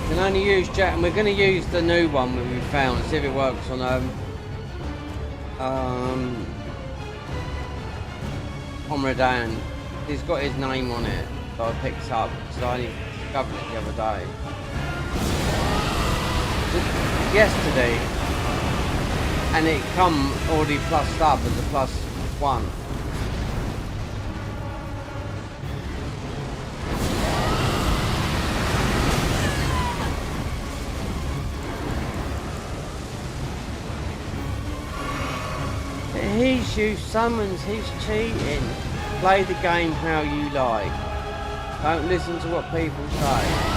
You can only use Jack, and we're gonna use the new one that we found, see if it works on Redan. He's got his name on it that I picked up because I only discovered it the other day. Yesterday, and it come already plussed up as a +1. He's used summons, he's cheating. Play the game how you like. Don't listen to what people say.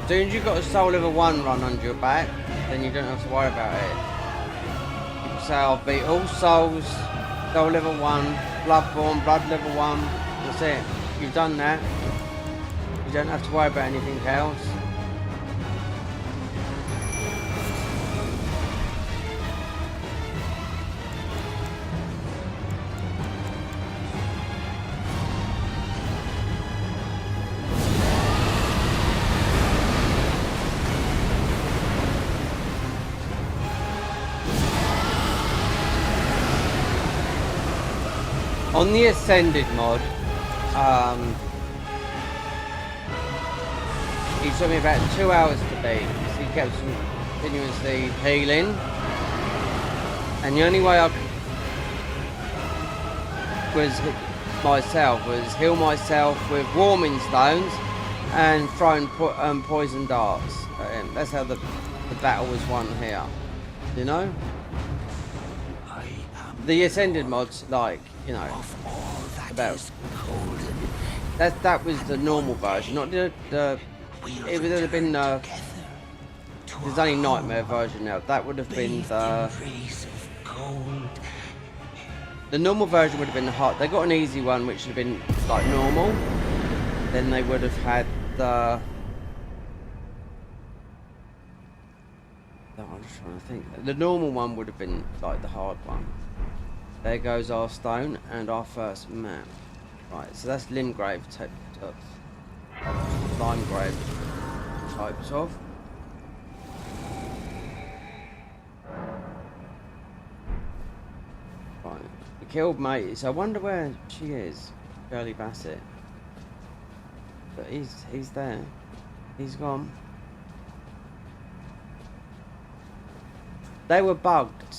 As soon as you've got a soul level 1 run under your back, then you don't have to worry about it. You can say I'll beat all souls, soul level 1, bloodborne, blood level 1, that's it. You've done that. You don't have to worry about anything else. On the Ascended mod, he took me about 2 hours to beat, because he kept continuously healing. And the only way I was heal myself with warming stones and throwing poison darts at him. That's how the battle was won here, you know? The Ascended mods, like, you know, about that was the normal version, not the it would have been there's only Nightmare version now. That would have been the normal version would have been the hard. They got an easy one which would have been like normal. Then they would have had the. I'm just trying to think. The normal one would have been like the hard one. There goes our stone and our first map. Right, so that's Limgrave Limegrave types of. Right, we killed mate, so I wonder where she is, Shirley Bassett. But he's there. He's gone. They were bugged.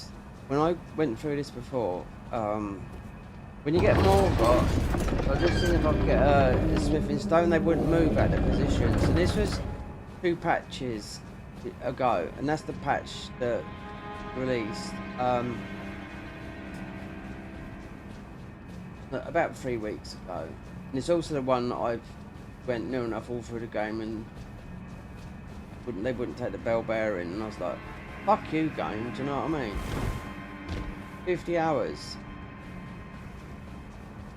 When I went through this before, when you get more I just seen if I could get a smithing stone, they wouldn't move out of position. So this was 2 patches ago, and that's the patch that released about 3 weeks ago. And it's also the one that I've went near enough all through the game and they wouldn't take the bell bearing, and I was like, fuck you game, do you know what I mean? 50 hours.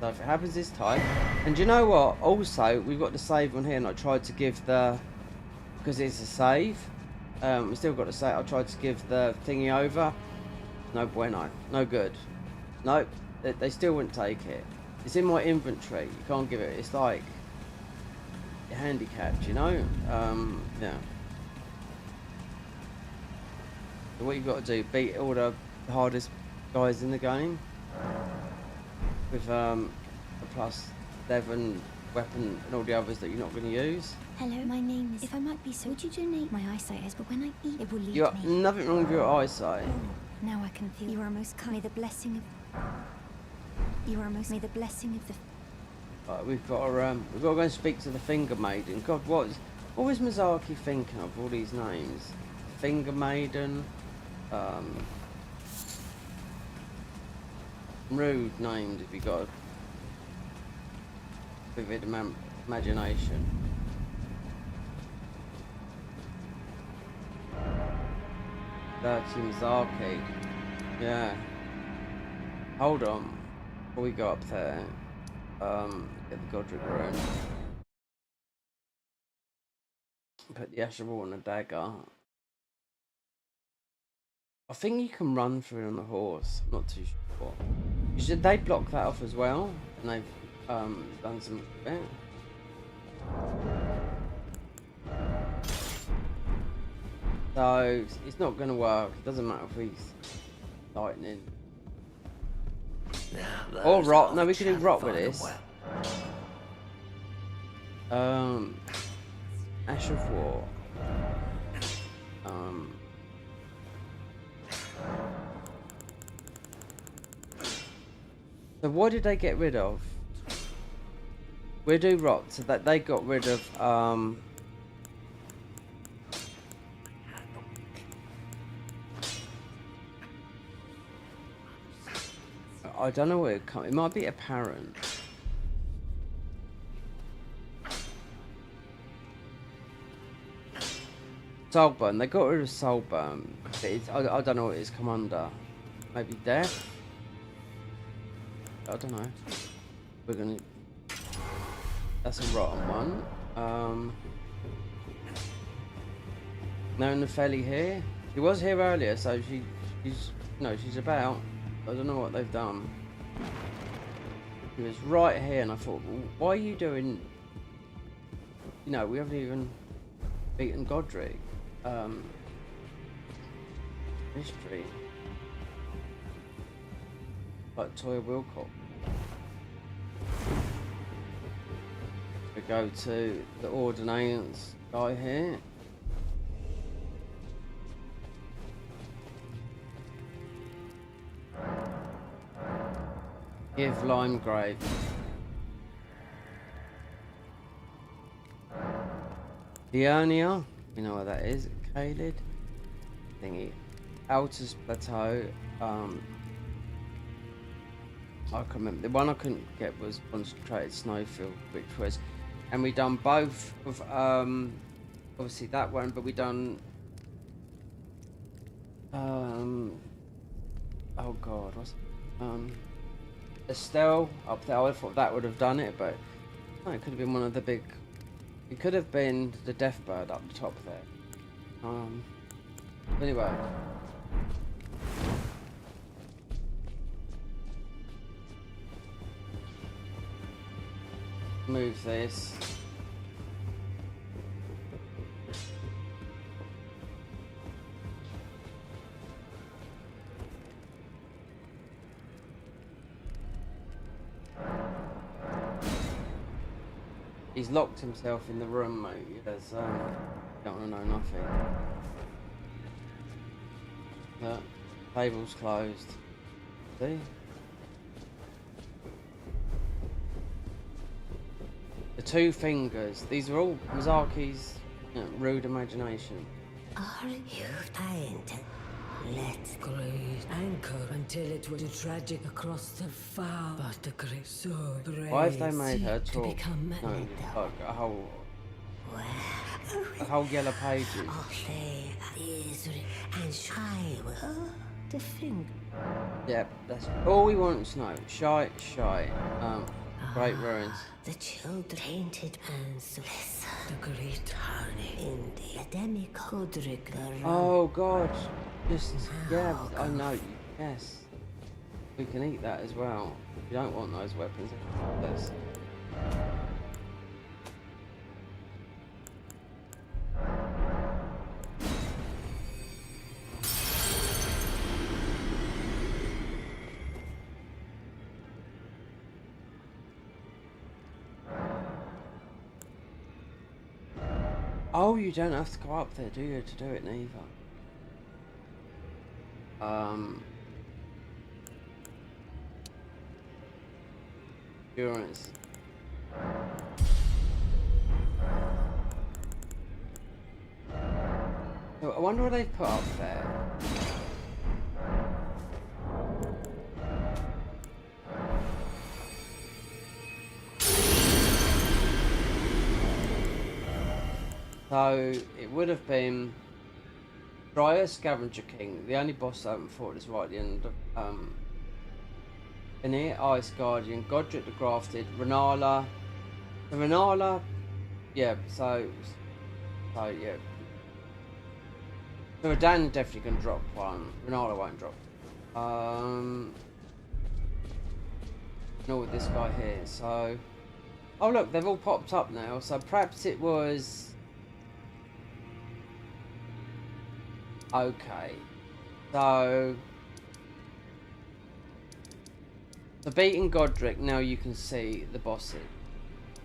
So if it happens this time, and do you know what? Also, we've got the save on here, and I tried to give because it's a save. We still got to say. I tried to give the thingy over. No bueno. No good. Nope. They still wouldn't take it. It's in my inventory. You can't give it. It's like you're handicapped, you know. Yeah. So what you've got to do, beat all the hardest guys in the game with a +11 weapon and all the others that you're not going to use. Hello, my name is... If I might be so... Would you donate my eyesight is, but when I eat, it will leave You got me. nothing wrong with your eyesight. Oh, now I can feel... You are most kind. May the blessing of... You are most... May the blessing of the... Right, we've got to go and speak to the Finger Maiden. God, what was Mizaki thinking of all these names? Finger Maiden, rude names if you got vivid imagination. Dirty Mizaki. Yeah. Hold on. Before we go up there, get the Godric rune. Put the Ash of War on a dagger. I think you can run through on the horse. I'm not too sure. They block that off as well, and they've done some bit. So it's not going to work. It doesn't matter if he's lightning or rot. No, we can do rot with this. Ash of War. So what did they get rid of? We do rot, so that they got rid of I don't know where it comes. It might be apparent. Soulburn. They got rid of Soulburn. I don't know what it's come under. Maybe death. I don't know. We're gonna. That's a rotten one. No Nefeli here. She was here earlier, so she's about. I don't know what they've done. He was right here, and I thought, well, why are you doing? You know, we haven't even beaten Godric. History. Like Toya Wilcox. We go to the Ordnance guy here. Give Limegrave. Diurnia, you know what that is. Kaled. Thingy. Altus Plateau. I can remember. The one I couldn't get was Concentrated Snowfield, which was, and we done both of obviously that one, but we done oh god, what's Estelle up there. I thought that would have done it, but no, it could have been one of the big. It could have been the Deathbird up the top there. Anyway. Move this. He's locked himself in the room, mate. There's don't want to know nothing. The table's closed. See? The two fingers. These are all Mizaki's rude imagination. Are you kind? Let's great anchor until it was tragic across the far, but the great so brave. Why have they made her talk? To become No, like a whole yellow pages. And shy will defend. Yep, that's all we want to know. Shy. Great ruins. The children tainted and so the great honey in the endemic Godric. Oh god. Just yeah, I know. Yes. We can eat that as well. We don't want those weapons. Let's Oh, you don't have to go up there, do you, to do it neither? Endurance. So I wonder what they've put up there. So it would have been Dryer, Scavenger King. The only boss I haven't fought is right at the end of Veneer, Ice Guardian, Godric the Grafted, Renala. The Renala, yeah. So yeah. So Dan definitely can drop one. Renala won't drop. Nor with this guy here. So, oh look, they've all popped up now. So perhaps it was. Okay, so the beating Godric, now you can see the bosses.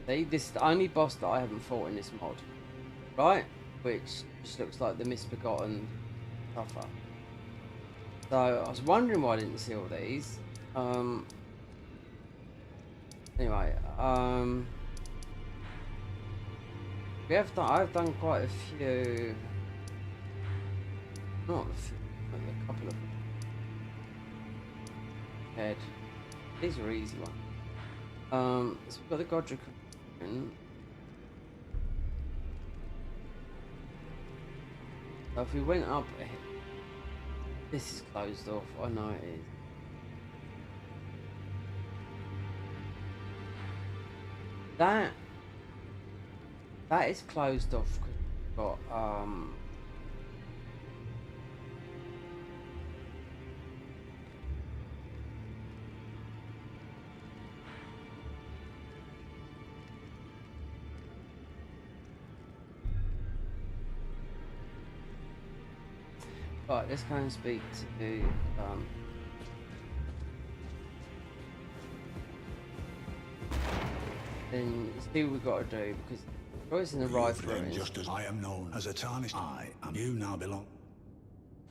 See, this is the only boss that I haven't fought in this mod, right? Which just looks like the misbegotten suffer. So I was wondering why I didn't see all these. Anyway, I've done quite a few. Not a few, maybe a couple of them. Head. These are easy ones. So we've got the Godric. So if we went up, this is closed off. I know it is. That is closed off because we've got right, let's go and speak to then see what we've got to do because Roy's in the right room. Just as I am known as a tarnished, I am you now belong.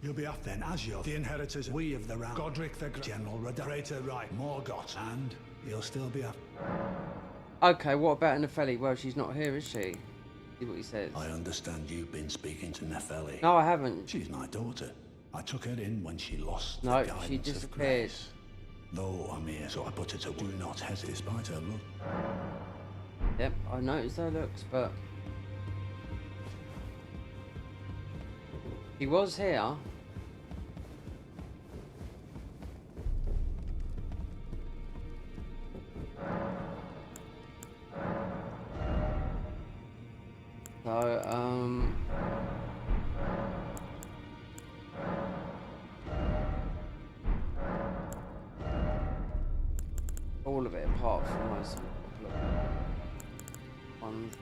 You'll be off then as you're the inheritors. We of the realm. Godric the General Greater Right, Morgoth, and you'll still be off. Okay, what about Nefeli? Well, she's not here, is she? See what he says. I understand you've been speaking to Nefeli. No, I haven't. She's my daughter. I took her in when she lost no, the guidance she disappeared. of grace. Though I'm here, so I put her to do not hesitate despite her look. Yep, I noticed her looks, but he was here. So, all of it apart from those ones.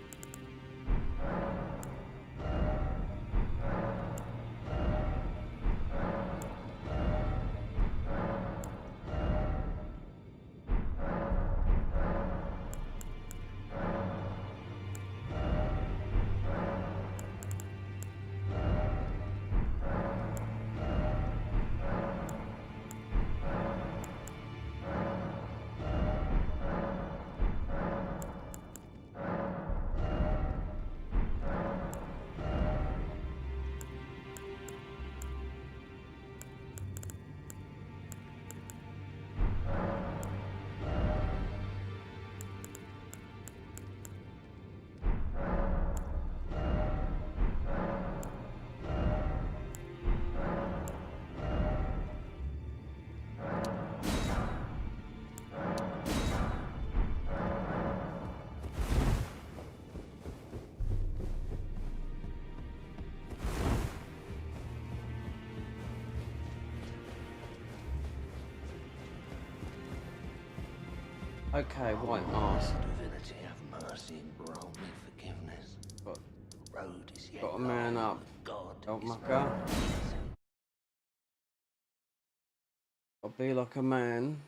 Okay, white mask. Divinity, have mercy and grant me forgiveness. Got, Road is yet got a man long. up. God Old is mucker. I'll be like a man.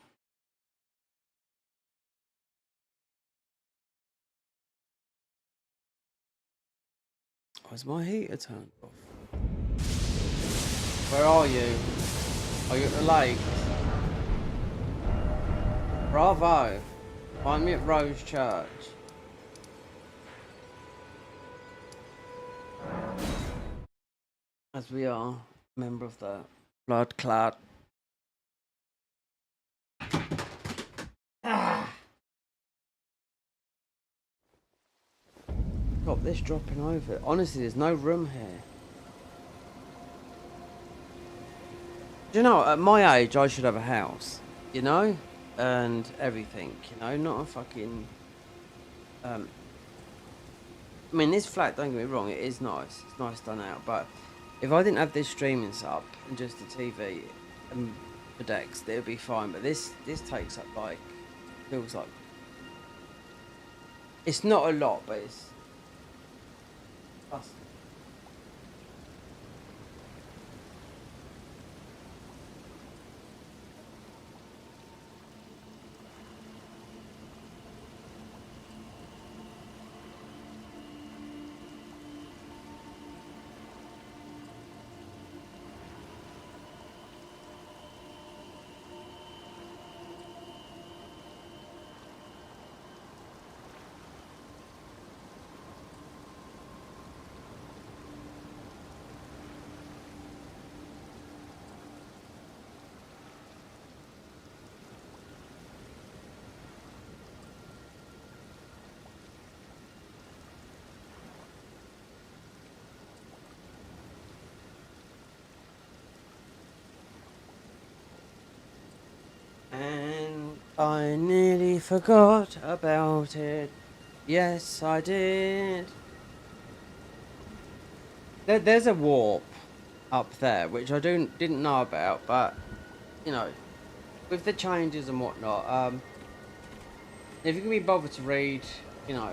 Why is my heater turned off? Where are you? Are you at the lake? Bravo! Find me at Rose Church. As we are a member of the Blood Clot. Stop this dropping over. Honestly, there's no room here. Do you know, at my age, I should have a house, you know? And everything, you know? Not a fucking... I mean, this flat, don't get me wrong, it is nice. It's nice done out, but if I didn't have this streaming sub and just the TV and the decks, it would be fine. But this takes up, like, feels like... It's not a lot, but it's... And I nearly forgot about it. Yes, I did. There's a warp up there, which I didn't know about, but, you know, with the changes and whatnot, if you can be bothered to read, you know,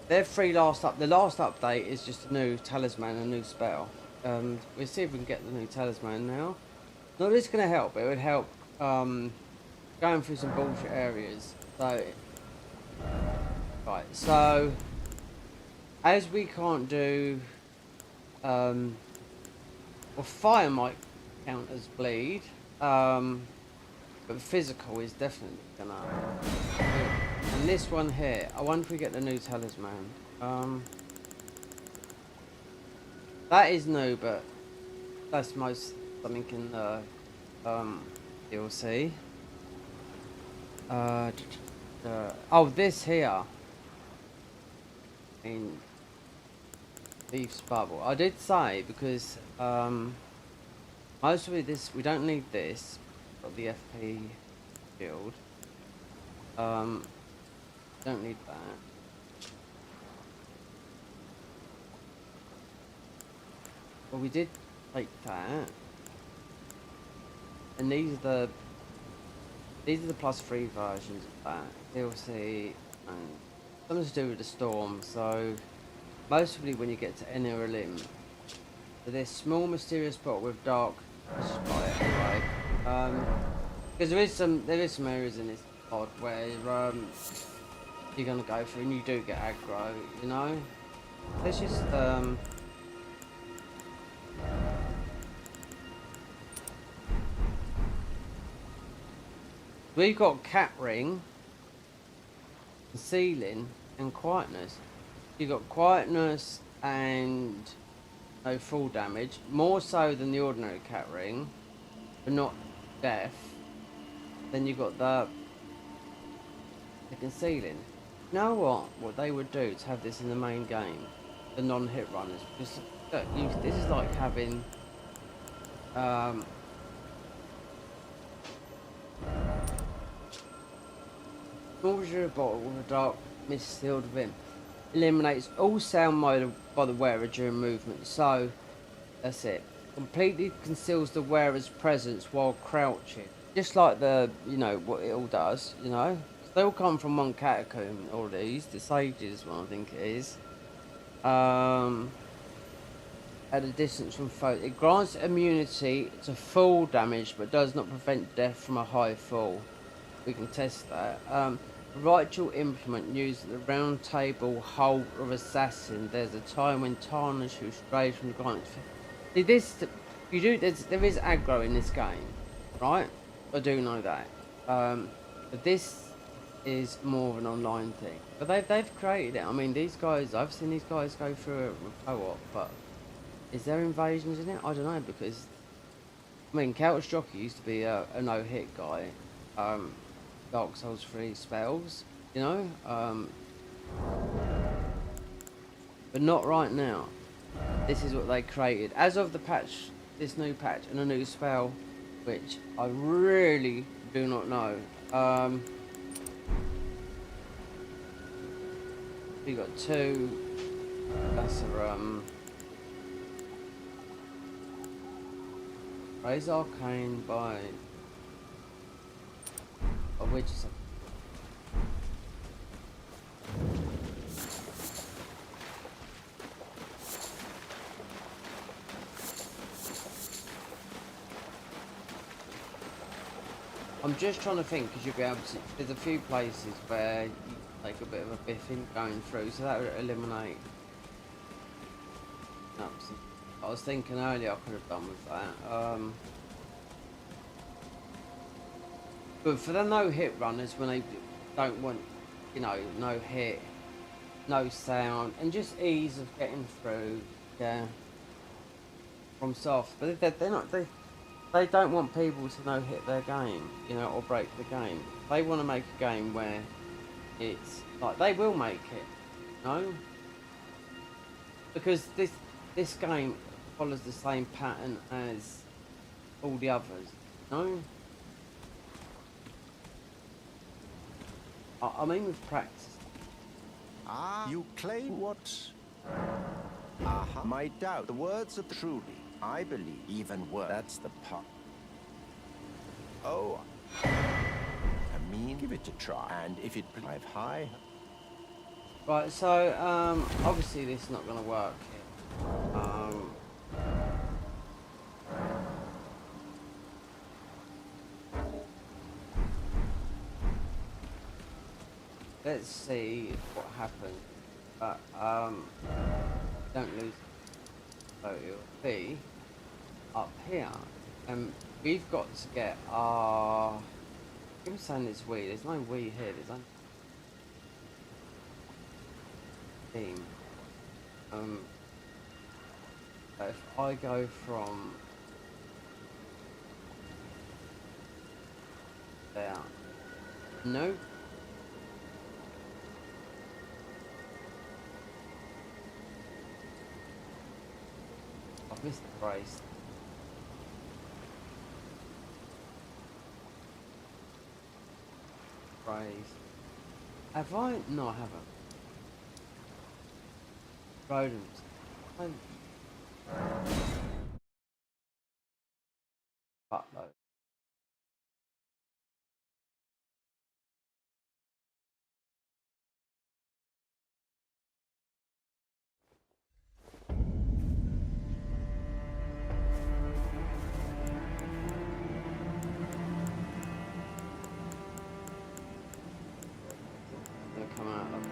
their free the last update is just a new talisman, a new spell. We'll see if we can get the new talisman now. Not that it's going to help, but it would help going through some bullshit areas. So, right, so, as we can't do, well, fire might count as bleed, but physical is definitely going to. And this one here, I wonder if we get the new talisman. That is new, but that's most... something in the DLC. Oh, this here in Thief's Bubble. I did say because mostly this we don't need this, but the FP shield. Don't need that. Well, we did take that. And these are the +3 versions of that DLC, and something to do with the storm. So mostly when you get to Enir Limb, this small mysterious spot with dark. Let's just buy it anyway. Because there is some areas in this pod where you're gonna go through and you do get aggro, you know. Let's just we've got cat ring, concealing, and quietness. You've got quietness and no full damage, more so than the ordinary cat ring, but not death. Then you've got the concealing. You know what they would do to have this in the main game, the non-hit runners, because look, this is like having a bottle with a dark mist sealed within. Eliminates all sound mode by the wearer during movement. So that's it. Completely conceals the wearer's presence while crouching. Just like the, you know, what it all does, you know. They all come from one catacomb, all these. The Sages one, I think it is. At a distance from foe. It grants immunity to fall damage, but does not prevent death from a high fall. We can test that. Ritual implement used at the round table hold of assassin. There's a time when Tarnish who strays from the guidance. See this, you do. There is aggro in this game, right? I do know that. But this is more of an online thing. But they've created it. I mean, these guys. I've seen these guys go through it with co-op. But is there invasions in it? I don't know because. I mean, Couch Jockey used to be a no-hit guy. Dark Souls 3 spells, you know, but not right now. This is what they created as of the patch, this new patch, and a new spell, which I really do not know. We got two. That's a Raise Arcane by. Oh, wait a second. I'm just trying to think because you'll be able to. There's a few places where you take a bit of a biffing going through, so that would eliminate. No, I was thinking earlier I could have done with that. But for the no-hit runners, when they don't want, you know, no hit, no sound, and just ease of getting through, yeah, from soft. But they're not, they don't want people to no-hit their game, you know, or break the game. They want to make a game where it's, like, they will make it, you know? Because this game follows the same pattern as all the others, you know? I mean with practice. Ah, you claim what? Aha. My doubt. The words of truly, I believe, even worse. That's the part. Oh. I mean, give it a try. And if it drive high. Right, so, obviously this is not going to work here. Let's see what happens, but don't lose. So it'll be up here, and we've got to get our. I'm saying it's we. There's no we here. There's only team. So if I go from there, no. I've missed the brace. Brace. Have I? No, I haven't. Rodents. Buttload. Come out of,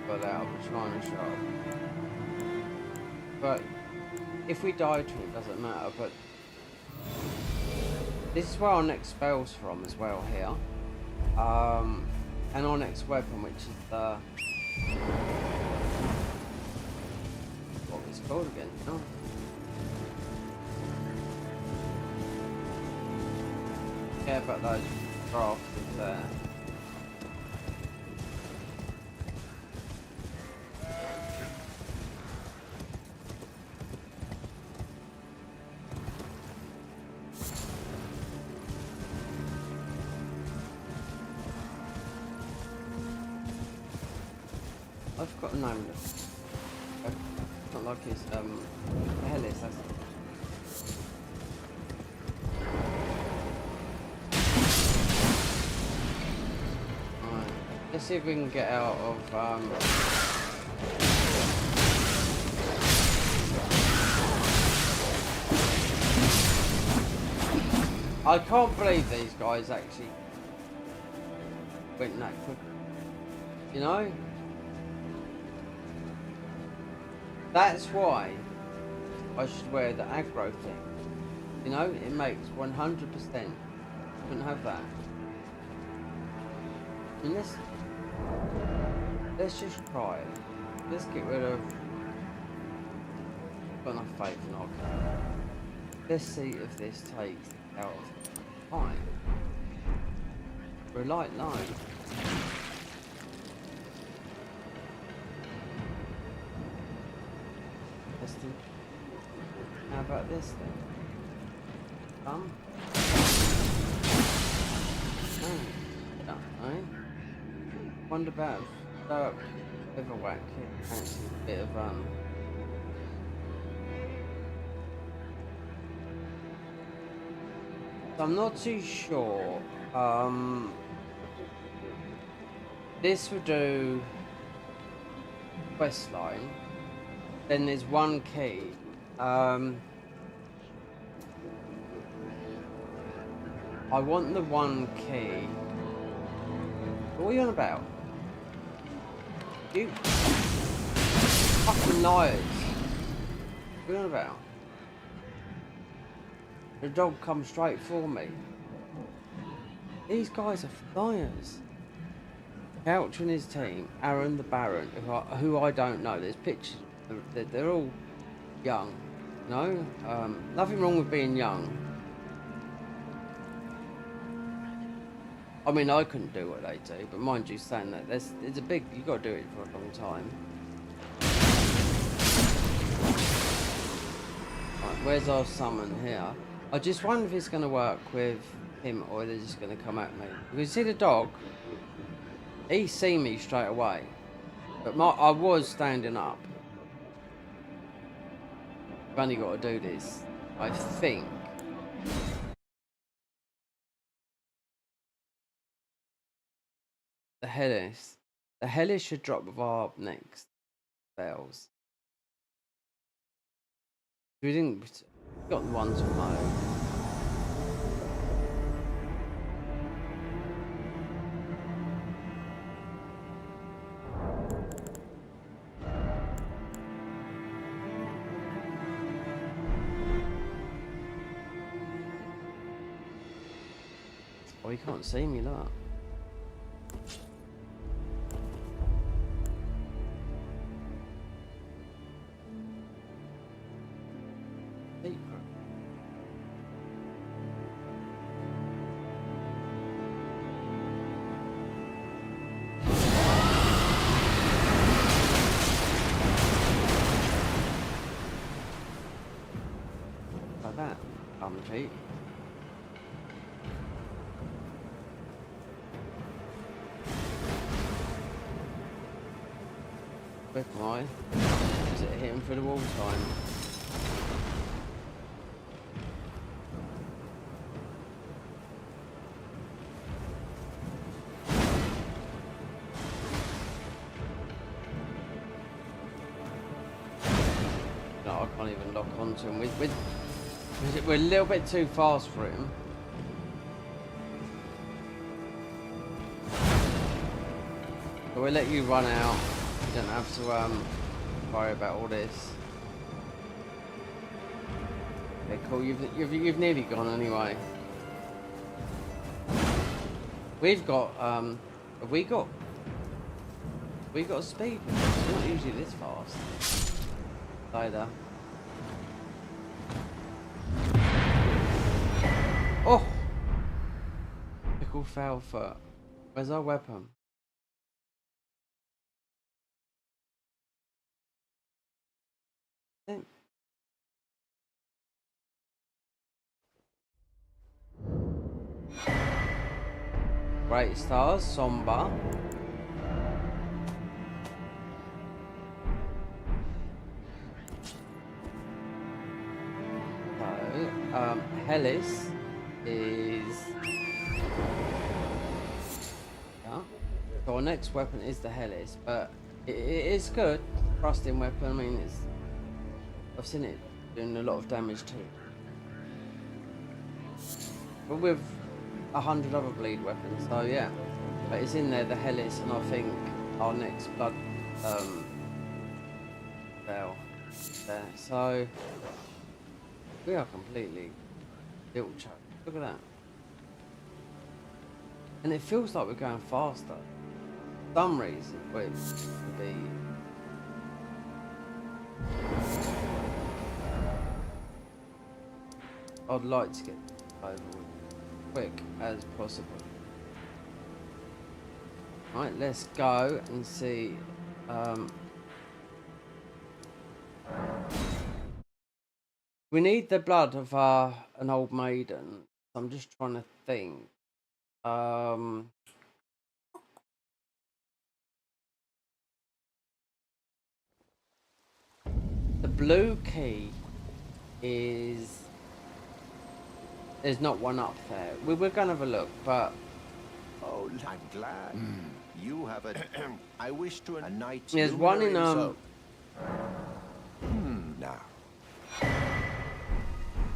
got out of the china shop. But if we die to it, doesn't matter. But this is where our next spell's from as well here. And our next weapon, which is the what it's called again? Oh. Yeah, but those grafts there. I've got a name. It's not like it's Hellis. That's right. Let's see if we can get out of I can't believe these guys actually went that quick. You know? That's why I should wear the aggro thing. You know, it makes 100%. Couldn't have that. And let's just try it. Let's get rid of. Got enough faith in our car. Let's see if this takes out of time. We're a light line. How about this then? Wonder about dark overwhack. Fancy a bit of So I'm not too sure. This would do quest line. Then there's one key. I want the one key. What are you on about? You fucking liars. What are you on about? The dog comes straight for me. These guys are flyers. Couch and his team, Aaron the Baron, who I don't know. There's pictures. They're all young. No? Nothing wrong with being young. I mean, I couldn't do what they do, but mind you saying that, it's a big, you've got to do it for a long time. Right, where's our summon here? I just wonder if it's going to work with him or they're just going to come at me. Because you see the dog, he seen me straight away, but I was standing up. I've only got to do this, I think. The Hellish should drop with our next spells. We didn't got the ones on low. Oh, you can't see me, look. Like that, Pete. Where am I? Is it hitting for the wall time? No, I can't even lock onto him. We're a little bit too fast for him. So we'll let you run out. You don't have to worry about all this. Okay, cool. You've nearly gone anyway. We've got have we got a speed? It's not usually this fast. Either. Oh! Pickle foul foot. Where's our weapon? Great stars, somber. So, Hellis is. Yeah. So our next weapon is the Hellis, but it is good. Thrusting weapon. I mean, I've seen it doing a lot of damage too. But with 100 other bleed weapons, so yeah. But it's in there, the Hellis, and I think our next blood spell there. So we are completely little choked. Look at that. And it feels like we're going faster. For some reason, but it would be. I'd like to get over with quick as possible. Right, let's go and see. We need the blood of an old maiden. I'm just trying to think. The blue key is. There's not one up there. We're going to have a look, but. Oh, I'm glad. You have a. I wish to a night. There's one in now.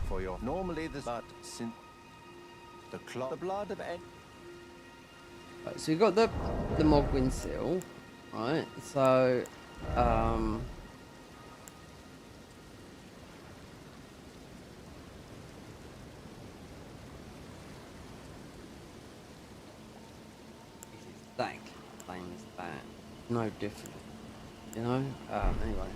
For your normally the but since the blood of Ed. Right, so we've got the Mogwin seal, right? So that same as that, no different, you know. Anyway.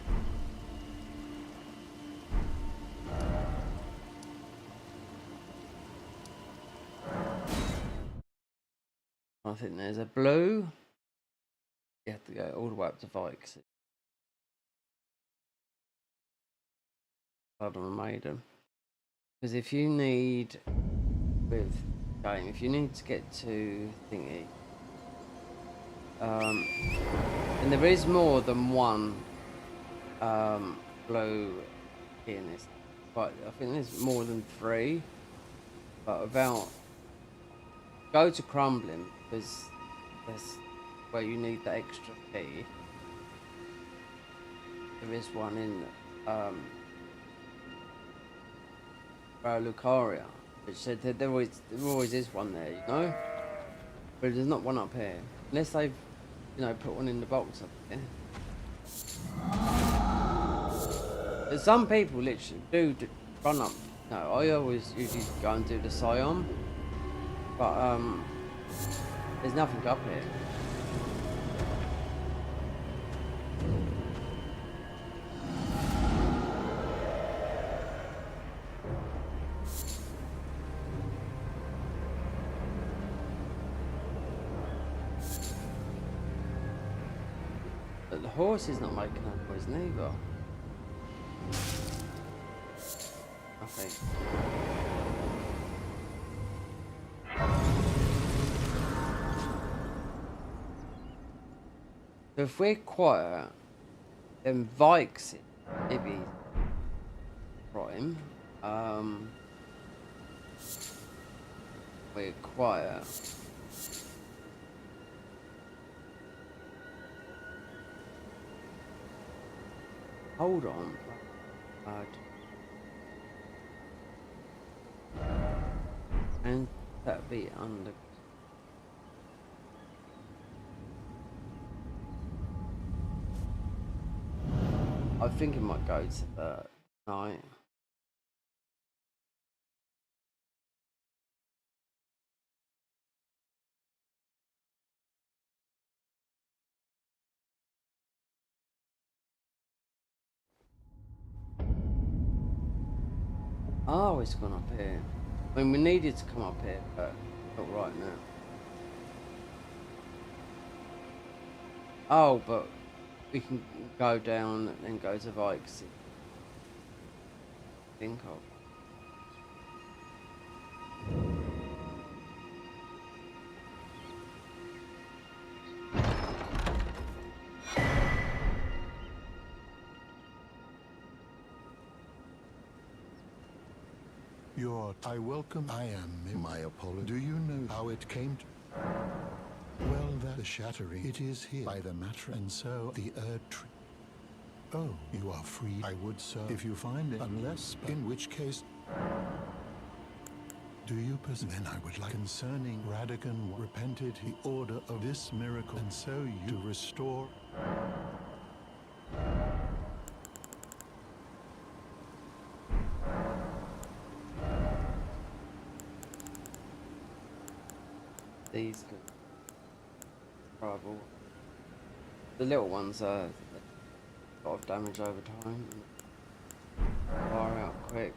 I think there's a blue. You have to go all the way up to Vikes. Blood of a maiden. Because if you need with game, if you need to get to thingy, and there is more than one blue in this, but I think there's more than 3. But without go to crumbling, because that's where you need the extra key. There is one in Lucaria, which said that there always is one there, you know. But there's not one up here, unless they've, you know, put one in the box up here. But some people literally do run up. No, I always usually go and do the Scion, but there's nothing up here. But the horse is not making a noise neither. I think. So if we're quiet, then Vikes maybe prime. We're quiet. Hold on. And that be under. I think it might go to the night. Oh, it's gone up here. I mean, we needed to come up here, but not right now. Oh, but we can go down and then go to Vikes. Think of. I welcome. I am my apology. Do you know how it came to? Well, that the shattering. It is here by the matter, and so the tree. Oh, you are free. I would, sir, if you find it, unless, in which case. Do you then I would like concerning Radigan repented the order of this miracle, and so you restore. These can travel. The little ones are a lot of damage over time. Fire out quick.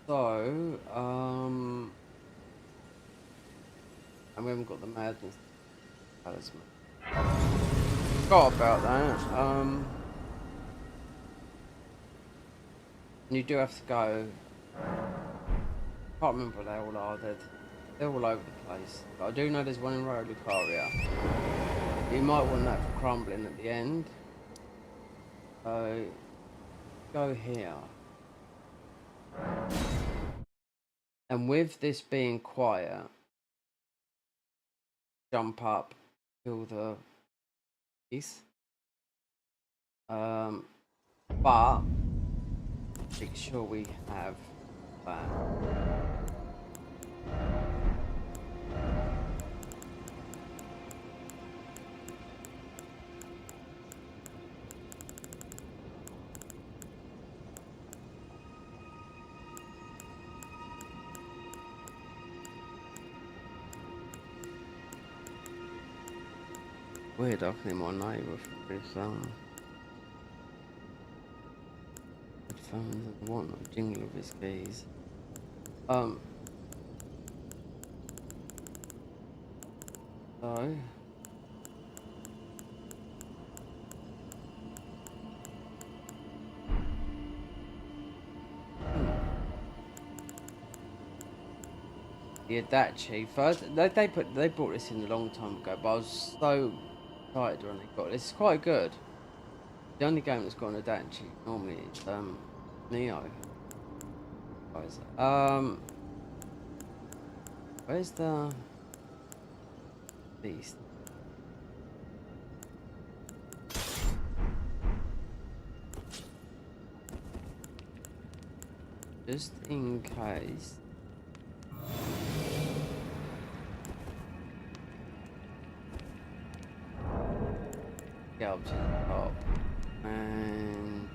So, and we haven't got the madness talisman. Forgot about that. You do have to go. Can't remember what they all are. They're all over the place. But I do know there's one in Lucaria. You might want that for crumbling at the end. So go here. And with this being quiet, jump up, kill the piece. But make sure we have that. Weird, I can hear my neighbour for this headphones and whatnot, jingle of his keys. So the Adachi first, they brought this in a long time ago, but I was so excited when they got this. It's quite good. The only game that's got an Adachi normally is Neo. Where's the beast? Just in case. Get up to the top and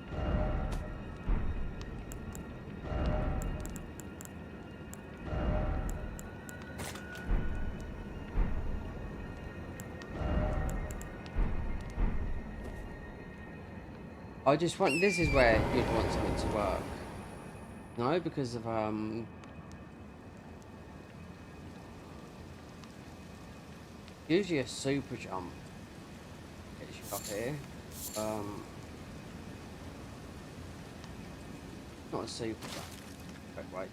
I just want, this is where you'd want something to work. No, because of usually a super jump gets you up here. Not a super jump, right?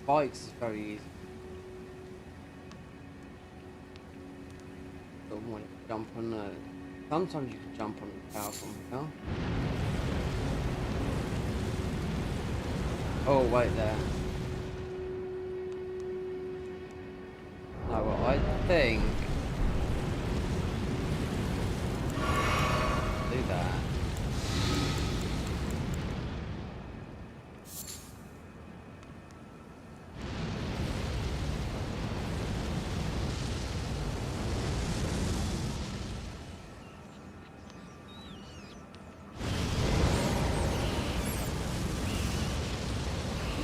Bikes is very easy. Don't want to jump on the. Sometimes you can jump on the tower from here. Oh, wait there. No, well, I think do that.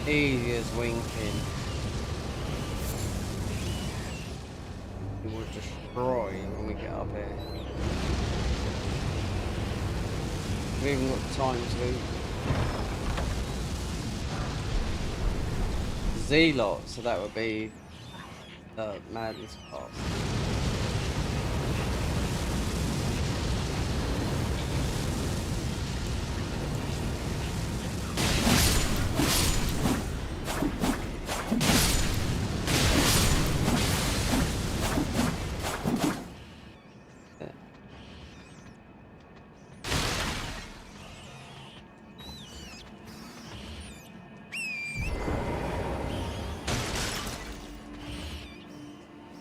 Easy as winking. We will destroy when we get up here. We've even got time to Z-lot, so that would be madness pass.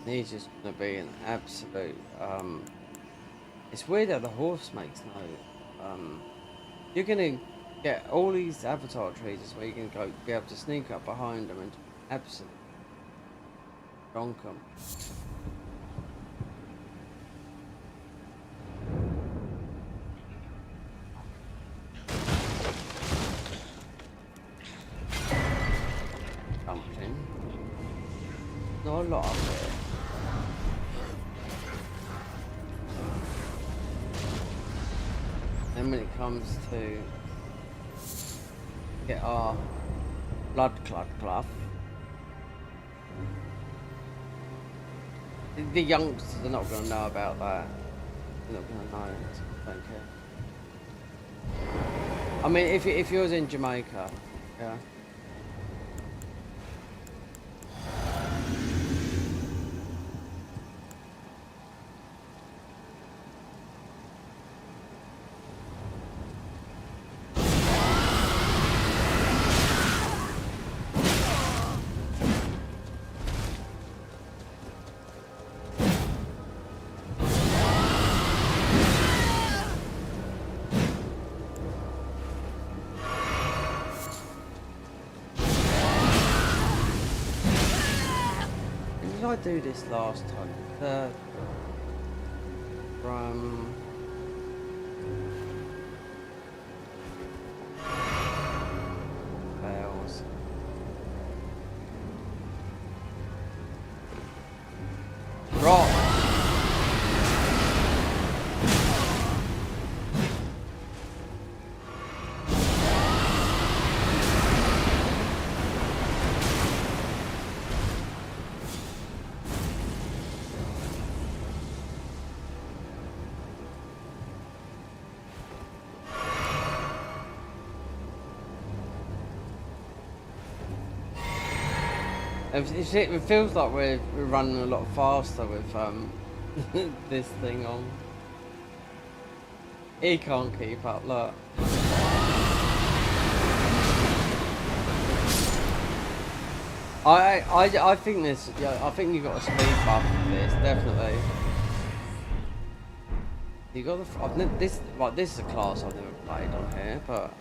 He's just gonna be an absolute. It's weird how the horse makes no. You're gonna get all these avatar trees is where you can go be able to sneak up behind them and absolutely donk them. Something. Not a lot up there. Then when it comes to get our blood cloth, the youngsters are not going to know about that. They're not going to know. I don't care. I mean, if you was in Jamaica, yeah. I do this last time? From fails. Rock. It feels like we're running a lot faster with this thing on. He can't keep up. Look. I think this. Yeah, I think you got a speed buff for this, definitely. You got the. I've never, this is a class I've never played on here, but.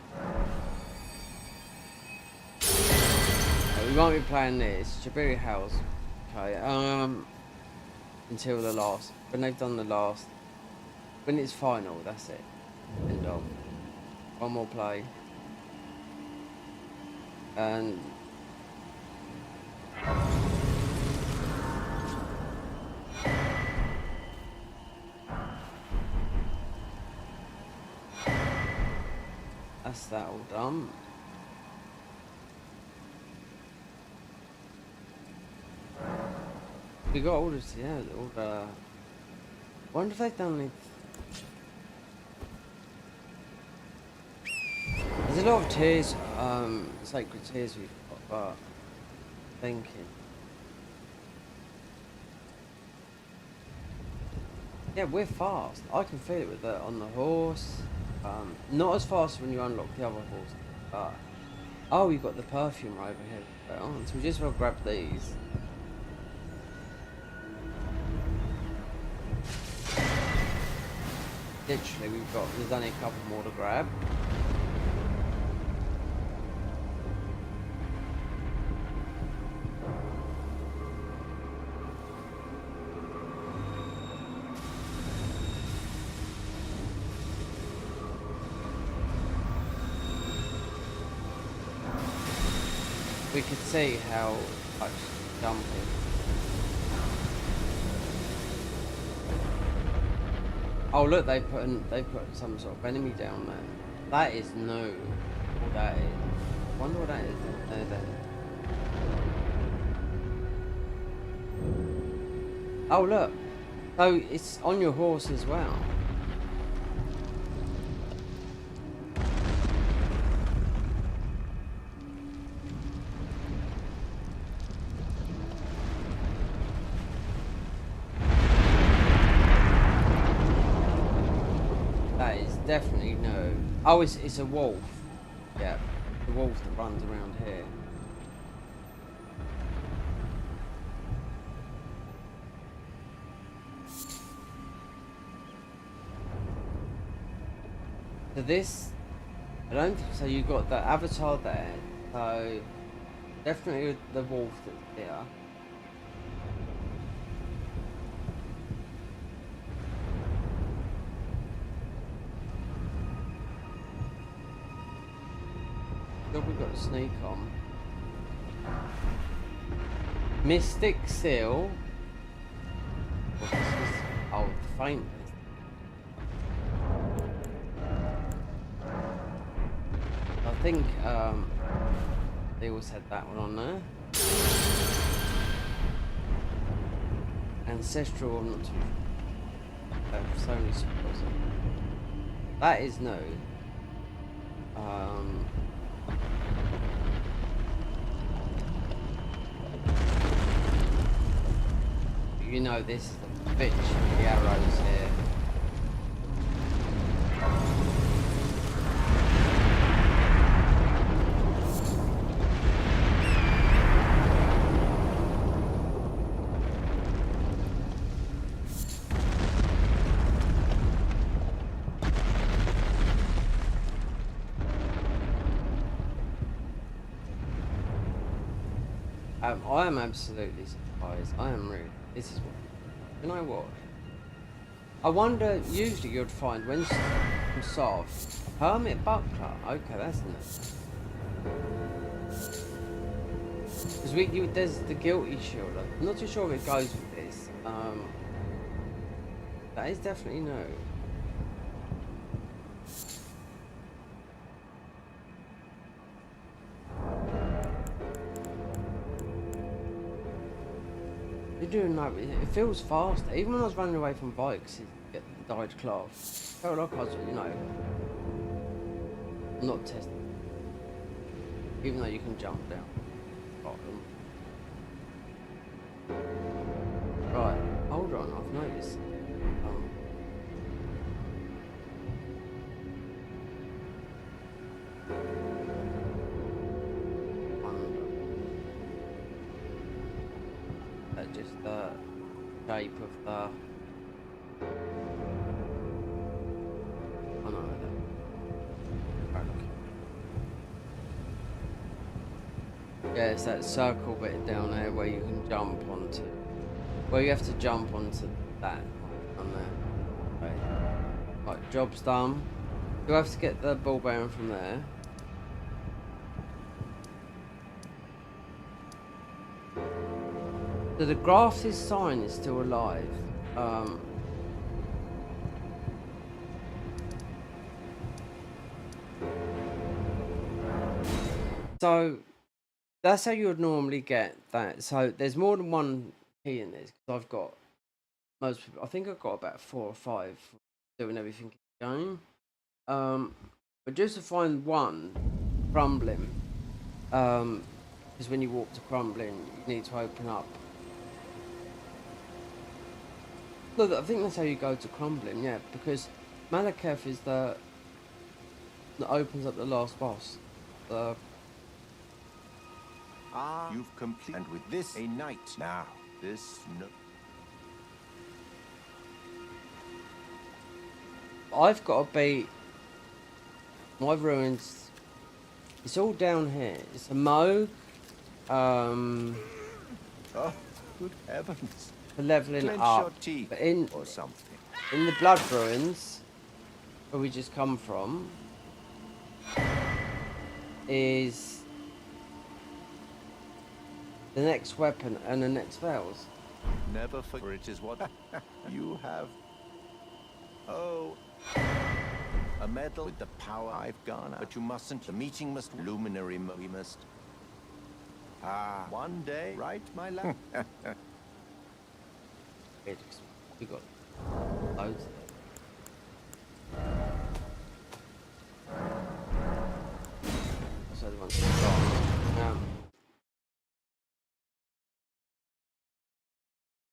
We won't be playing this. Jabiri House. Okay. Until the last. When they've done the last. When it's final, that's it. End of. One more play. And. That's that all done. We got all this, yeah, all the... Wonder if they've done it... There's a lot of tears, sacred tears we've got, but... Thinking... Yeah, we're fast. I can feel it with the, on the horse. Not as fast when you unlock the other horse, but... Oh, you've got the perfume right over here. Oh, so we just will grab these. Literally, there's only a couple more to grab. We could see how much jumping. Oh look, they put some sort of enemy down there. That is new. What that is. I wonder what that is. Oh look. So it's on your horse as well. Definitely no. Oh, it's a wolf. Yeah, the wolf that runs around here. So this I don't think so. You got the avatar there, so definitely the wolf that's here. We've got a sneak on. Mystic Seal. What's this? Oh, faintness. I think they always had that one on there. Ancestral, I'm not too sure. Sony supposed. That is new. You know this is the bitch with the arrows here. I am absolutely surprised. I am rude. This is what. You know what? I wonder. Usually you'd find when soft hermit buckler. Okay, that's nice. Because there's the guilty shield. I'm not too sure if it goes with this. That is definitely no. Doing that, it feels fast. Even when I was running away from bikes, it get the dyed cloth. Felt like I was, you know, not testing. Even though you can jump down. Right, hold on. I've noticed. Just the shape of the. Oh no, yeah, it's that circle bit down there where you can jump onto. Well, you have to jump onto that on there. Right, job's done. You have to get the ball bearing from there. So the Grafted sign is still alive. So that's how you would normally get that. So there's more than one key in this because I've got most people. I think I've got about 4 or 5 doing everything in the game. But just to find one crumbling, because when you walk to crumbling, you need to open up. No, I think that's how you go to crumbling, yeah, because Malekith is that opens up the last boss. You've completed, and with this, a knight. Now, this no. I've got to beat my ruins. It's all down here. It's a Moog. Oh, good heavens. For leveling Clench up. your teeth But or something. in the Blood Ruins, where we just come from, is the next weapon and the next spells. Never forget, it is what you have. Oh, a medal with the power I've garnered. But you mustn't. The meeting must luminary. We must. One day, right, my lad? We got loads of them. So the ones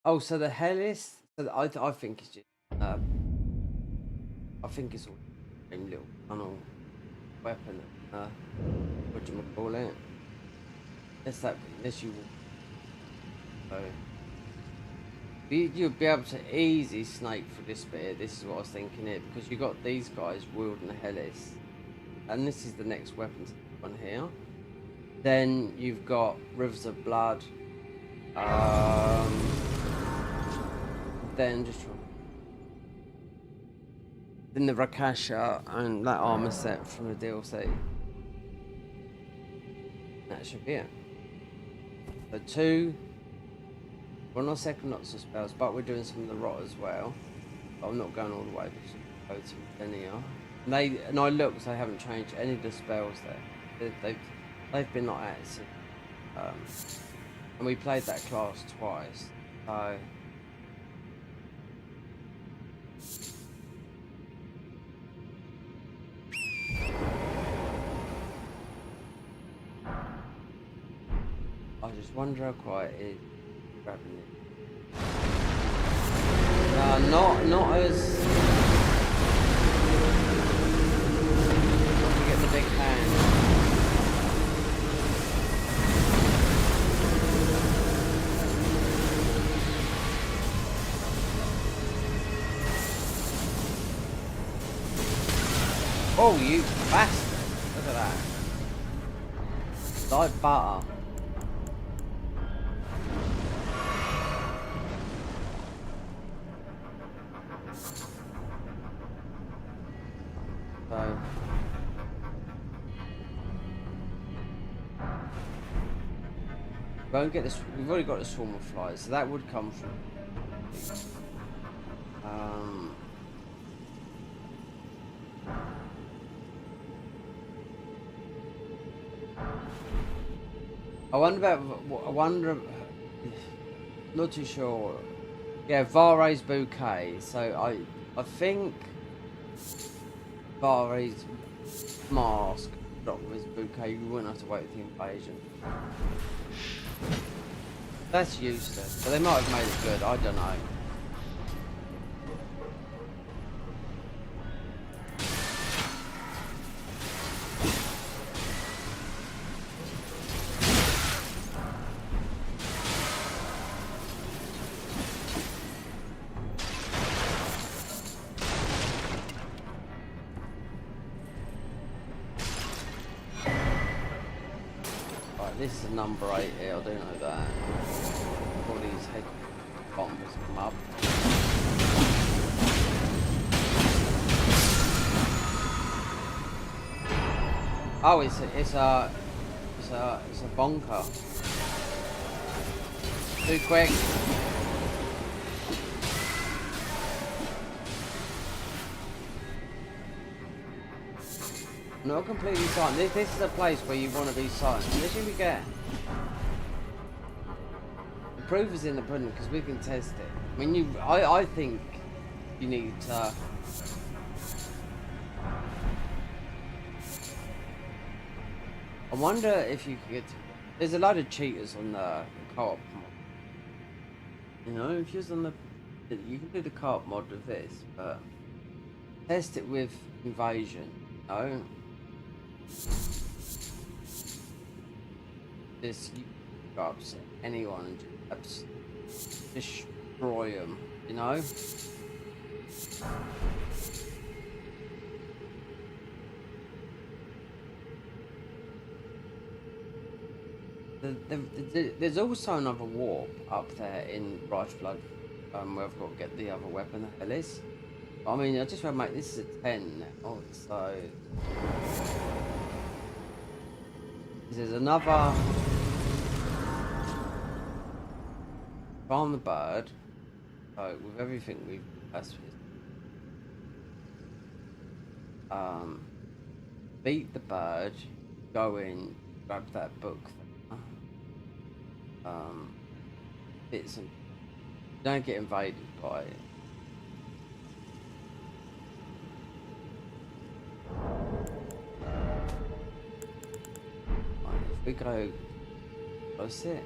oh, so the Hellis. So I think it's just. I think it's all the same little tunnel weapon. What do you call it? Unless you. So. You'd be able to easy snake for this bit. This is what I was thinking here, because you got these guys wielding the Hellis. and this is the next weapon one here. Then you've got Rivers of Blood. Then then the Rakasha and that armor set from the DLC. That should be it. So 2. We're on second lots of spells, but we're doing some of the rot as well. But I'm not going all the way. Just go to linear. And I looked, they haven't changed any of the spells there. They've been like that. And we played that class twice. So I just wonder how quiet it is grabbing it. Not as. You get the big hand. Oh, you bastard! Look at that. Like butter. So we won't get this. We've already got a swarm of flies, so that would come from. I wonder. Not too sure. Yeah, Vare's bouquet. So I think Vare's mask dropped with his bouquet. You wouldn't have to wait for the invasion. That's useless. But they might have made it good. I don't know. This is number 8 here, I do know that. All these head bombs come up. Oh, it's a bonker. Too quick. Not completely silent. This is a place where you want to be silent. This should we get. The proof is in the pudding because we can test it. I mean, I think you need to. I wonder if you could. There's a lot of cheaters on the co-op mod. You know, if you're on the, you can do the co-op mod with this, but test it with invasion. No. This you can upset anyone and just destroy them, you know? There's also another warp up there in Rife Blood, where I've got to get the other weapon, the Hellis. I mean, I just want to make this is a 10 now, so there's another farm the bird. So with everything we've beat the bird, go in, grab that book. Bits and don't get invaded by it. If we go, what's it?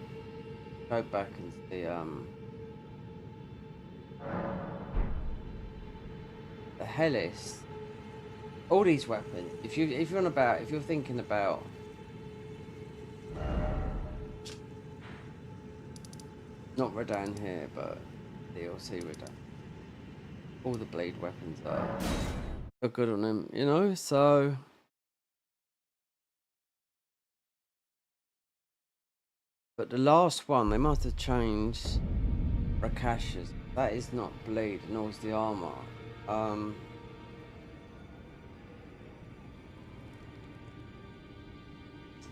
Go back and see the Hellis. All these weapons. If you're thinking about not Redan here, but DLC Redan. All the blade weapons are good on them, you know. So But the last one, they must have changed Rakash's. That is not bleed, nor is the armor.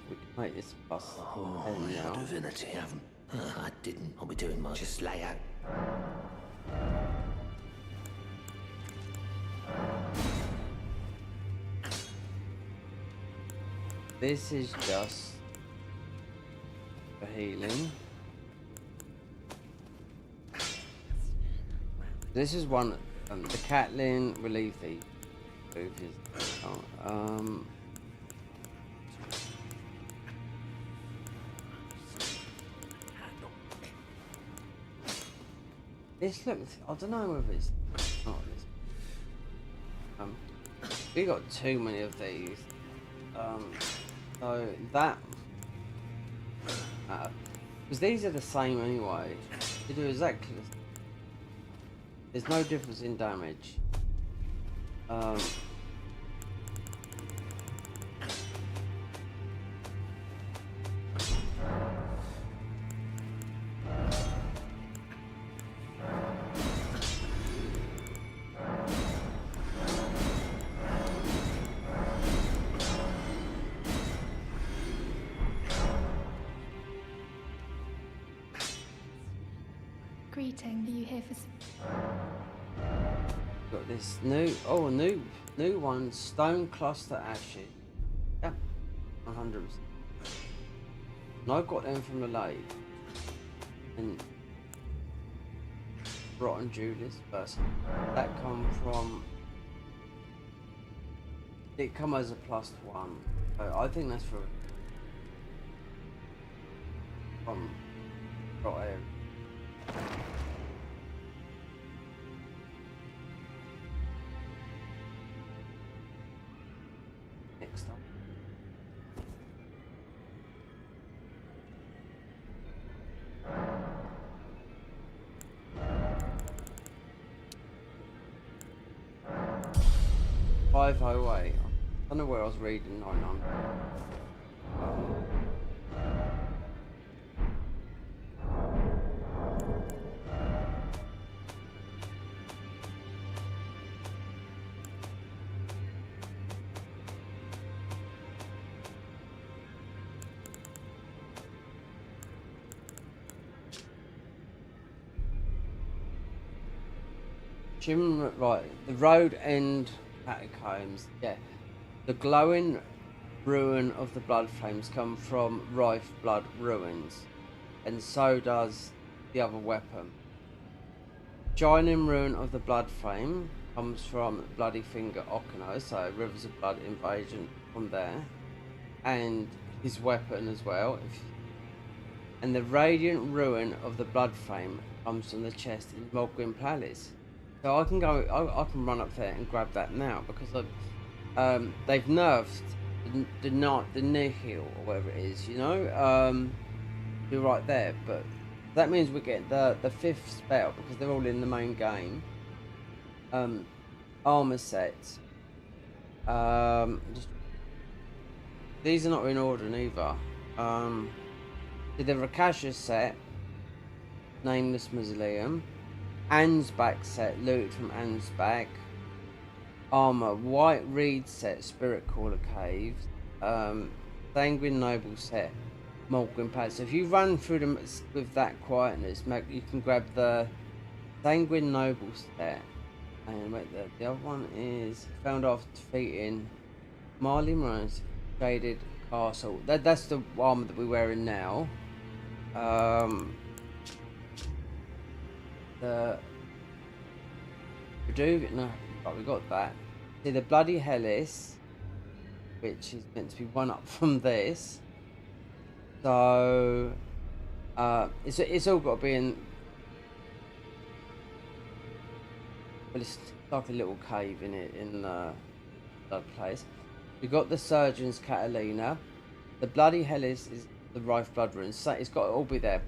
We can make this plus 10 Your now. divinity, haven't I didn't. I'll be doing my just lay out. This is just for healing. This is one, the Catlin relief the booth is, this looks, I don't know whether it's not this. We got too many of these. So that, because these are the same anyway. They do exactly the same. There's no difference in damage. Greeting. Are you here for? Got this new, new one, Stone Cluster Ashes. Yeah, 100%. And I got them from the lake. And Rotten Judas first. That come from. It come as a +1. So I think that's from Rot. Next up. I don't know where I was reading 900. Right, the road end catacombs. Yeah, the glowing ruin of the blood flames come from Rife Blood ruins, and so does the other weapon. Shining ruin of the blood flame comes from Bloody Finger Okino, so Rivers of Blood invasion from there, and his weapon as well. And the radiant ruin of the blood flame comes from the chest in Mogwin Palace. So I can go. I can run up there and grab that now because they've nerfed the Nihil or whatever it is. You know, you're right there. But that means we get the 5th spell because they're all in the main game. Armor sets. These are not in order either. The Rakasha set, Nameless Mausoleum. Ansbach set, looted from Ansbach. Armor, White Reed set, Spirit Caller Caves. Sanguine Noble set, Mogwin Palace. So if you run through them with that quietness, you can grab the Sanguine Noble set. And wait, the other one is found after defeating Marley Rose Shaded Castle. That's the armor that we're wearing now. The no, but we got that. See the Bloody Hellis, which is meant to be one up from this. So it's all got to be in. Well, it's like a little cave in it in that place. We got the Surgeon's Catalina. The Bloody Hellis is the Rife Blood runes. So it's got to all be there.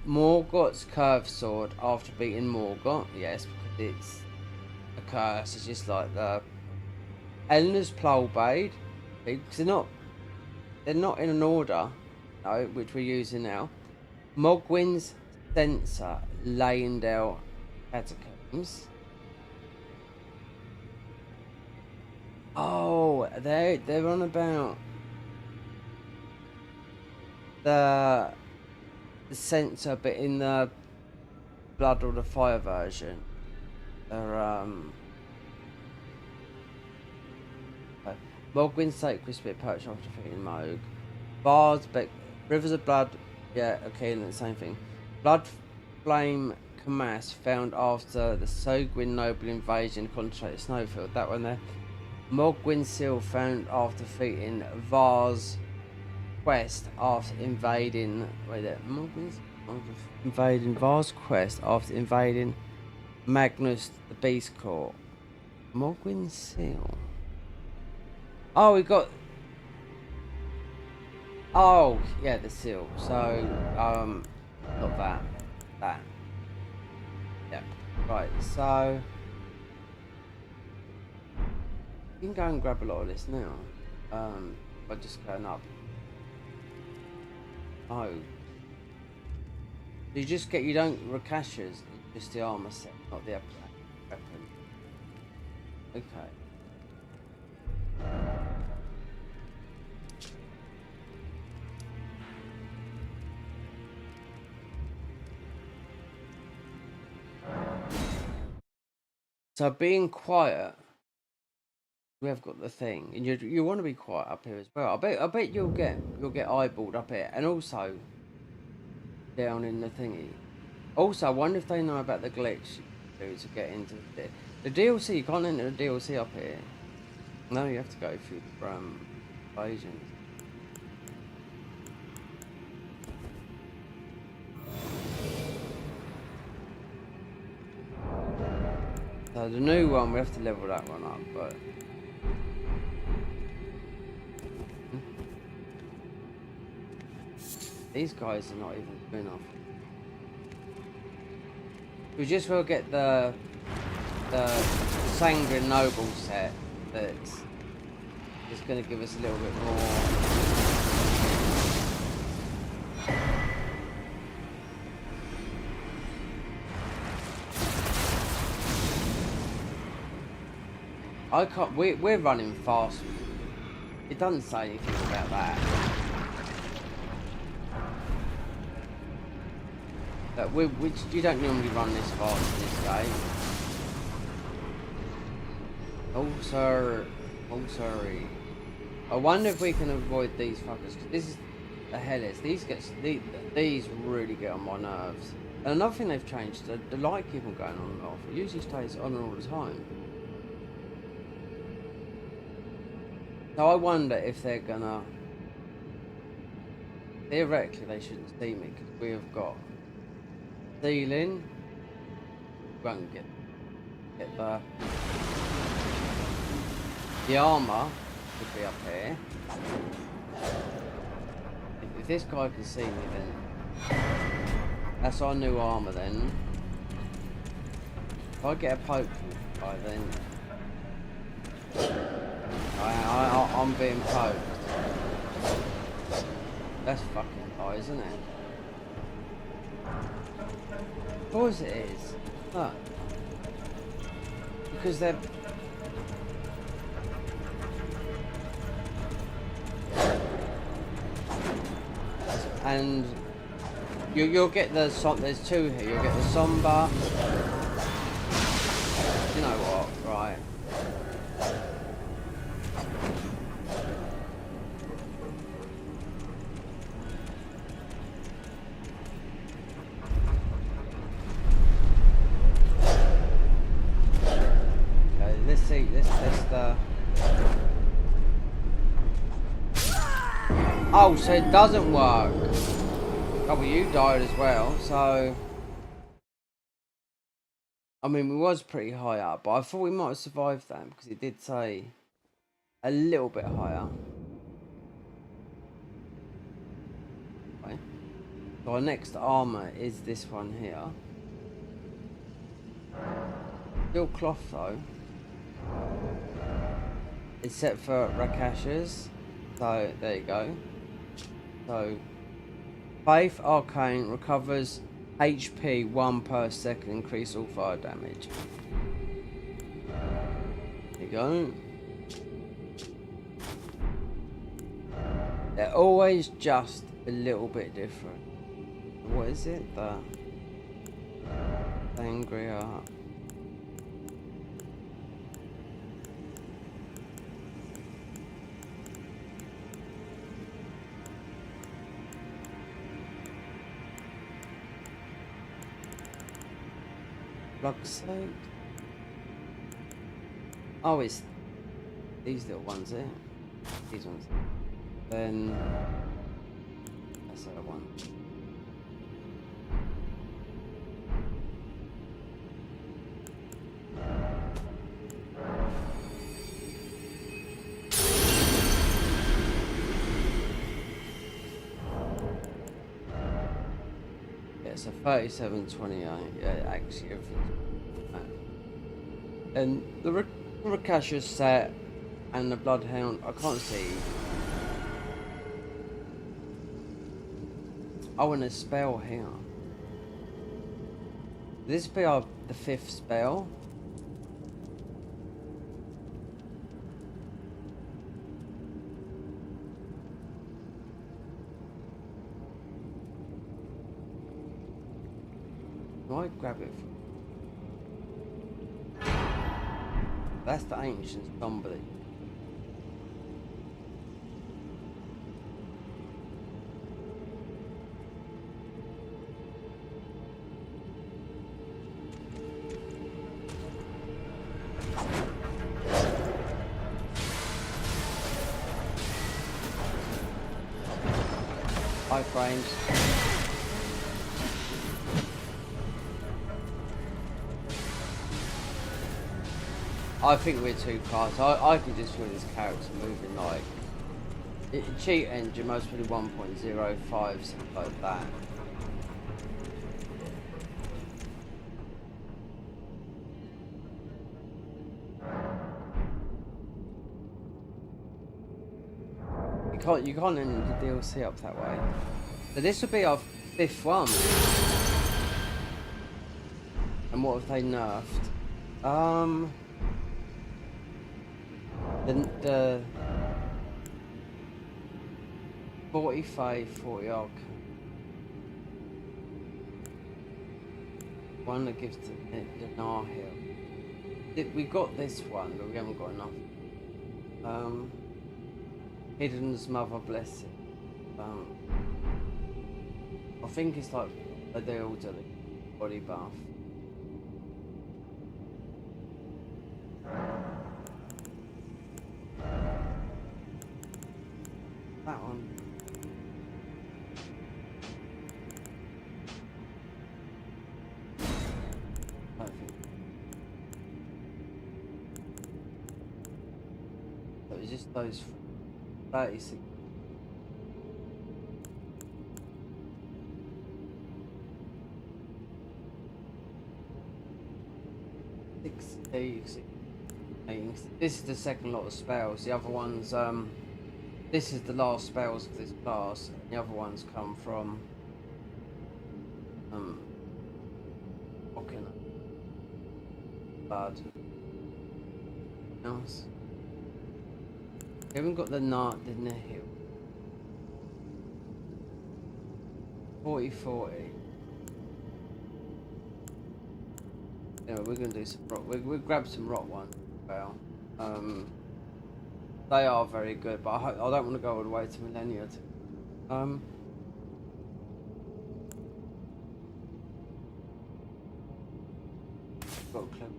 Morgoth's Curved Sword after beating Morgoth, yes, because it's a curse. It's just like the Eleanor's Plowblade, because they're not in an order. no, which we're using now. Mogwin's sensor, Leyendale catacombs. Oh, they're on about the sensor, but in the Blood or the Fire version. They're Mogwin's sacred spit perched after defeating Moog. Bars, Rivers of Blood, yeah, okay, and the same thing. Blood Flame Kamass found after the Sogwin Noble invasion concentrated Snowfield. That one there. Mogwin Seal found after defeating Var's quest after invading. Wait there. Mogwin's invading Var's quest after invading Magnus the Beast Court. Mogwin Seal. Oh, we got. Oh, yeah, the seal. So, got that. Yeah, right. So, you can go and grab a lot of this now. By just going up. Oh, you don't Rakashas, just the armor set, not the weapon. Okay. So being quiet, we have got the thing, and you want to be quiet up here as well. I bet you'll get eyeballed up here, and also down in the thingy. Also, I wonder if they know about the glitch you do to get into the DLC. You can't enter the DLC up here. No, you have to go through the invasions. So the new one, we have to level that one up, but these guys are not even good enough. We just will get the Sanguine Noble set that's just going to give us a little bit more. I can't. We're running fast. It doesn't say anything about that. But you don't normally run this fast in this game. Oh, sir. Oh, sorry. I wonder if we can avoid these fuckers. Cause this is the hell is. These really get on my nerves. And another thing they've changed, the light keep on going on and off. It usually stays on all the time. So I wonder if they're gonna. Theoretically, they shouldn't see me because we have got ceiling. Won't get the armor could be up here. If this guy can see me, then that's our new armor. Then if I get a poke from this guy, then. I'm being poked. That's fucking high, isn't it? Of course it is. Look. Because they're... And you'll get the... There's two here. You'll get the Somber. You know what? Right. Oh, so it doesn't work. Oh, well, you died as well, so... I mean, we was pretty high up, but I thought we might have survived that, because it did say a little bit higher. Okay. So our next armour is this one here. Still cloth, though. It's set for Rakashas, so there you go. So Faith Arcane recovers HP 1 per second, increase all fire damage. There you go. They're always just a little bit different. What is it? The Angrier. Bloodsoaked. Oh, it's these little ones here. These ones. Then that's the other one. Yeah, so 37.28. Yeah, actually everything's. And the Rakasha set and the Bloodhound, I can't see. Oh, and a spell here. This be our the 5th spell. Might grab it. That's the ancient somebody. High frames. I think we're too fast. I can just feel this character moving like cheat engine, most probably 1.05, something like that. You can't end the DLC up that way. So this would be our 5th one. And what have they nerfed? The 45, 40 arc. One that gives the Nar heal. We got this one, but we haven't got enough. Hidden's Mother Blessing. I think it's like the elderly body buff. That one. I think. So it's just those 36. This is the second lot of spells. The other ones, this is the last spells of this class. And the other ones come from Blood. Else. We haven't got the Nihil. 40. Anyway, we're gonna do some rock. We'll grab some rock ones as well. They are very good, but I don't want to go all the way to Millennia. Got a clue.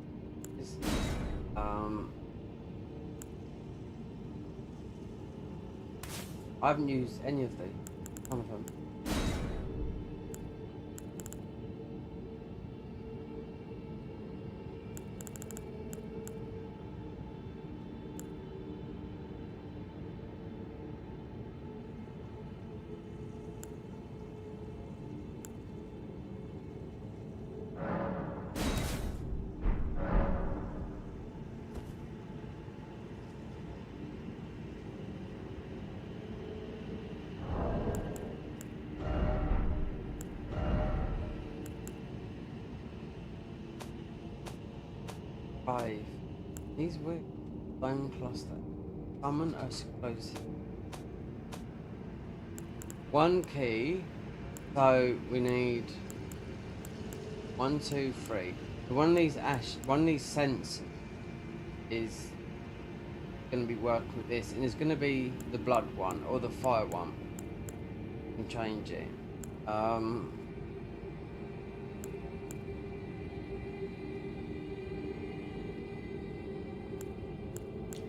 I haven't used any of these. None of them. 5. These weak bone cluster. Summon explosive. 1 key. So we need 1, 2, 3. One of these sensors is going to be working with this, and it's going to be the blood one or the fire one. You can change it.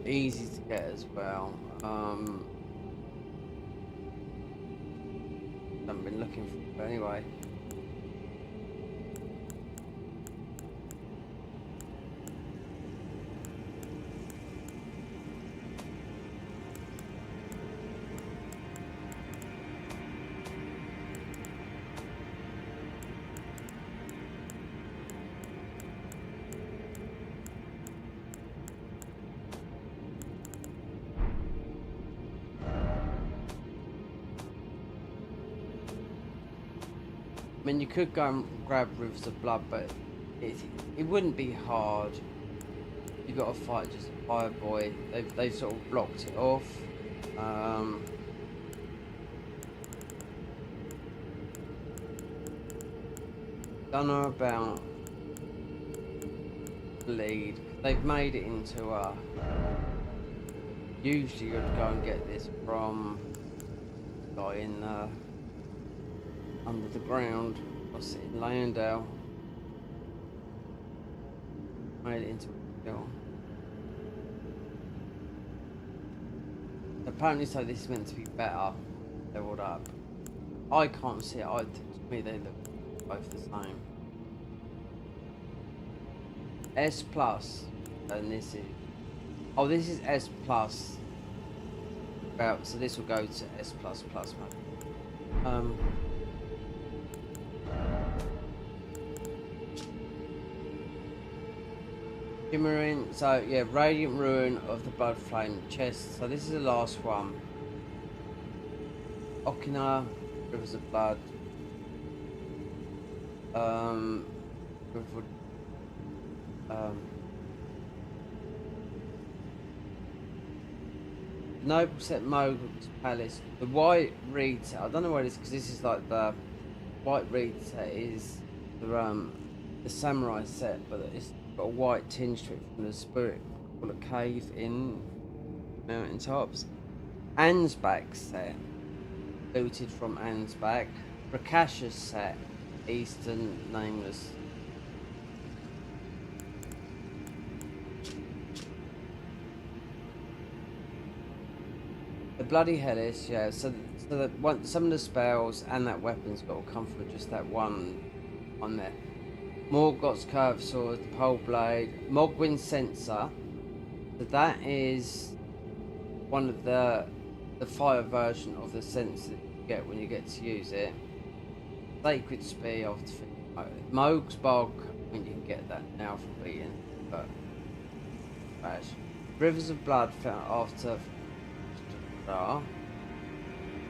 Easy to get as well. Haven't been looking for it anyway. I mean, you could go and grab Rivers of Blood, but it wouldn't be hard. You got to fight just a fire boy. They've sort of blocked it off. Don't know about bleed. They've made it into a. Usually, you'd go and get this from guy in. Under the ground. What's it in Landale? Made it into a hill. Apparently, so this is meant to be better leveled up. I can't see it. To me, they look both the same. S plus, and this is. Oh, this is S plus. Well, so this will go to S plus plus, maybe. Shimmering, so yeah, Radiant Ruin of the Blood Flame chest. So this is the last one. Okina, Rivers of Blood. Noble set Mogul's Palace. The white reed set. I don't know what it is because this is like the white reed set is the samurai set, but it's got a white tinge to it from the spirit called a cave in mountaintops. Ansbach set, looted from Ansbach. Rakasha's set, Eastern Nameless. The Bloody Hellish, yeah. So that one, some of the spells and that weapon's got to come from just that one on there. Morgoth's Curved Sword, the Pole Blade, Mogwin's Censer. So that is one of the fire version of the censer you get when you get to use it. Sacred Spear, Mog's Bog, I mean you can get that now from beating, but trash. Rivers of Blood found after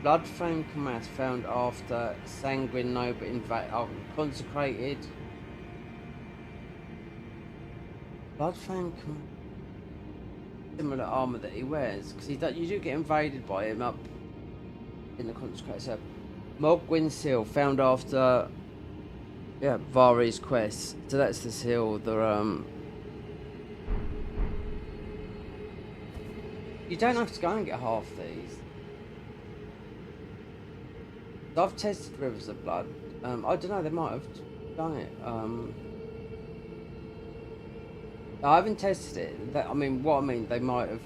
Blood Flame Command found after Sanguine Noble consecrated. Blood Flame Command. Similar armor that he wears, because you do get invaded by him up in the consecrated. So Mogwin Seal found after Vari's quest. So that's the seal. You don't have to go and get half these. I've tested Rivers of Blood. I don't know, they might have done it. I haven't tested it. They might have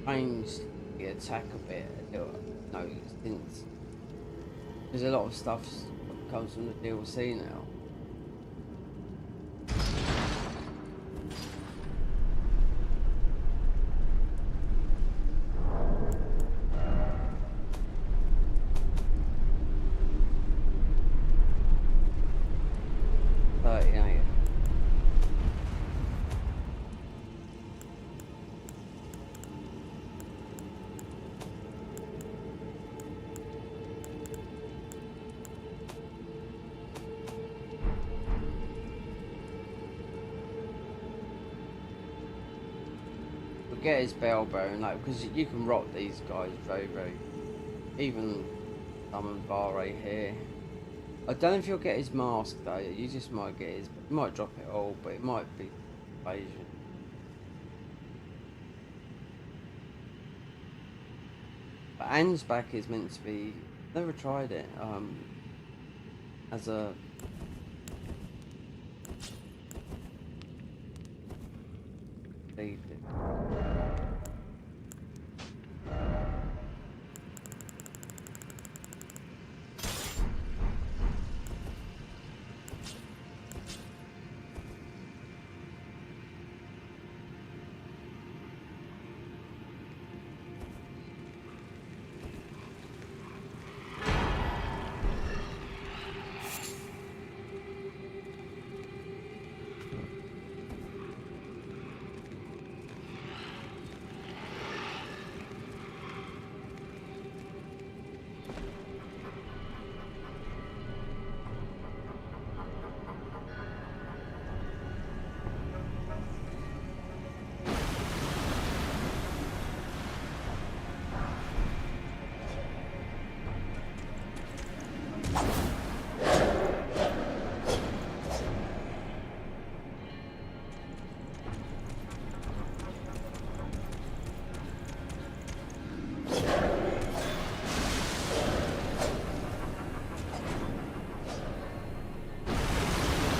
changed the attack a bit. Since there's a lot of stuff that comes from the DLC now. get his bell bearing, like, because you can rot these guys very, very. Even Summon Barre here. I don't know if you'll get his mask though. You just might get his. You might drop it all, but it might be evasion. But Anne's back is meant to be. Never tried it. As a.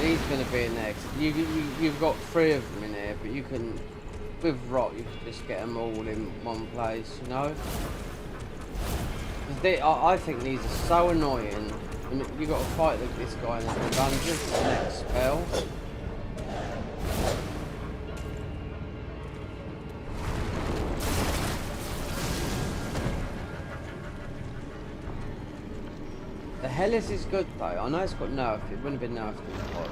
He's going to be in there. You've got 3 of them in here, but you can, with Rot, you can just get them all in one place, you know? I think these are so annoying. I mean, you've got to fight this guy in the dungeon for the next spell. The Hellas is good though. I know it's got nerfed. It wouldn't have been nerfed in the pod.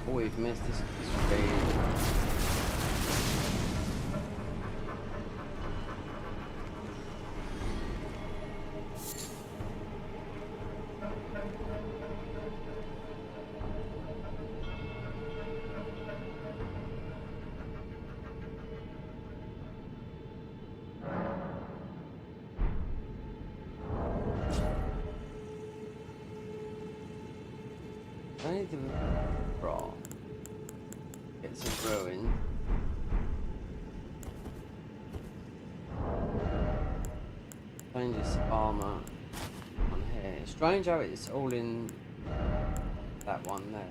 Oh, we've missed this speed. I need to get some ruin. Change this armor on here. Strange how it's all in that one there.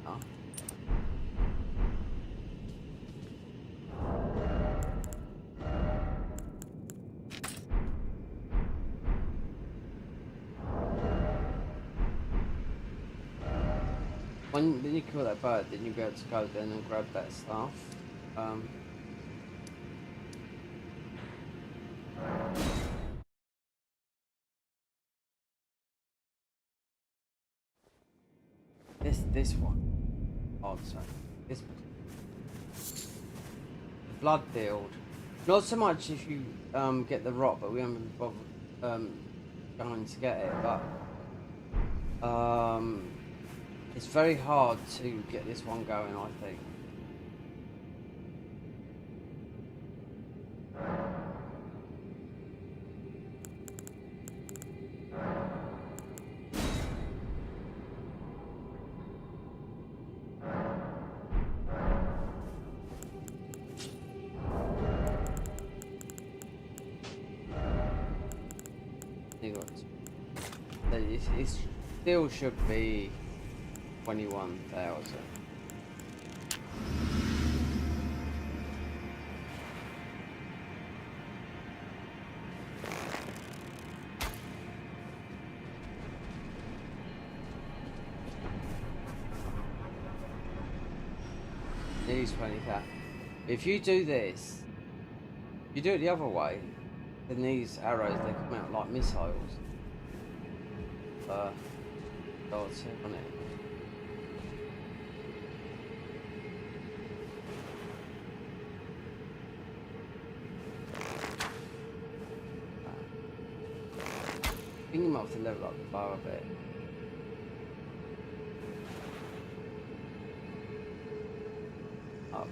When you kill that bird, then you go to go then and grab that stuff. This one. Oh, sorry. This blood field. Not so much if you get the rot, but we haven't been bothered going to get it. But it's very hard to get this one going, I think. It still should be 21,000. Nearly 20,000. If you do this, if you do it the other way, then these arrows, they come out like missiles. God, on it. think you might have to level up the bow a bit. Up.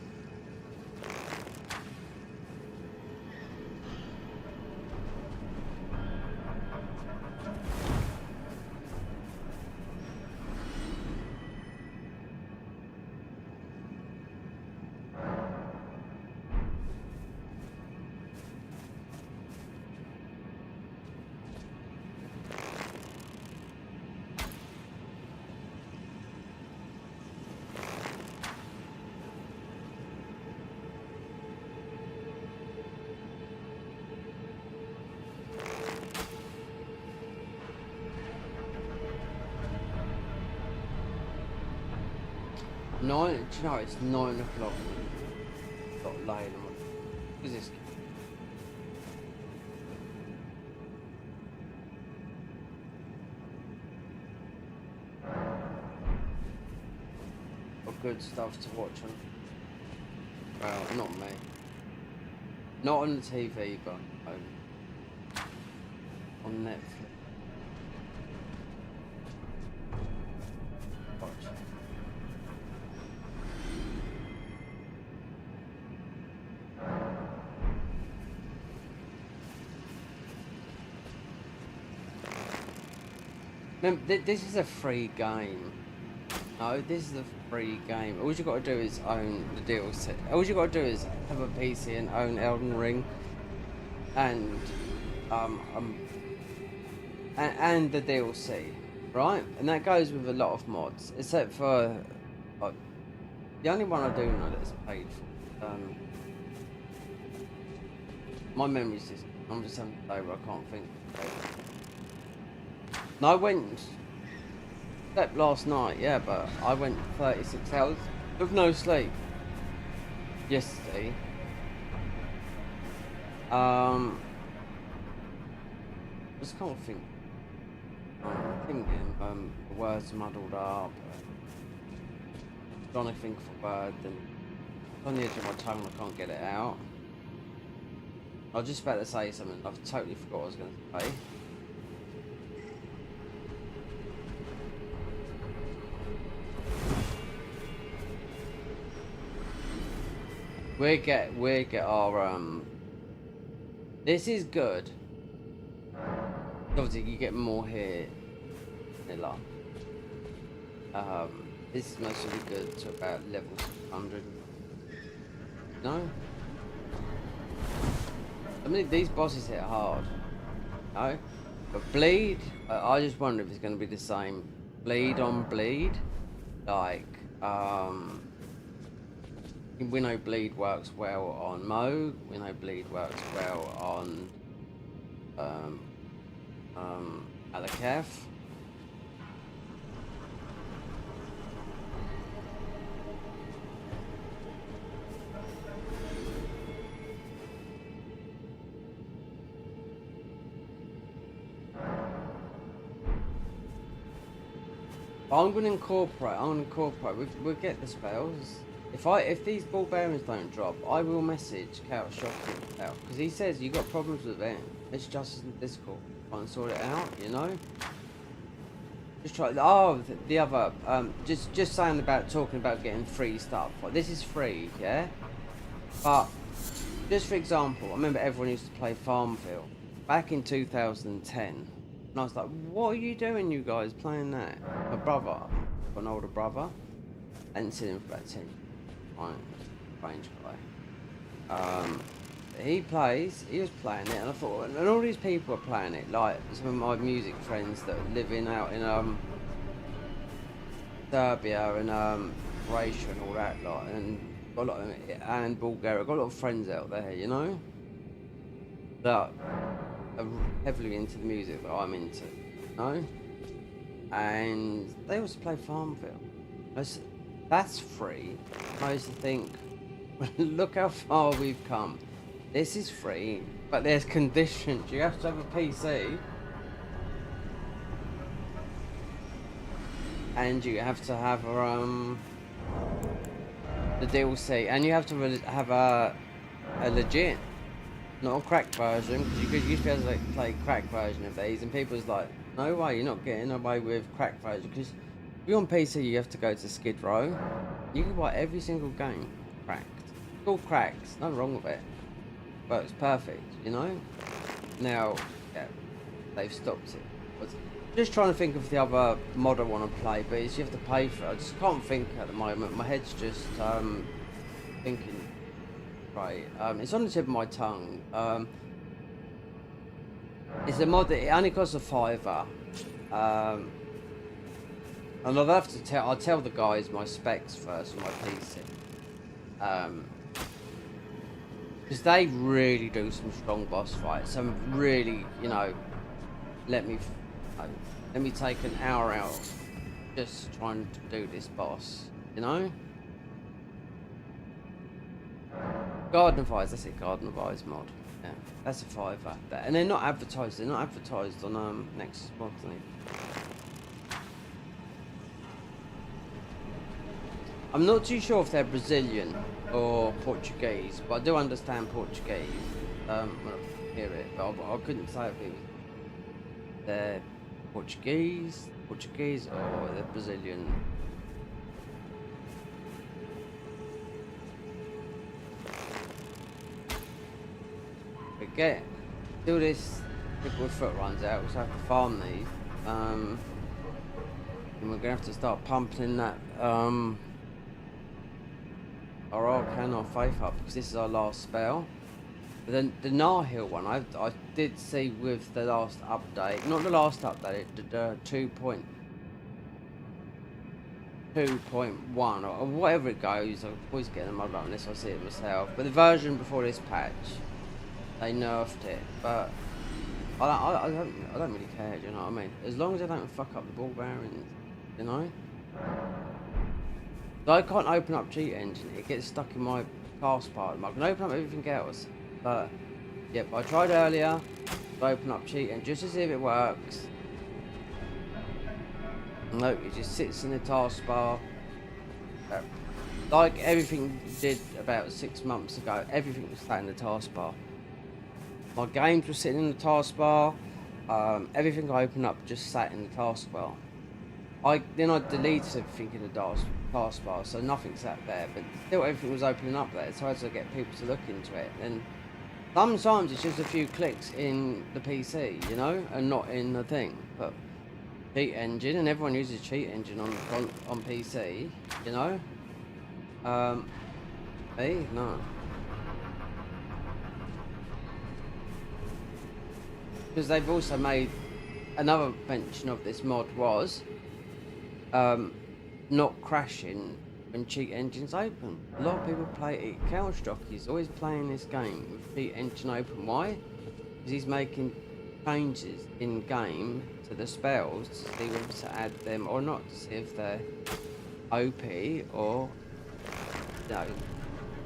Nine, do you know, it's 9 o'clock. Got laying on. Who's this? Got good stuff to watch on. Well, not me. Not on the TV, but on Netflix. Watch. Remember, this is a free game. No, this is a free game. All you got to do is own the DLC. All you got to do is have a PC and own Elden Ring, and the DLC, right? And that goes with a lot of mods, except for the only one I do know that's paid for. My memory system. I'm just having a day where I can't think. No, I went slept last night, yeah, but I went 36 hours with no sleep yesterday. Just can't think. I'm thinking, the words muddled up. Trying to think of a word, and it's on the edge of my tongue, I can't get it out. I was just about to say something, I've totally forgot what I was going to say. We get our this is good. Obviously you get more here in a lot. This is mostly good to about level 600. No? I mean these bosses hit hard. No? But bleed, I just wonder if it's gonna be the same. Bleed on bleed. Like we know bleed works well on Mo. We know bleed works well on Alakef. I'm gonna incorporate. We'll get the spells. If these ball bearings don't drop, I will message Couch Shocking out because he says you got problems with it. It's just in Discord. Try and sort it out, you know. Just try. Oh, the other. Just saying about talking about getting free stuff. Like, this is free, yeah. But just for example, I remember everyone used to play Farmville back in 2010, and I was like, "What are you doing, you guys, playing that?" My brother, an older brother, I hadn't seen him for about 10 years. Range guy. He was playing it, and I thought, and all these people are playing it, like some of my music friends that are living out in Serbia and Croatia and all that lot, and got a lot of, and Bulgaria. Got a lot of friends out there, you know, that are heavily into the music that I'm into, you know, and they also play Farmville. That's free. I used to think, look how far we've come. This is free, but there's conditions. You have to have a PC, and you have to have the DLC, and you have to have a legit not a crack version, because you could used to be able to like, play crack version of these, and people was like, no way, you're not getting away with crack version, because if you're on PC, you have to go to Skid Row. You can buy every single game cracked. It's all cracked, nothing wrong with it, but it's perfect, you know. Now, yeah, they've stopped it. Just trying to think of the other mod I want to play, but it's, you have to pay for it. I just can't think at the moment. My head's just thinking. Right, it's on the tip of my tongue. It's a mod that it only costs a £5. And I'll have to tell. I'll tell the guys my specs first on my PC. Because they really do some strong boss fights. Some really, you know, let me take an hour out just trying to do this boss, you know? Garden of Eyes, that's it, Garden of Eyes mod. Yeah, that's a £5. And they're not advertised, on Nexus Mods, I think. I'm not too sure if they're Brazilian or Portuguese, but I do understand Portuguese when I hear it, but I couldn't say if they're Portuguese, or they're Brazilian. Do this before foot runs out, so I have to farm these. And we're gonna have to start pumping that our Arcane or Faith up, because this is our last spell. But then the Nahil one, I did see with the last update, not the last update, the 2.1 or whatever it goes. I always get them up unless I see it myself. But the version before this patch, they nerfed it. But I don't really care. Do you know what I mean? As long as they don't fuck up the ball bearings, you know. So I can't open up Cheat Engine. It gets stuck in my taskbar. I can open up everything else. But, yep, I tried earlier to open up Cheat Engine just to see if it works. Nope, it just sits in the taskbar. Like everything did about 6 months ago, everything was sat in the taskbar. My games were sitting in the taskbar. Everything I opened up just sat in the taskbar. Then I deleted everything in the taskbar, so nothing sat there, but still everything was opening up there, so I had to get people to look into it. And sometimes it's just a few clicks in the PC, you know, and not in the thing. But Cheat Engine, and everyone uses Cheat Engine on PC, you know. Hey, no. Because they've also made another mention of this mod was not crashing when Cheat Engine's open. A lot of people play it. Counter-Jockey's always playing this game with Cheat Engine open. Why? Because he's making changes in game to the spells to see whether to add them or not, to see if they're OP or, you know,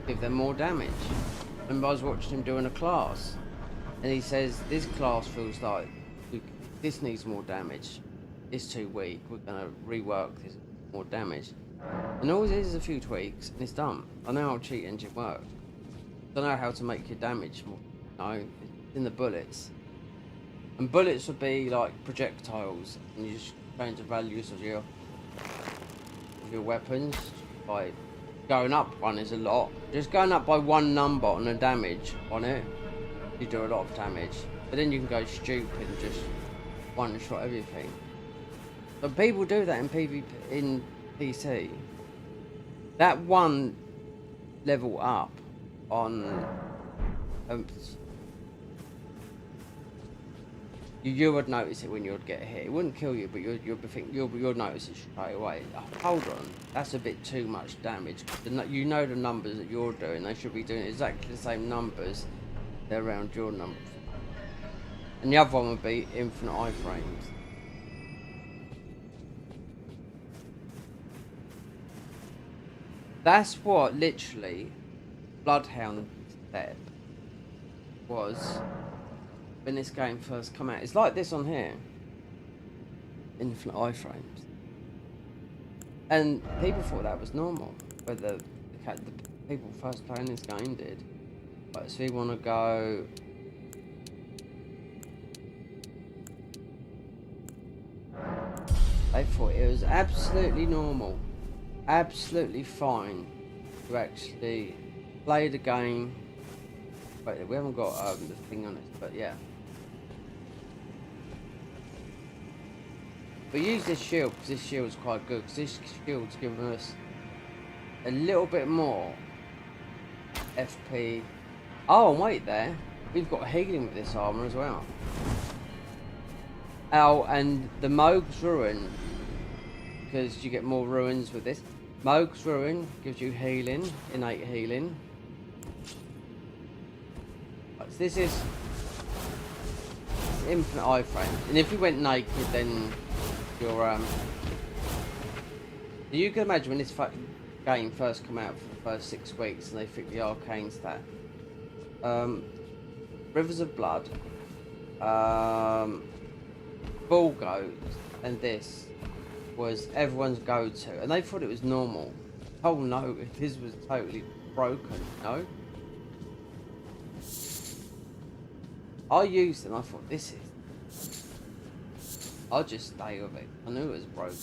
give them more damage. Remember, I was watching him doing a class, and he says this class feels like this needs more damage. It's too weak. We're gonna rework this more damage. And all it is a few tweaks, and it's done. I know how Cheat Engine works. I know how to make your damage more. You know, in the bullets. And bullets would be like projectiles, and you just change the values of your weapons by going up one is a lot. Just going up by one number on the damage on it, you do a lot of damage. But then you can go stupid and just one shot everything. But people do that in PvP in PC. That one level up on you would notice it when you would get hit. It wouldn't kill you, but you'll notice it straight away. Oh, hold on, that's a bit too much damage. You know the numbers that you're doing. They should be doing exactly the same numbers. They're around your numbers. And the other one would be infinite iframes. That's what literally Bloodhound step was when this game first came out. It's like this on here. Infinite iframes. And people thought that was normal. But the people first playing this game did. Right, so we want to go they thought it was absolutely normal, absolutely fine to actually play the game. Wait, we haven't got the thing on it, but yeah. We use this shield because this shield's quite good, because this shield's giving us a little bit more FP. Oh, and wait there. We've got healing with this armor as well. Oh, and the Moog's Ruin, because you get more ruins with this. Moog's Ruin gives you healing, innate healing. Right, so this is infinite iframes, and if you went naked, then you're you can imagine when this game first came out for the first 6 weeks, and they fixed the arcane stat. Rivers of Blood, Bull Goat, and this was everyone's go-to, and they thought it was normal. Oh no, this was totally broken, no? I used it and I thought, this is... I'll just stay with it. I knew it was broken.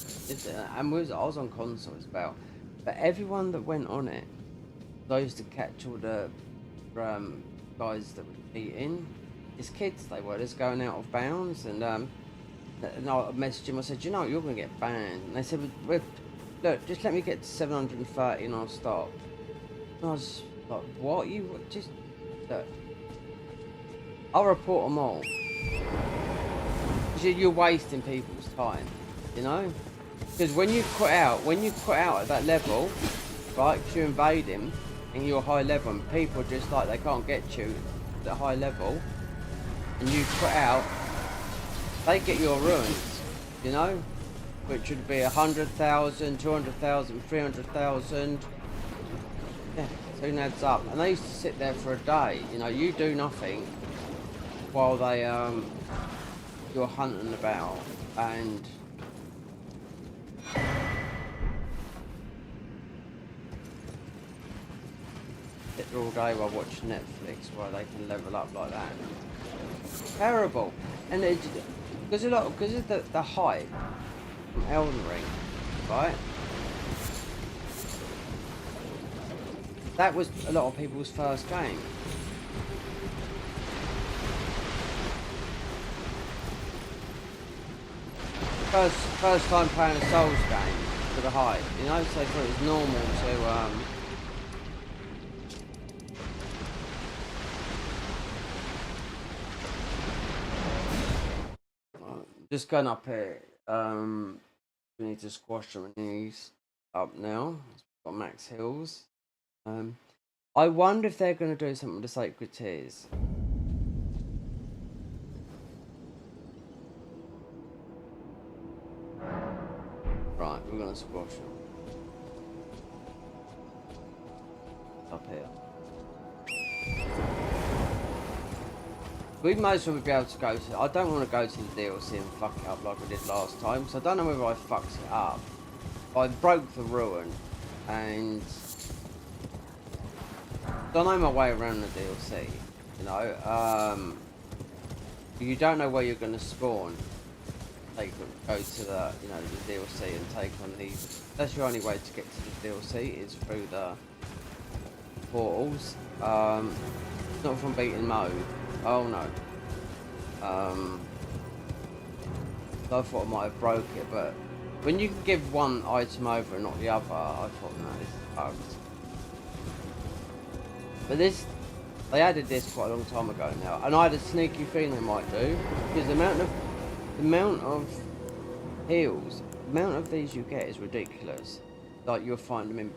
And I was on console as well. But everyone that went on it, those to catch all the guys that were cheating, it's kids they were, just going out of bounds, and I messaged him, I said, you know, you're going to get banned. And they said, look, just let me get to 730 and I'll stop. And I was like, what? You just, look, I'll report them all. Because you're wasting people's time, you know? Because when you quit out at that level, right, because you invade him, and you're high level, and people just like, they can't get you at the high level, and you quit out, they get your ruins, you know? Which would be 100,000, 200,000, 300,000. Yeah, soon adds up. And they used to sit there for a day, you know, you do nothing while they, you're hunting about, and sit there all day while watching Netflix while they can level up like that. Terrible. And it, because of the hype from Elden Ring, right? That was a lot of people's first game. First time playing a Souls game for the hype, you know, so I thought it was normal to just going up here, we need to squash them knees up now. Got max heals. I wonder if they're going to do something with the Sacred Tears. Right, we're going to squash them. Up here. We might as well be able to go to... I don't want to go to the DLC and fuck it up like I did last time, so I don't know whether I fucked it up. I broke the ruin, and... don't know my way around the DLC, you know. You don't know where you're going to spawn. Go to the, you know, the DLC and take on these. That's your only way to get to the DLC, is through the portals. It's not from beating mode. Oh no. So I thought I might have broke it, but when you can give one item over and not the other, I thought, no, this is bugged. But this, they added this quite a long time ago now, and I had a sneaky feeling they might do, because the amount of heals, the amount of these you get is ridiculous. Like, you'll find them in,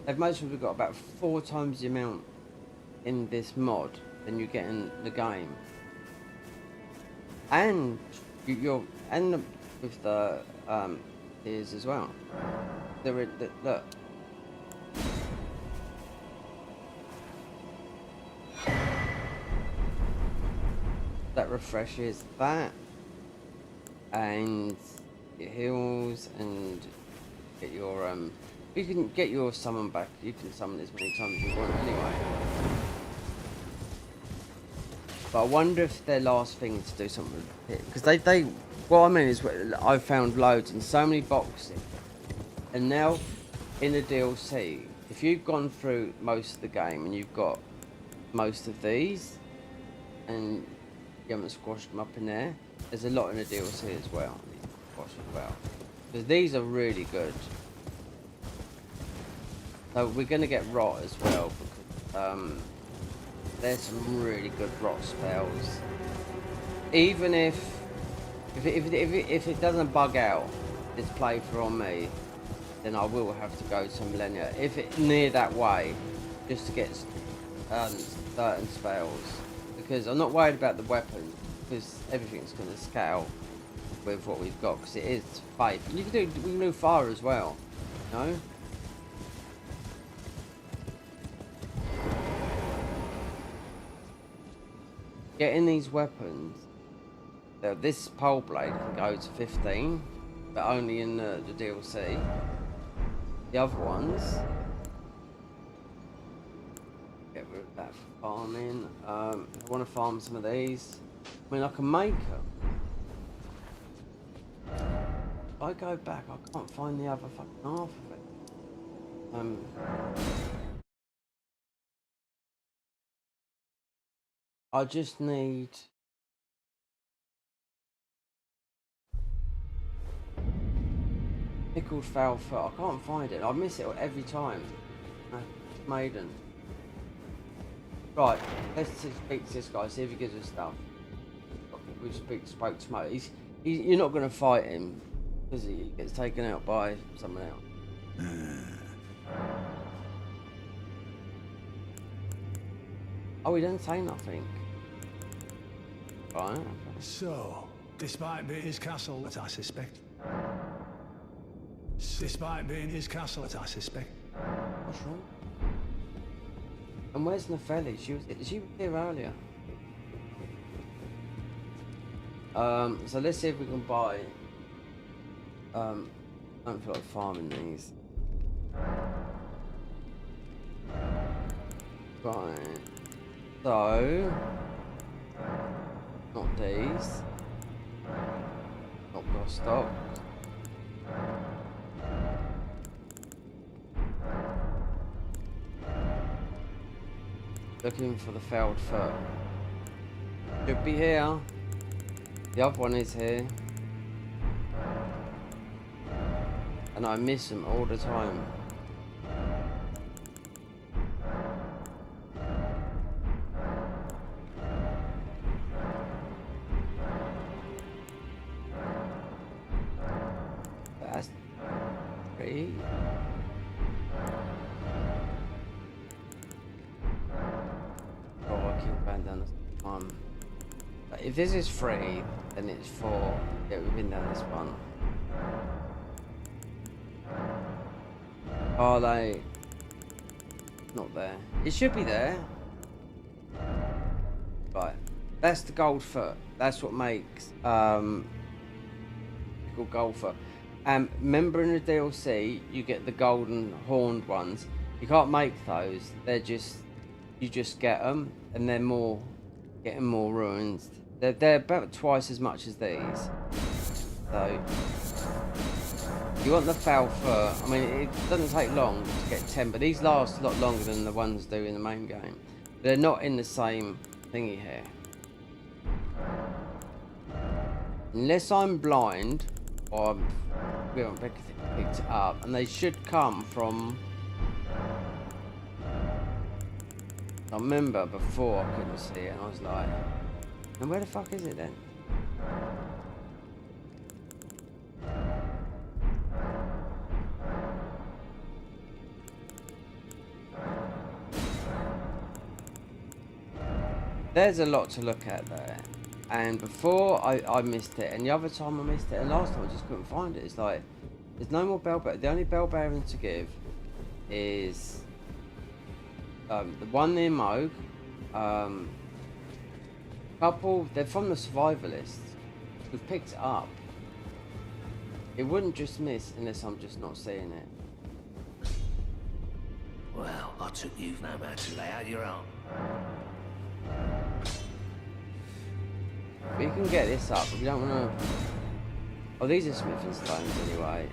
they've mostly got about 4 times the amount in this mod than you get in the game. And with the tears as well. Look. That refreshes that, and it heals, and get your you can get your summon back. You can summon as many times as you want anyway. But I wonder if their last thing is to do something with it. Because they, what I mean is, I've found loads and so many boxes. And now, in the DLC, if you've gone through most of the game and you've got most of these, and you haven't squashed them up in there, there's a lot in the DLC as well. Because these are really good. So we're going to get rot as well, because there's some really good rot spells. Even if it doesn't bug out this playthrough on me, then I will have to go to Millennia. If it's near that way, just to get certain spells. Because I'm not worried about the weapons, because everything's going to scale with what we've got, because it is faith. And we can do fire as well, you know? Getting these weapons, this pole blade can go to 15, but only in the DLC. The other ones, get rid of that for farming. If I want to farm some of these, I mean, I can make them. If I go back, I can't find the other fucking half of it. I just need pickled foul foot. I can't find it. I miss it every time. Maiden. Right, let's speak to this guy. See if he gives us stuff. We spoke to Mo. You're not going to fight him because he gets taken out by someone else. Oh, he didn't say nothing. Right. So, despite being his castle, as I suspect. Despite being his castle, as I suspect. What's wrong? And where's Nepheli? She was here earlier. So let's see if we can buy. I don't feel like farming these. Right. So, not these. Not Gostock. Looking for the fouled foot. Should be here. The other one is here. And I miss them all the time. That's 3. Oh, I keep going down this one. But if this is 3, then it's 4. Yeah, we've been down this one. Are they not there? It should be there. Right. That's the gold foot. That's what makes called gold foot. Remember in the DLC you get the golden horned ones. You can't make those. They're just you just get them, and they're getting more ruins. They're about twice as much as these. So you want the foul foot. I mean, it doesn't take long to get 10, but these last a lot longer than the ones do in the main game. They're not in the same thingy here. Unless I'm blind, or we haven't picked it up, and they should come from. I remember before I couldn't see it, and I was like, and where the fuck is it then? There's a lot to look at there, and before I missed it, and the other time I missed it, and last time I just couldn't find it. It's like there's no more bell bearing. The only bell bearing to give is the one near Moog. Couple, they're from the survivalists. We've picked it up. It wouldn't just miss unless I'm just not seeing it. Well, I took you no man to lay out your arm. We can get this up, but we don't want to... Oh, these are smithing stones anyway.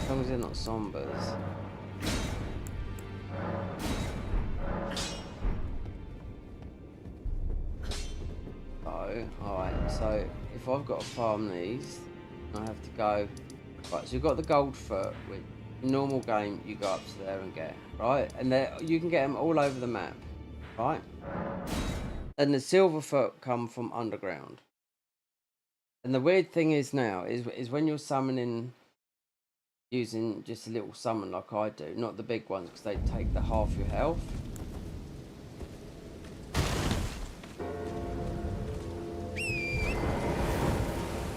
As long as they're not sombers. So, alright, so if I've got to farm these, I have to go... Right, so you've got the gold foot, which in normal game you go up to there and get, right? And there you can get them all over the map, right? And the silver foot come from underground. And the weird thing is now, is when you're summoning, using just a little summon like I do, not the big ones, because they take the half your health.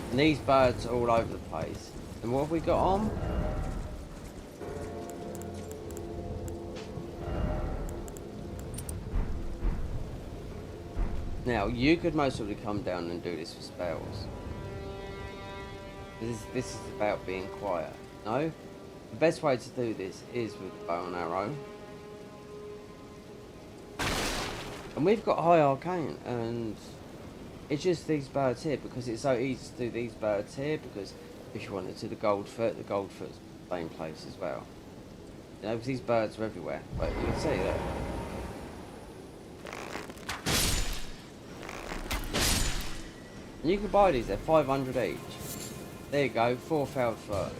And these birds are all over the place. And what have we got on? Now, you could most probably come down and do this for spells. This is about being quiet. No? The best way to do this is with the bow and arrow. And we've got high arcane, and it's just these birds here, because it's so easy to do these birds here, because if you wanted to the gold foot's the same place as well. You know, because these birds are everywhere. But you can see that. And you can buy these, they're 500 each. There you go, 4,000 foot.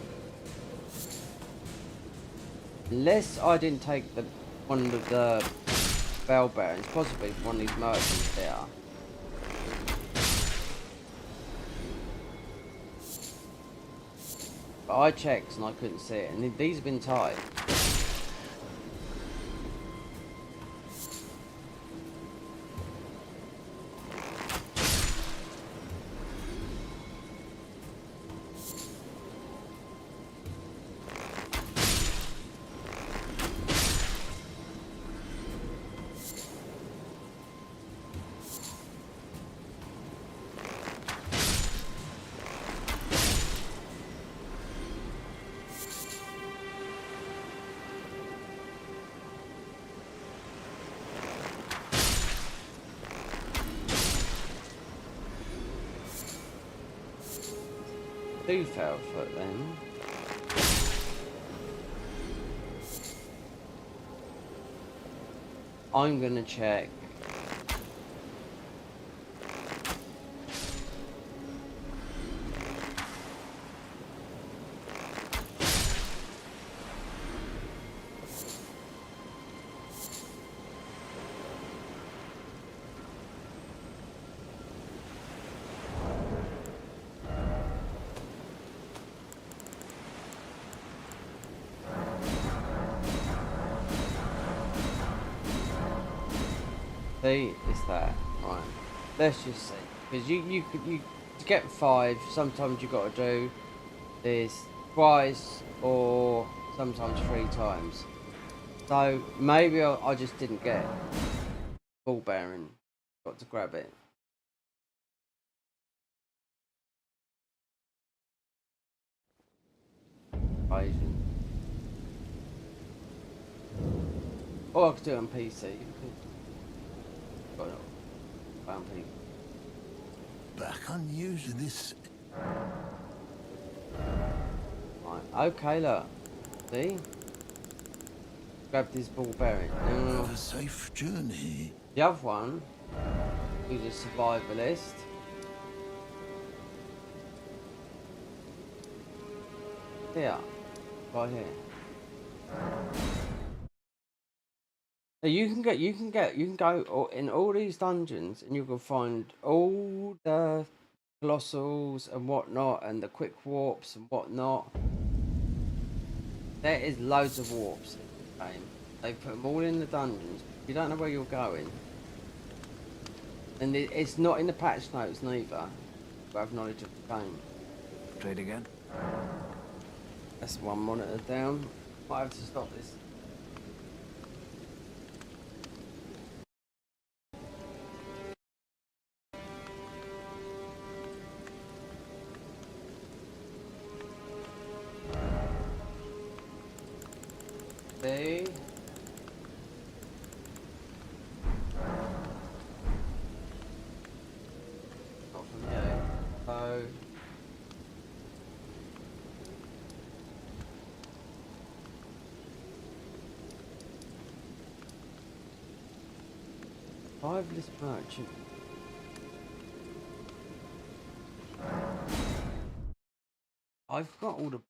Unless I didn't take one of the bell bearings, possibly one of these merchants there. But I checked and I couldn't see it, and these have been tied. Two foul foot then. I'm gonna check. See, it's that. Right. Let's just see. Because you to get 5, sometimes you gotta do this twice or sometimes 3 times. So maybe I just didn't get ball bearing. Got to grab it. Equation. Or I could do it on PC. Got it. Found people. Back unused this. Right, okay, look. See? Grab this ball bearing. Now, Have a safe journey. the other one, who's a survivalist. Here. Right here. Now you can go in all these dungeons and you can find all the colossals and whatnot and the quick warps and whatnot. There is loads of warps in the game. They put them all in the dungeons. You don't know where you're going. And it's not in the patch notes neither. You have knowledge of the game. Trade again? That's one monitor down. Might have to stop this. Fiveless merchant. I've got all the.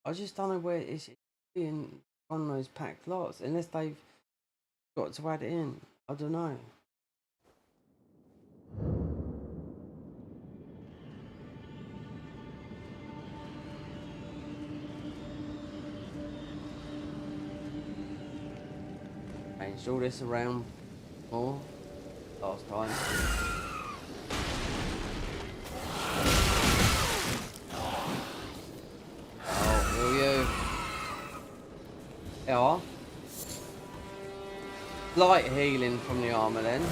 I just don't know where it's in one of those packed lots, unless they've got to add it in. I don't know. Changed all this around more last time. Oh, will you? Yeah. Light healing from the armor then.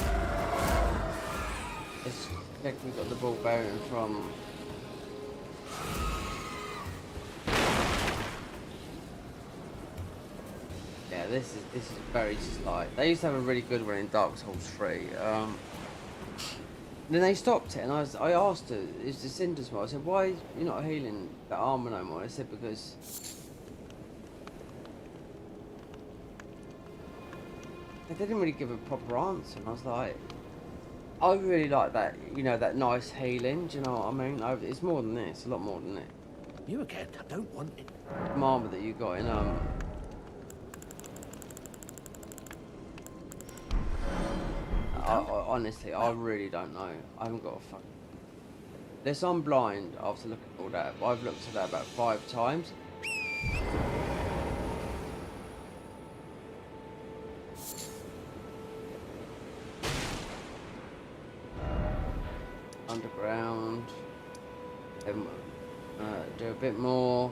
Let's check we've got the ball bearing from. Yeah, this is very slight. They used to have a really good one in Dark Souls 3. Then they stopped it, and I asked her, "Is the Cinders more?" I said, "Why are you not healing the armor no more?" I said, "Because they didn't really give a proper answer." And I was like, "I really like that, you know, that nice healing. Do you know what I mean? It's more than this, a lot more than it. You again? I don't want it. The armor that you got in honestly, I really don't know. I haven't got a fuck. Unless I'm blind after looking at all that, but I've looked at that about 5 times. Underground. Do a bit more.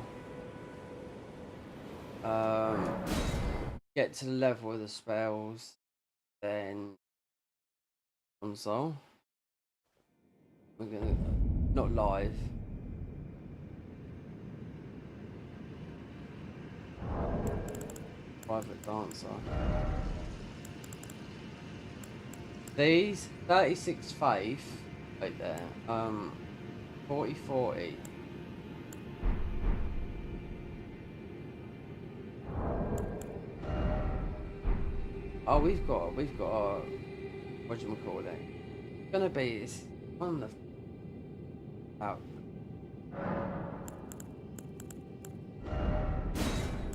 Get to the level of the spells. Then console. We're gonna not live. Private dancer. These 36 faith right there. 40. Oh, we've got a, what do you call it? It's gonna be it's one of the out.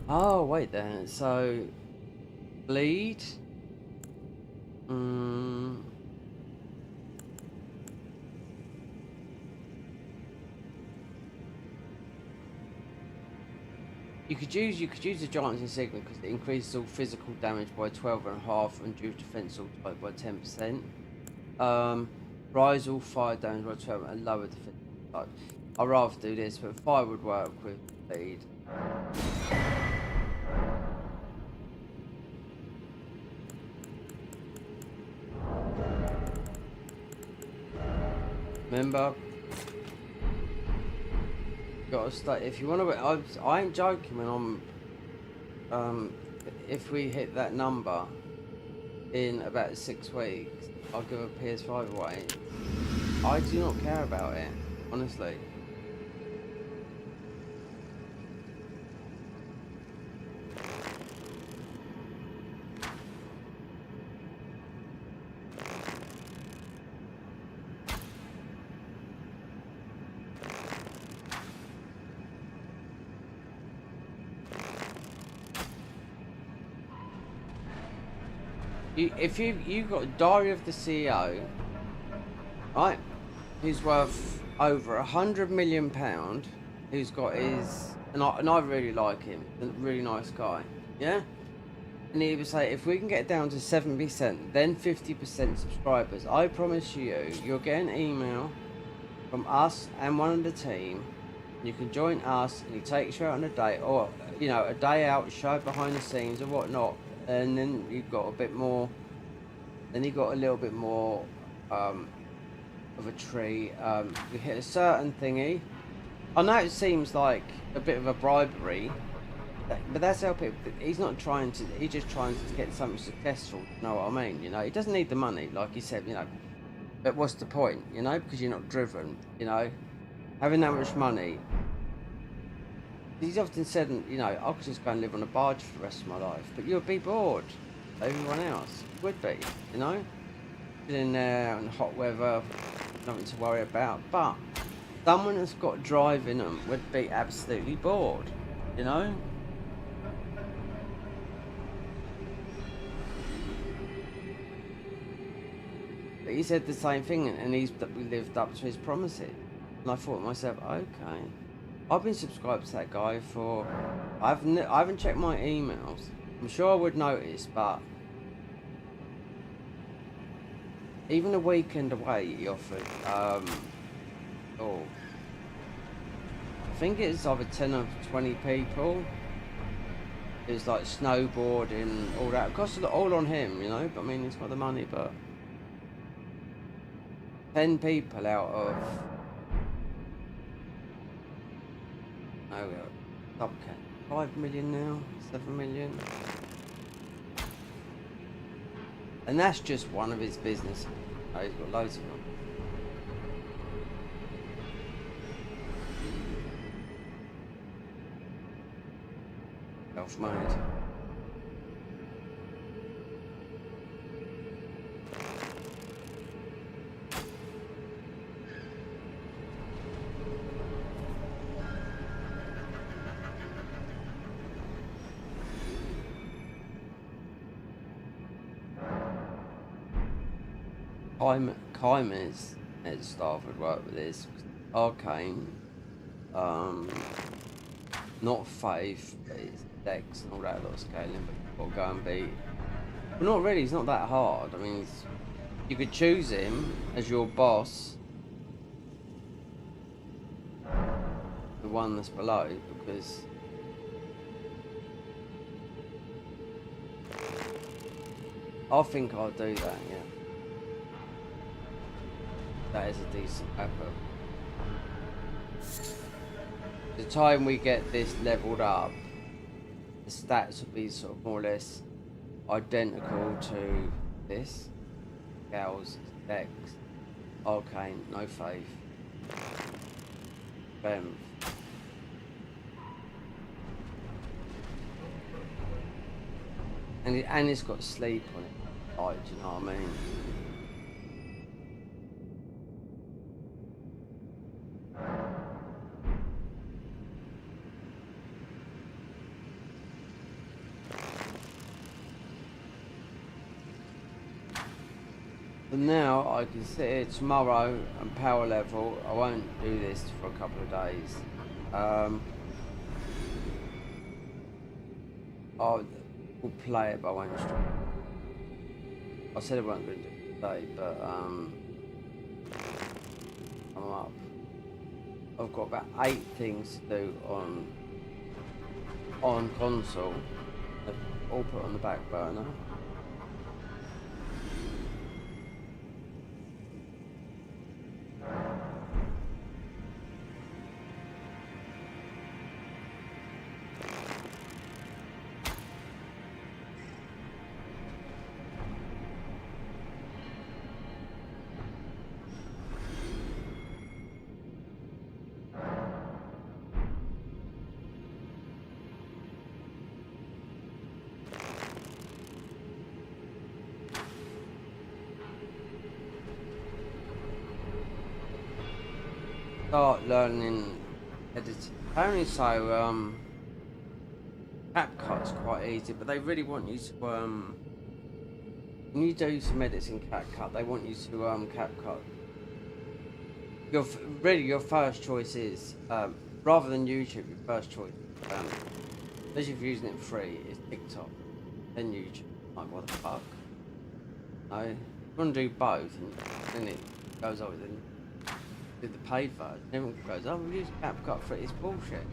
Oh wait then, so bleed. You could use the Giant's Insignia because it increases all physical damage by 12.5 and reduce defense all type by 10%. Rise all fire damage by 12 and lower defense type. I'd rather do this, but fire would work with bleed. Remember, gotta stay. If you want to, I ain't joking when I'm. If we hit that number in about 6 weeks, I'll give a PS5 away. I do not care about it, honestly. If you got Diary of the CEO, right, who's worth over £100 million, who's got his, and I really like him, a really nice guy, yeah. And he would say, if we can get down to 7%, then 50% subscribers, I promise you'll get an email from us and one of the team. You can join us, and he takes you out on a date, or you know, a day out, show behind the scenes or whatnot. And then you've got a bit more. Then you got a little bit more of a tree. You hit a certain thingy. I know it seems like a bit of a bribery, but that's how people. He's not trying to. He's just trying to get something successful. You know what I mean? You know, he doesn't need the money, like he said. You know, but what's the point? You know, because you're not driven. You know, having that much money. He's often said, you know, I could just go and live on a barge for the rest of my life, but you'd be bored. Everyone else would be, you know. in there in hot weather, nothing to worry about. But someone that's got drive in them would be absolutely bored, you know? But he said the same thing, and he's lived up to his promises. And I thought to myself, okay, I've been subscribed to that guy for. I haven't checked my emails. I'm sure I would notice, but even a weekend away he offered. Oh, I think it's either 10 or 20 people. It's like snowboarding, all that. It costs all on him, you know. But I mean, he's got the money, but 10 people out of no, 5 million now, 7 million, and that's just one of his businesses. Oh, he's got loads of them. Self-made. Kaima's head staff would work with this. Arcane, not Faith, but it's Dex and all that lot of scaling, but you've got to go and beat. But not really, it's not that hard. I mean, you could choose him as your boss, the one that's below, because I think I'll do that, yeah. That is a decent weapon. The time we get this leveled up, the stats will be sort of more or less identical to this. Gals, Dex, Arcane, no Faith. Bam. And it's got sleep on it. Like, do you know what I mean? But now I can sit here tomorrow and power level. I won't do this for a couple of days. I will play it, but I won't stream. I said I wasn't going to do it today, but I'm up. I've got about 8 things to do on console. They're all put on the back burner. Start learning editing. Apparently so, CapCut's quite easy, but they really want you to, when you do some edits in CapCut, they want you to, CapCut. Your first choice is, rather than YouTube, your first choice, especially if you're using it free, is TikTok, then YouTube. Like, what the fuck? No, you want to do both, and then it goes over, then do the paid version. Everyone goes, oh, we use CapCut for it, it's bullshit.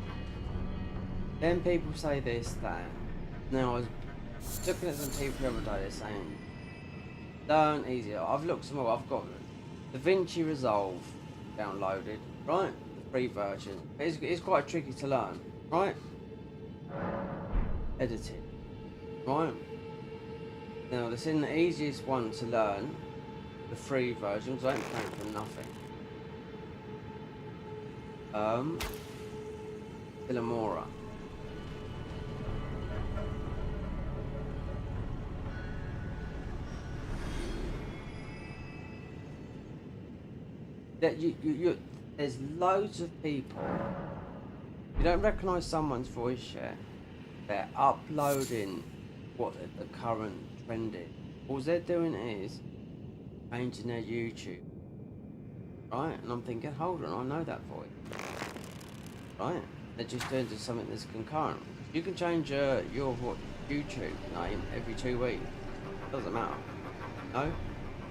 Then people say this, that. Now I was looking at some people the other day, they're saying, learn easier. I've looked some more, I've got DaVinci Resolve downloaded, right? The free version. It's quite tricky to learn, right? Editing, right? Now this is the easiest one to learn, the free version, because I ain't paying for nothing. Filmora. that there's loads of people. You don't recognise someone's voice yet. They're uploading what the current trend is. All they're doing is changing their YouTube. Right? And I'm thinking, hold on, I know that voice. Right? They're just doing something that's concurrent. You can change your YouTube name every 2 weeks. Doesn't matter. No?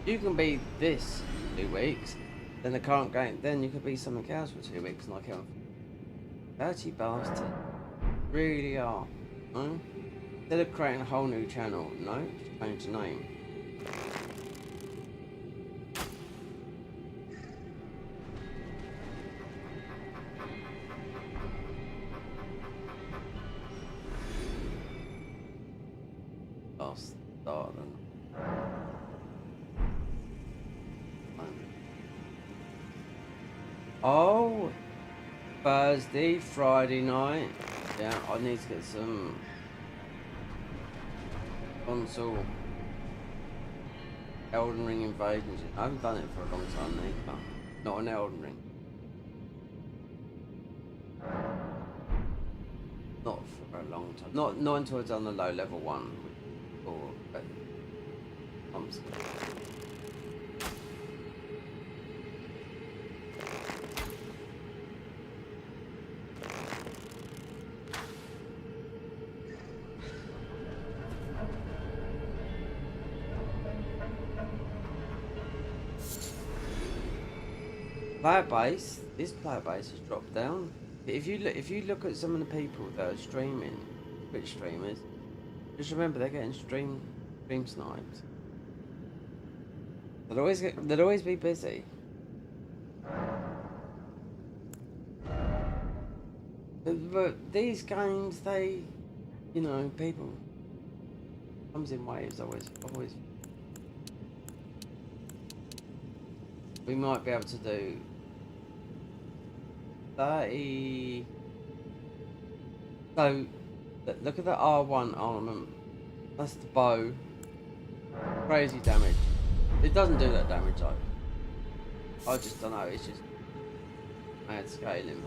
You can be this 2 weeks, then the current game, then you could be something else for 2 weeks, like him. Dirty bastard. Really are. No? Instead of creating a whole new channel, no, just change the name. Last start and oh, Thursday, Friday night. Yeah, I need to get some console Elden Ring invasions. I haven't done it for a long time either. Not an Elden Ring. Not for a long time. Not until I've done the low level one. Or player base. This player base has dropped down. If you look at some of the people that are streaming, Twitch streamers, just remember they're getting stream sniped. They'll always be busy. But these games, they, you know, people comes in waves. Always. We might be able to do 30. So look at the R1 armament. That's the bow. Crazy damage. It doesn't do that damage though. I just don't know. It's just mad scaling.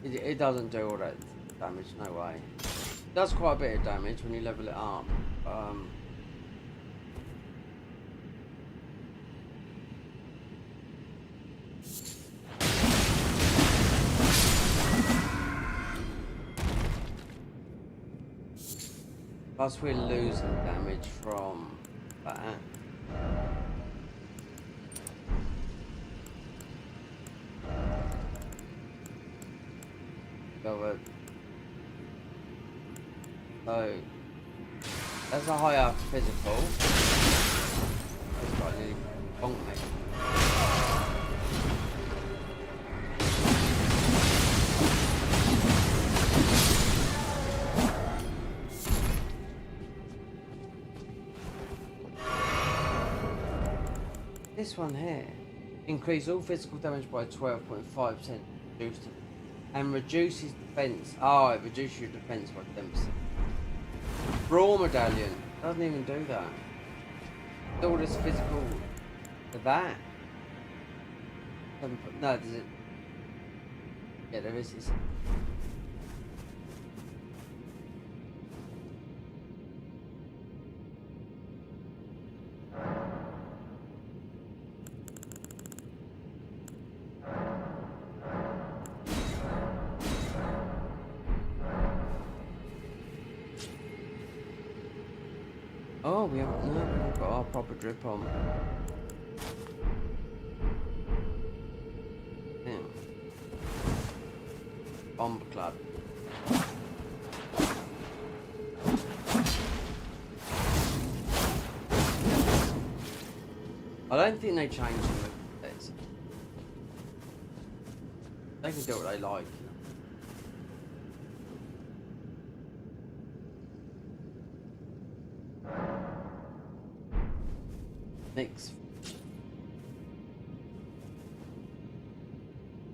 It doesn't do all that damage. No way. It does quite a bit of damage when you level it up. Plus we're losing damage from that. So that's a higher physical. That's quite nearly bonked me. This one here, increase all physical damage by 12.5%, and reduces defense. Oh, it reduces your defense by 10%. Brawl medallion doesn't even do that. All this physical for that. No, does it? Yeah, there is. Oh, we haven't got our proper drip on. Damn. Bomb club. I don't think they changed it. They can do what they like. Mix.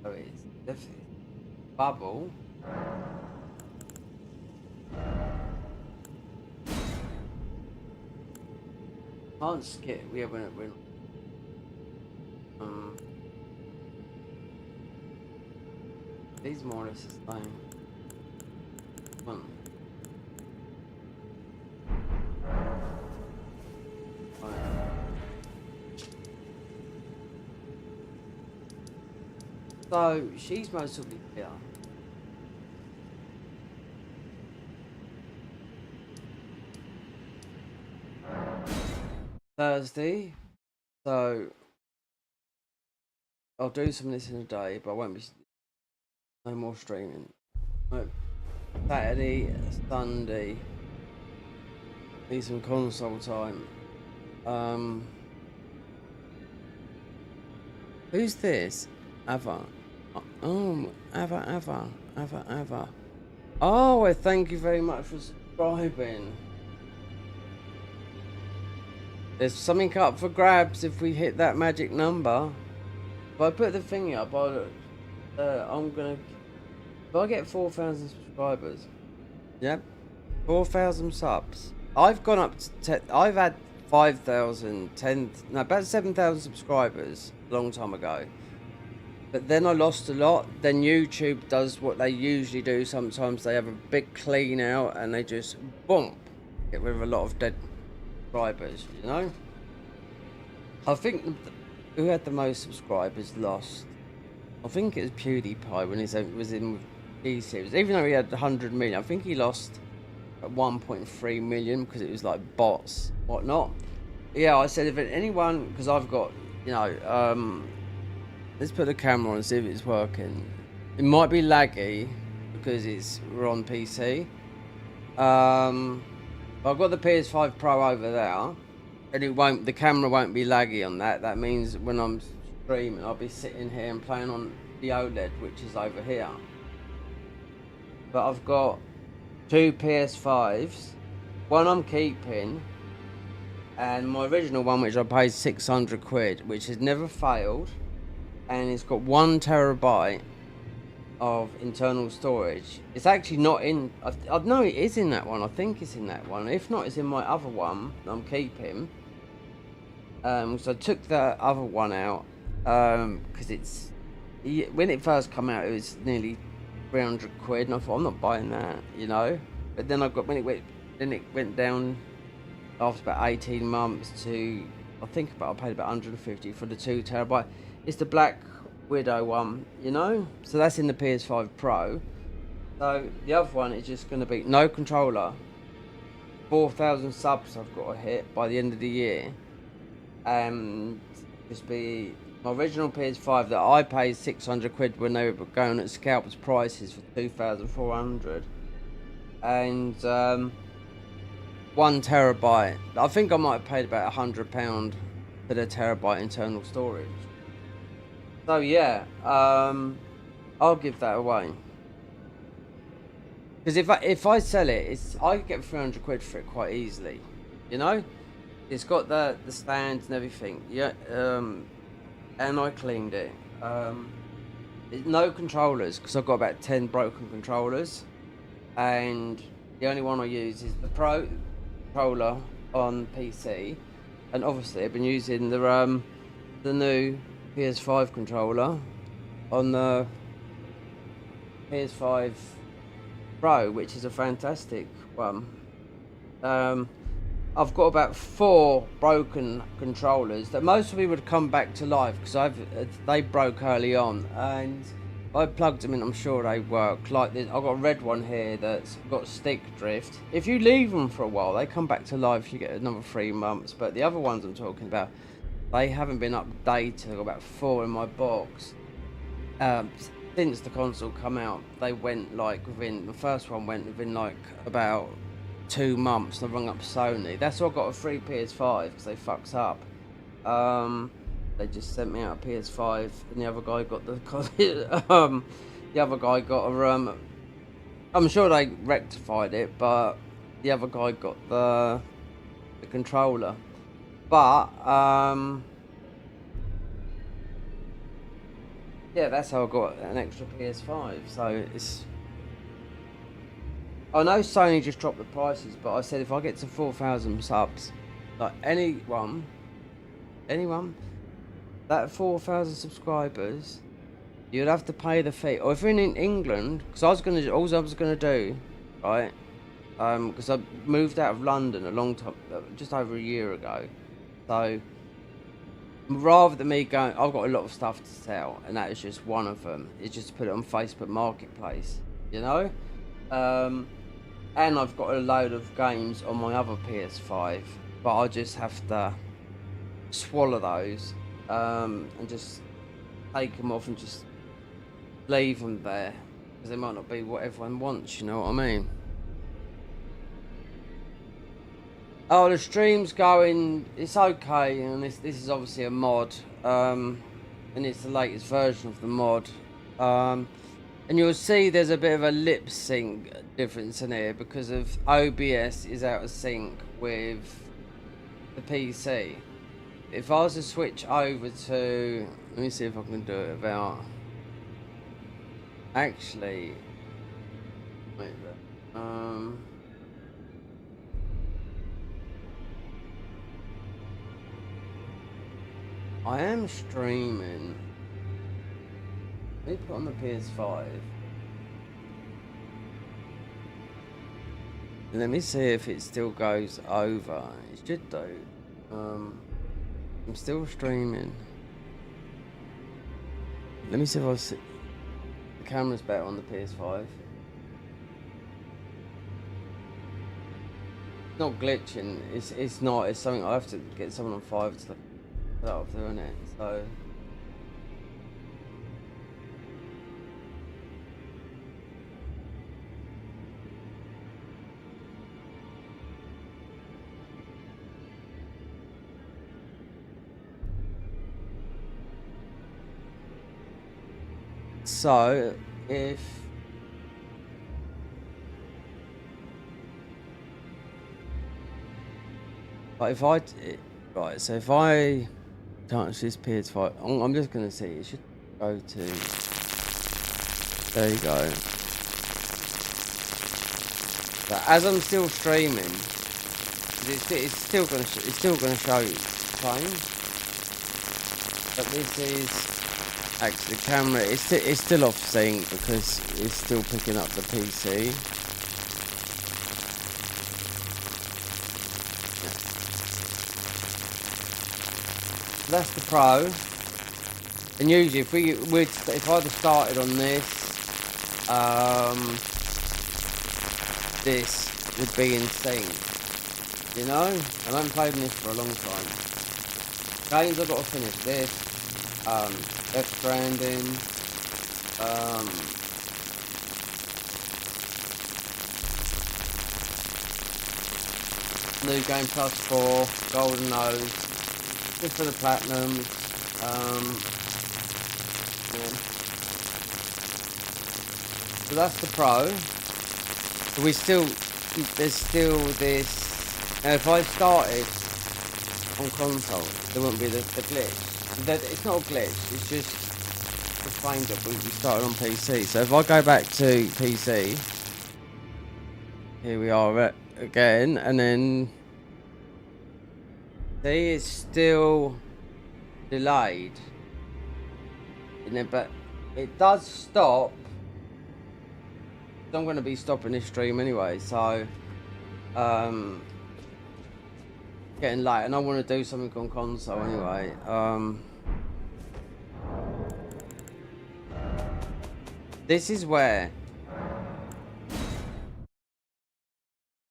So it's definitely bubble. Can't skip. Yeah, we're these more or less the same. One. So she's most probably here. Thursday. So I'll do some of this in a day, but I won't be no more streaming. No. Saturday, Sunday. Need some console time. Who's this? Ava. Oh, Ava. Oh, well, thank you very much for subscribing. There's something up for grabs if we hit that magic number. If I put the thing up, I'm gonna. If I get 4,000 subscribers, yep, 4,000 subs. I've gone up to. I've had 5,000, about 7,000 subscribers a long time ago. But then I lost a lot. Then YouTube does what they usually do. Sometimes they have a big clean out and they just boom, get rid of a lot of dead subscribers. You know. I think who had the most subscribers lost. I think it was PewDiePie when he was in G-Series. Even though he had 100 million, I think he lost at 1.3 million because it was like bots, whatnot. Yeah, I said if anyone, because I've got, you know, let's put the camera on and see if it's working. It might be laggy because we're on PC. But I've got the PS5 Pro over there, and the camera won't be laggy on that. That means when I'm streaming, I'll be sitting here and playing on the OLED, which is over here. But I've got 2 PS5s. One I'm keeping, and my original one, which I paid 600 quid, which has never failed, and it's got 1 terabyte of internal storage. It's actually not in. I know it is in that one. I think it's in that one. If not, it's in my other one that I'm keeping. So I took the other one out because when it first came out, it was nearly 300 quid, and I thought I'm not buying that, you know. But then it went down after about 18 months to I paid about 150 for the 2 terabyte. It's the Black Widow one, you know. So that's in the PS5 Pro. So the other one is just going to be no controller. 4,000 subs I've got to hit by the end of the year, and just be my original PS5 that I paid 600 quid when they were going at scalpers prices for 2,400, and 1 terabyte. I think I might have paid about £100 for the terabyte internal storage. So yeah, I'll give that away. Because if I sell it, I get 300 quid for it quite easily, you know. It's got the stands and everything, yeah. And I cleaned it. No controllers because I've got about 10 broken controllers, and the only one I use is the Pro controller on PC, and obviously I've been using the new PS5 controller on the PS5 Pro, which is a fantastic one. I've got about 4 broken controllers that most of me would come back to life because they broke early on, and I plugged them in. I'm sure they work. Like this, I've got a red one here that's got stick drift. If you leave them for a while, they come back to life. You get another 3 months. But the other ones I'm talking about, they haven't been updated. I've got about 4 in my box. Since the console come out, they went like the first one went within like about 2 months. And I rung up Sony. That's why I got a free PS5 because they fucks up. They just sent me out a PS5, and the other guy got the other guy got a I'm sure they rectified it, but the other guy got the controller. But yeah, that's how I got an extra PS5. So I know Sony just dropped the prices, but I said if I get to 4,000 subs, like anyone that 4,000 subscribers, you'd have to pay the fee. Or if you're in England, because all I was gonna do, right? Because I moved out of London a long time, just over a year ago. So rather than me going, I've got a lot of stuff to sell, and that is just one of them. It's just to put it on Facebook Marketplace, you know. And I've got a load of games on my other PS5, but I just have to swallow those and just take them off and just leave them there, because they might not be what everyone wants, you know what I mean? Oh, the stream's going, it's okay, and this is obviously a mod, and it's the latest version of the mod, and you'll see there's a bit of a lip sync difference in here because of OBS is out of sync with the PC. If I was to switch over to, let me see if I can do it without, actually, wait there, I am streaming. Let me put on the PS5. Let me see if it still goes over. It should do. I'm still streaming. Let me see if I see. The camera's better on the PS5. It's not glitching. It's not. It's something I have to get someone on 5 to put that up there, isn't it? So. So, if I right, so if I touch this PS5, I'm just gonna see. It should go to. There you go. But as I'm still streaming, it's still gonna show you fine. But this is. Actually, the camera it's still off sync because it's still picking up the PC. So that's the Pro. And usually, if I'd have started on this, this would be in sync. You know, and I haven't played this for a long time. Games I've got to finish this. Death Stranding, New Game Plus 4, Golden Nose, just for the Platinum, yeah. So that's the Pro. So there's still this, now if I started on console, there wouldn't be the glitch. It's not a glitch, it's just the frame that we started on PC. So if I go back to PC, here we are again, and then see, it's still delayed, but it does stop. I'm going to be stopping this stream anyway, so getting late, and I want to do something on console anyway. This is where, if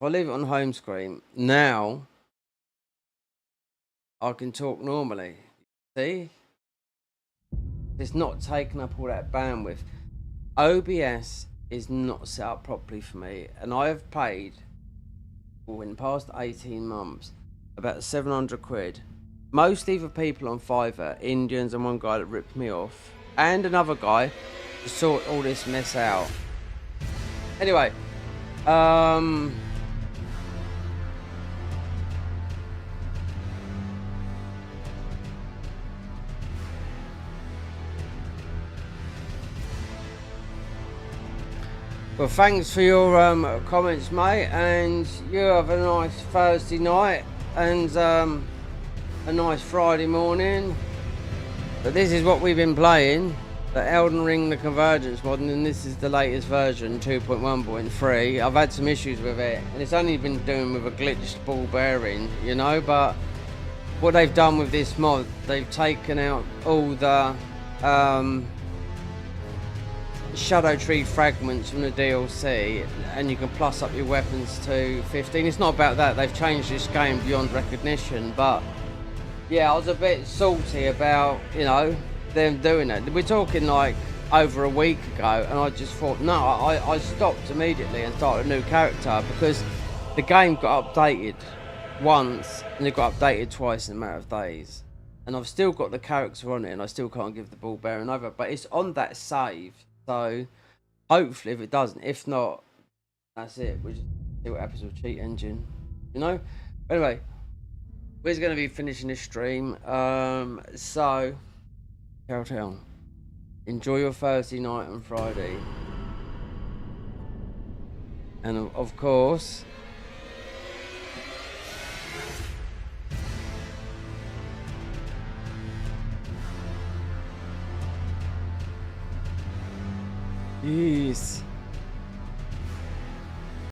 I leave it on home screen, now I can talk normally. See? It's not taking up all that bandwidth. OBS is not set up properly for me, and I have paid, in the past 18 months, about 700 quid. Mostly for people on Fiverr, Indians, and one guy that ripped me off, and another guy to sort all this mess out. Anyway, well, thanks for your comments, mate, and you have a nice Thursday night. and a nice Friday morning. But this is what we've been playing. The Elden Ring, the Convergence mod, and this is the latest version, 2.1.3. I've had some issues with it, and it's only been doing with a glitched ball bearing, you know, but what they've done with this mod, they've taken out all the Shadow Tree fragments from the DLC, and you can plus up your weapons to 15. It's not about that, they've changed this game beyond recognition, but yeah, I was a bit salty about, you know, them doing it. We're talking like over a week ago, and I just thought, no, I stopped immediately and started a new character because the game got updated once and it got updated twice in a matter of days, and I've still got the character on it and I still can't give the ball bearing over, but it's on that save, so hopefully if it doesn't, if not, that's it. We just see what happens with Cheat Engine, you know. Anyway, we're going to be finishing this stream, so Telltale, enjoy your Thursday night and Friday, and of course, peace.